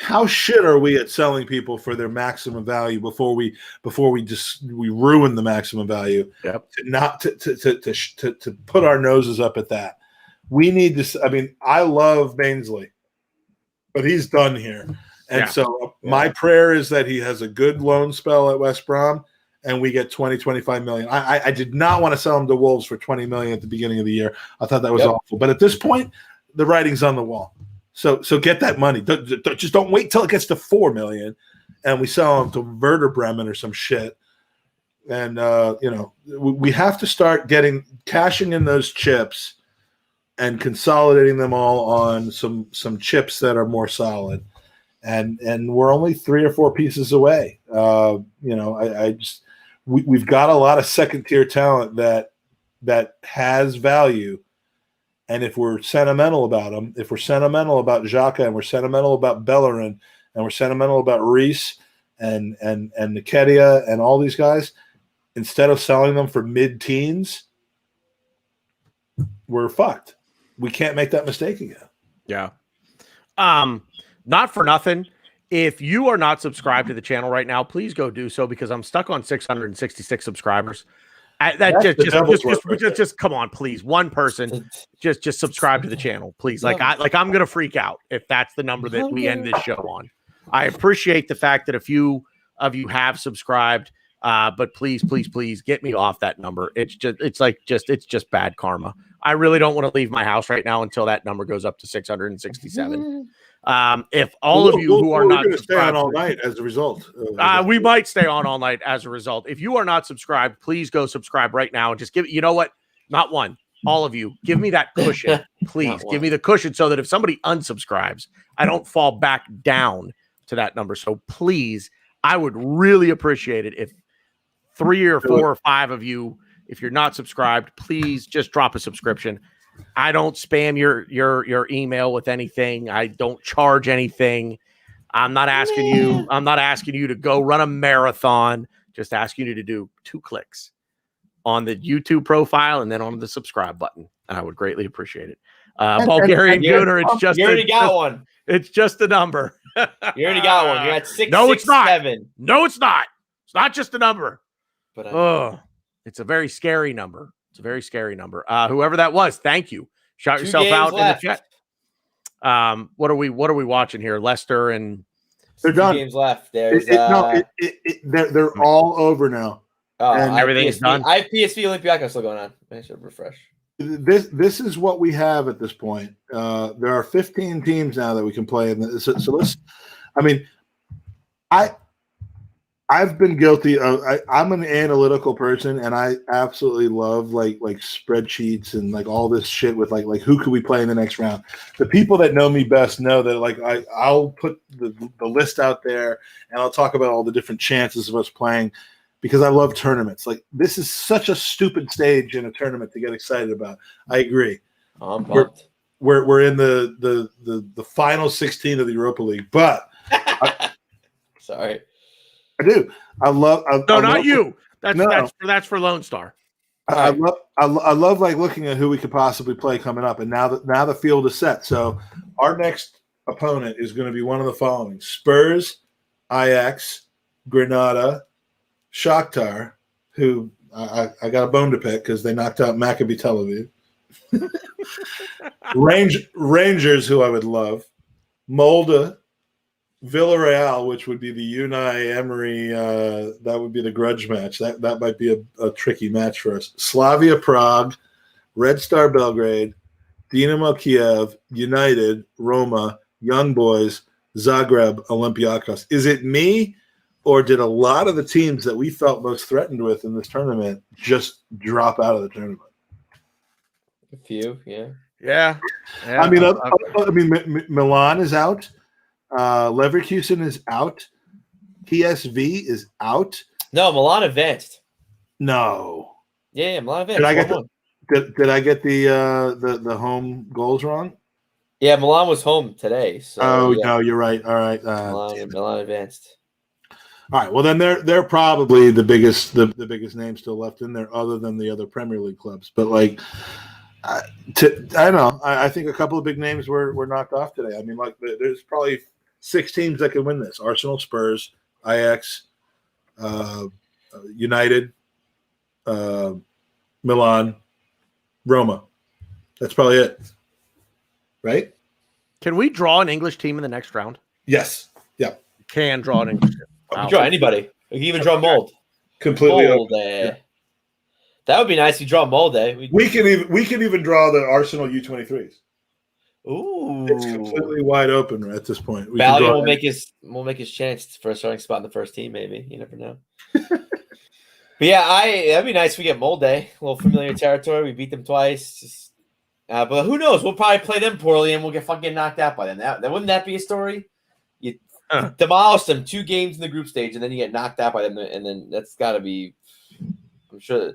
How shit are we at selling people for their maximum value before we ruin the maximum value?
Yep.
To put our noses up at that. We need to. I mean, I love Bainsley, but he's done here. And so my prayer is that he has a good loan spell at West Brom and we get 20-25 million. I did not want to sell him to Wolves for 20 million at the beginning of the year. I thought that was awful. But at this point, the writing's on the wall. So get that money. Just don't wait till it gets to 4 million and we sell him to Werder Bremen or some shit. And we have to start cashing in those chips and consolidating them all on some chips that are more solid. And we're only 3 or 4 pieces away. We've got a lot of second tier talent that has value. And if we're sentimental about them, if we're sentimental about Xhaka and we're sentimental about Bellerin and we're sentimental about Reese and Nketiah and all these guys, instead of selling them for mid-teens, we're fucked. We can't make that mistake again.
Yeah. Not for nothing. If you are not subscribed to the channel right now, please go do so because I'm stuck on 666 subscribers. Just come on, please. One person, just subscribe to the channel, please. I'm gonna freak out if that's the number that we end this show on. I appreciate the fact that a few of you have subscribed, but please get me off that number. It's just bad karma. I really don't want to leave my house right now until that number goes up to 667. If all of you who are not
stay on all night as a result,
we might stay on all night as a result. If you are not subscribed, please go subscribe right now and just give it. You know what? Not 1, all of you, give me that cushion, please. Give me the cushion so that if somebody unsubscribes, I don't fall back down to that number. So please, I would really appreciate it if 3 or 4 or 5 of you, if you're not subscribed, please just drop a subscription. I don't spam your email with anything. I don't charge anything. I'm not asking you to go run a marathon. Just asking you to do 2 clicks on the YouTube profile and then on the subscribe button. And I would greatly appreciate it. Bulgarian Gooner, it's just
you already got one.
It's just a number.
You already got one. You're at 6.
No, it's not.
7.
No, it's not. It's not just a number.
But
it's a very scary number. It's a very scary number. Whoever that was, thank you. Shout
2
yourself out
left.
in the chat. What are we watching here? Leicester and
they're done.
2 games left. There's
they're all over now.
And everything's done.
I have PSV Olympiacos still going on. I should refresh.
This is what we have at this point. There are 15 teams now that we can play in. So let's. I mean, I've been guilty of. I'm an analytical person, and I absolutely love like spreadsheets and like all this shit with like who could we play in the next round. The people that know me best know that like I'll put the list out there and I'll talk about all the different chances of us playing because I love tournaments. Like this is such a stupid stage in a tournament to get excited about. I agree.
Oh, I'm pumped.
We're in the final 16 of the Europa League, but
sorry.
I do.
Not you. That's for Lone Star.
I love like looking at who we could possibly play coming up, and now the field is set. So our next opponent is going to be one of the following: Spurs, Ajax, Granada, Shakhtar, who I got a bone to pick because they knocked out Maccabi Tel Aviv. Rangers, who I would love, Molde, Villarreal, which would be the Unai Emery, that would be the grudge match. That might be a tricky match for us. Slavia Prague, Red Star Belgrade, Dinamo Kiev, United, Roma, Young Boys, Zagreb, Olympiacos. Is it me, or did a lot of the teams that we felt most threatened with in this tournament just drop out of the tournament?
A few, yeah.
I mean, Milan is out. Leverkusen is out. PSV is out.
No, Milan advanced.
No.
Yeah, Milan advanced.
Did I get the home goals wrong?
Yeah, Milan was home today. So
no, you're right. All right.
Milan advanced.
All right. Well, then they're probably the biggest name still left in there, other than the other Premier League clubs. But like, I don't know. I think a couple of big names were knocked off today. I mean, like there's probably 6 teams that can win this: Arsenal, Spurs, Ajax, United, Milan, Roma. That's probably it, right?
Can we draw an English team in the next round?
Yes. Yeah.
Can draw an English team.
Wow. You can draw anybody. You can even draw Mold.
Completely.
Mold. Yeah. That would be nice if you draw Mold.
We can even draw the Arsenal U23s.
Ooh.
It's completely wide open at this point.
Valiant will make his chance for a starting spot in the first team, maybe. You never know. But yeah, that'd be nice if we get Mold Day. A little familiar territory. We beat them twice. But who knows? We'll probably play them poorly and we'll get fucking knocked out by them. That wouldn't that be a story? You demolish them 2 games in the group stage and then you get knocked out by them, and then that's got to be. I'm sure.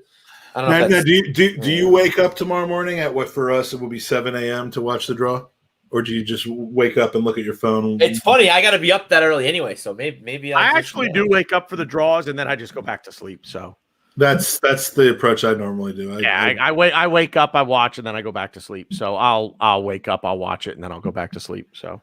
I don't know.
Do you wake up tomorrow morning at what for us it will be 7 a.m. to watch the draw, or do you just wake up and look at your phone?
It's funny. I got to be up that early anyway, so maybe
I actually do wake up for the draws and then I just go back to sleep. So
that's the approach I normally do.
I wake up, I watch, and then I go back to sleep. So I'll wake up, I'll watch it, and then I'll go back to sleep. So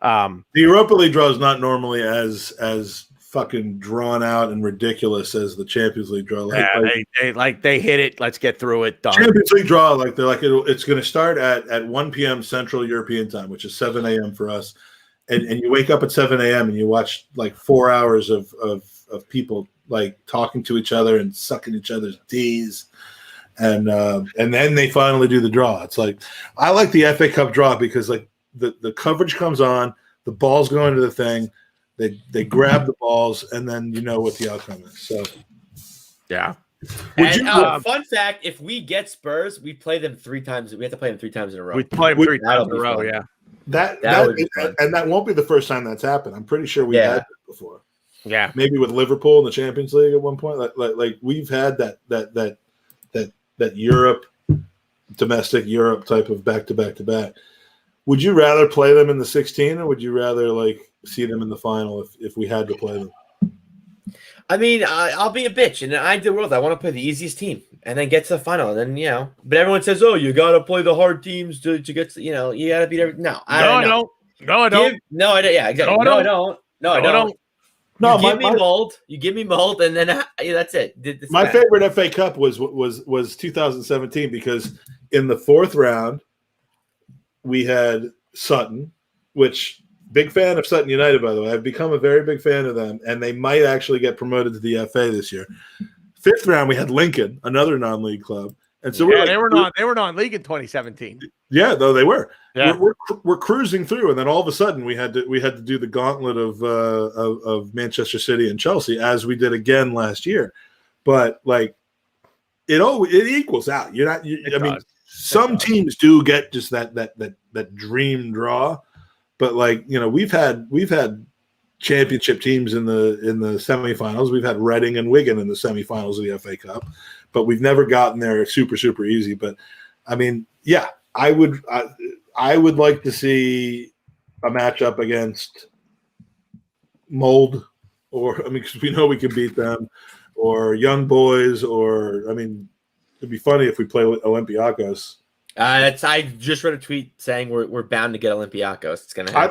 the Europa League draw is not normally as fucking drawn out and ridiculous as the Champions League draw.
They hit it. Let's get through it. Done.
Champions League draw, it's going to start at 1 p.m. Central European time, which is 7 a.m. for us. And you wake up at 7 a.m. and you watch like 4 hours of people like talking to each other and sucking each other's D's. And then they finally do the draw. It's like, I like the FA Cup draw because like the coverage comes on, the balls go into the thing, they grab the balls, and then you know what the outcome is. So
yeah,
Fun fact: if we get Spurs, we play them 3 times. We have to play them 3 times in a row.
We play them 3 times in a row. Yeah,
that won't be the first time that's happened. I'm pretty sure we had it before.
Yeah,
maybe with Liverpool in the Champions League at one point. Like we've had that Europe, domestic Europe type of back to back. Would you rather play them in the 16, or would you rather see them in the final if we had to play them?
I mean, I'll be a bitch. In an ideal world, I want to play the easiest team and then get to the final. And then, but everyone says, oh, you got to play the hard teams to get to, you got to beat everything. No, I don't.
No, I don't.
No, I don't. Yeah, exactly. No, I don't. No, I don't. No, give me mold. You give me mold, and then that's it.
My favorite FA Cup was 2017 because in the 4th round, we had Sutton, which big fan of Sutton United, by the way. I've become a very big fan of them, and they might actually get promoted to the FA this year. 5th round, we had Lincoln, another non-league club, and so
they were non-league in 2017.
Yeah, though they were.
Yeah.
We're cruising through, and then all of a sudden we had to do the gauntlet of Manchester City and Chelsea, as we did again last year. But it equals out. Some teams do get just that dream draw, but we've had championship teams in the semifinals. We've had Reading and Wigan in the semifinals of the FA Cup, but we've never gotten there super easy. But I mean, yeah, I would like to see a matchup against Mold, because we know we can beat them, or Young Boys, or it'd be funny if we play with Olympiacos.
I just read a tweet saying we're bound to get Olympiacos. It's gonna happen.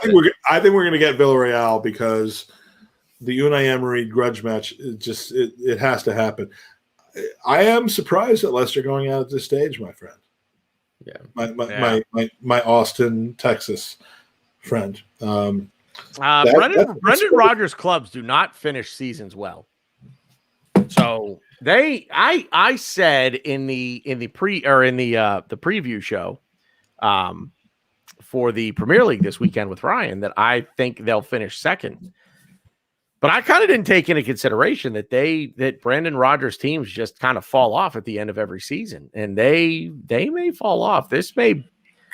I think we're gonna get Villarreal because the Unai Emery grudge match. It has to happen. I am surprised at Leicester going out at this stage, my friend.
Yeah,
my Austin, Texas friend.
Brendan Rodgers' clubs do not finish seasons well. So I said in the preview show for the Premier League this weekend with Ryan that I think they'll finish second. But I kind of didn't take into consideration that Brendan Rodgers' teams just kind of fall off at the end of every season, and they may fall off. This may.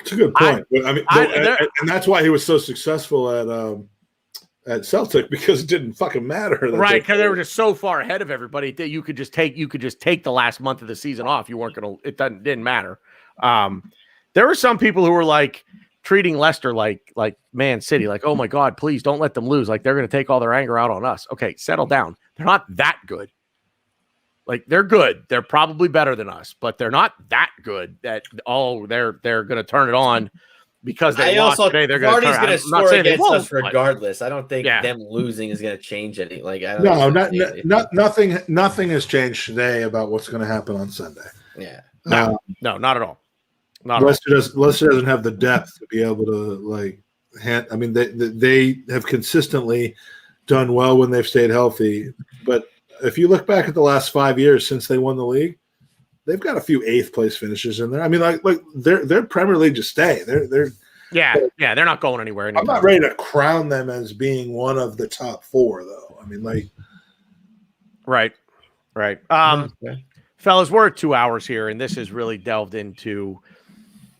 It's a good point. And that's why he was so successful at Celtic, because it didn't fucking matter.
Right, because they were just so far ahead of everybody that you could just take the last month of the season off. You weren't gonna. Didn't matter. There were some people who were treating Leicester like Man City, oh my God, please don't let them lose. They're going to take all their anger out on us. Okay, settle down. They're not that good. They're good. They're probably better than us, but they're not that good that they're going to turn it on because they lost today. They're going to
score against us regardless. I don't think them losing is going to change anything.
Nothing has changed today about what's going to happen on Sunday.
Yeah,
no, not at all.
Leicester doesn't have the depth to be able to they have consistently done well when they've stayed healthy. But if you look back at the last 5 years since they won the league, they've got a few 8th place finishes in there. They're Premier League to stay. They're
not going anywhere.
I'm not ready to crown them as being one of the top 4 though.
Right. Fellas, we're at 2 hours here, and this has really delved into.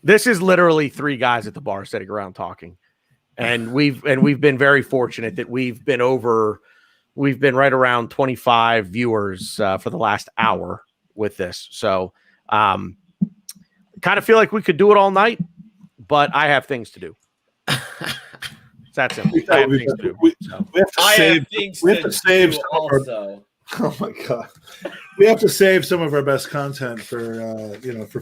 This is literally 3 guys at the bar sitting around talking, and we've been very fortunate that we've been right around 25 viewers for the last hour with this. So, kind of feel like we could do it all night, but I have things to do. It's that simple. I have things to do.
We have to save also. Oh my God, we have to save some of our best content for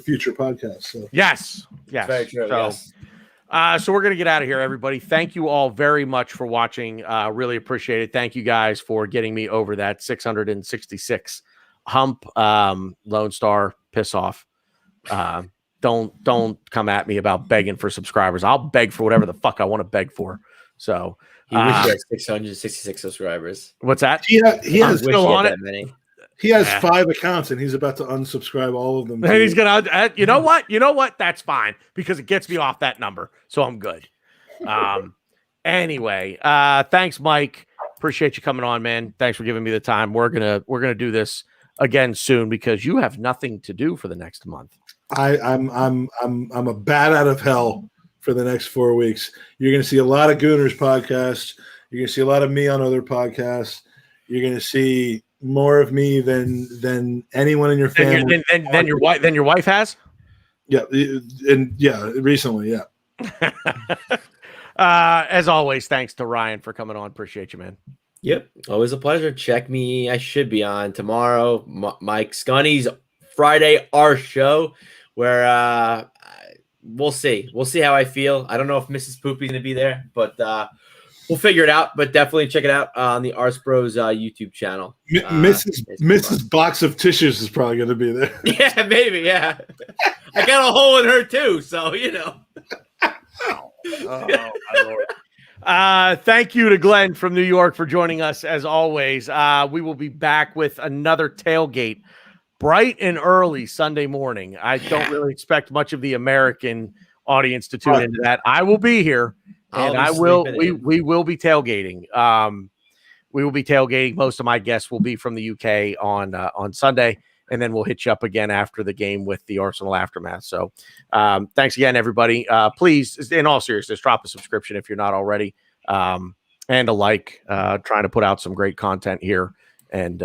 future podcasts. So.
Yes, very true. So we're gonna get out of here, everybody. Thank you all very much for watching. Really appreciate it. Thank you guys for getting me over that 666 hump. Lone Star, piss off. Don't come at me about begging for subscribers. I'll beg for whatever the fuck I want to beg for. So.
He wished he had 666 subscribers.
What's that?
He has
still on it.
He has 5 accounts, and he's about to unsubscribe all of them.
And he's gonna. You know what? That's fine because it gets me off that number, so I'm good. Anyway, thanks, Mike. Appreciate you coming on, man. Thanks for giving me the time. We're gonna do this again soon because you have nothing to do for the next month.
I'm a bat out of hell for the next 4 weeks. You're going to see a lot of Gooners podcasts. You're going to see a lot of me on other podcasts. You're going to see more of me than anyone in your family.
Then your wife has.
Yeah, recently, yeah.
As always, thanks to Ryan for coming on. Appreciate you, man.
Yep, always a pleasure. Check me. I should be on tomorrow. Mike Scunny's Friday, our show, where we'll see. We'll see how I feel. I don't know if Mrs. Poopy's going to be there, but we'll figure it out. But definitely check it out on the Arse Bros YouTube channel.
Mrs. Box of Tissues is probably going to be there.
Yeah, maybe. Yeah, I got a hole in her too, so you know.
Oh my Lord. Thank you to Glenn from New York for joining us as always. We will be back with another tailgate bright and early Sunday morning. I don't really expect much of the American audience to tune into that. I will be here and we will be tailgating. We will be tailgating. Most of my guests will be from the UK on Sunday. And then we'll hit you up again after the game with the Arsenal Aftermath. So thanks again, everybody. Please, in all seriousness, drop a subscription if you're not already, and a like. Trying to put out some great content here and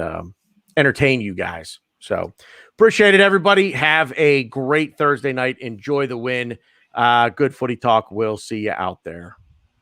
entertain you guys. So appreciate it, everybody. Have a great Thursday night. Enjoy the win. Good footy talk. We'll see you out there.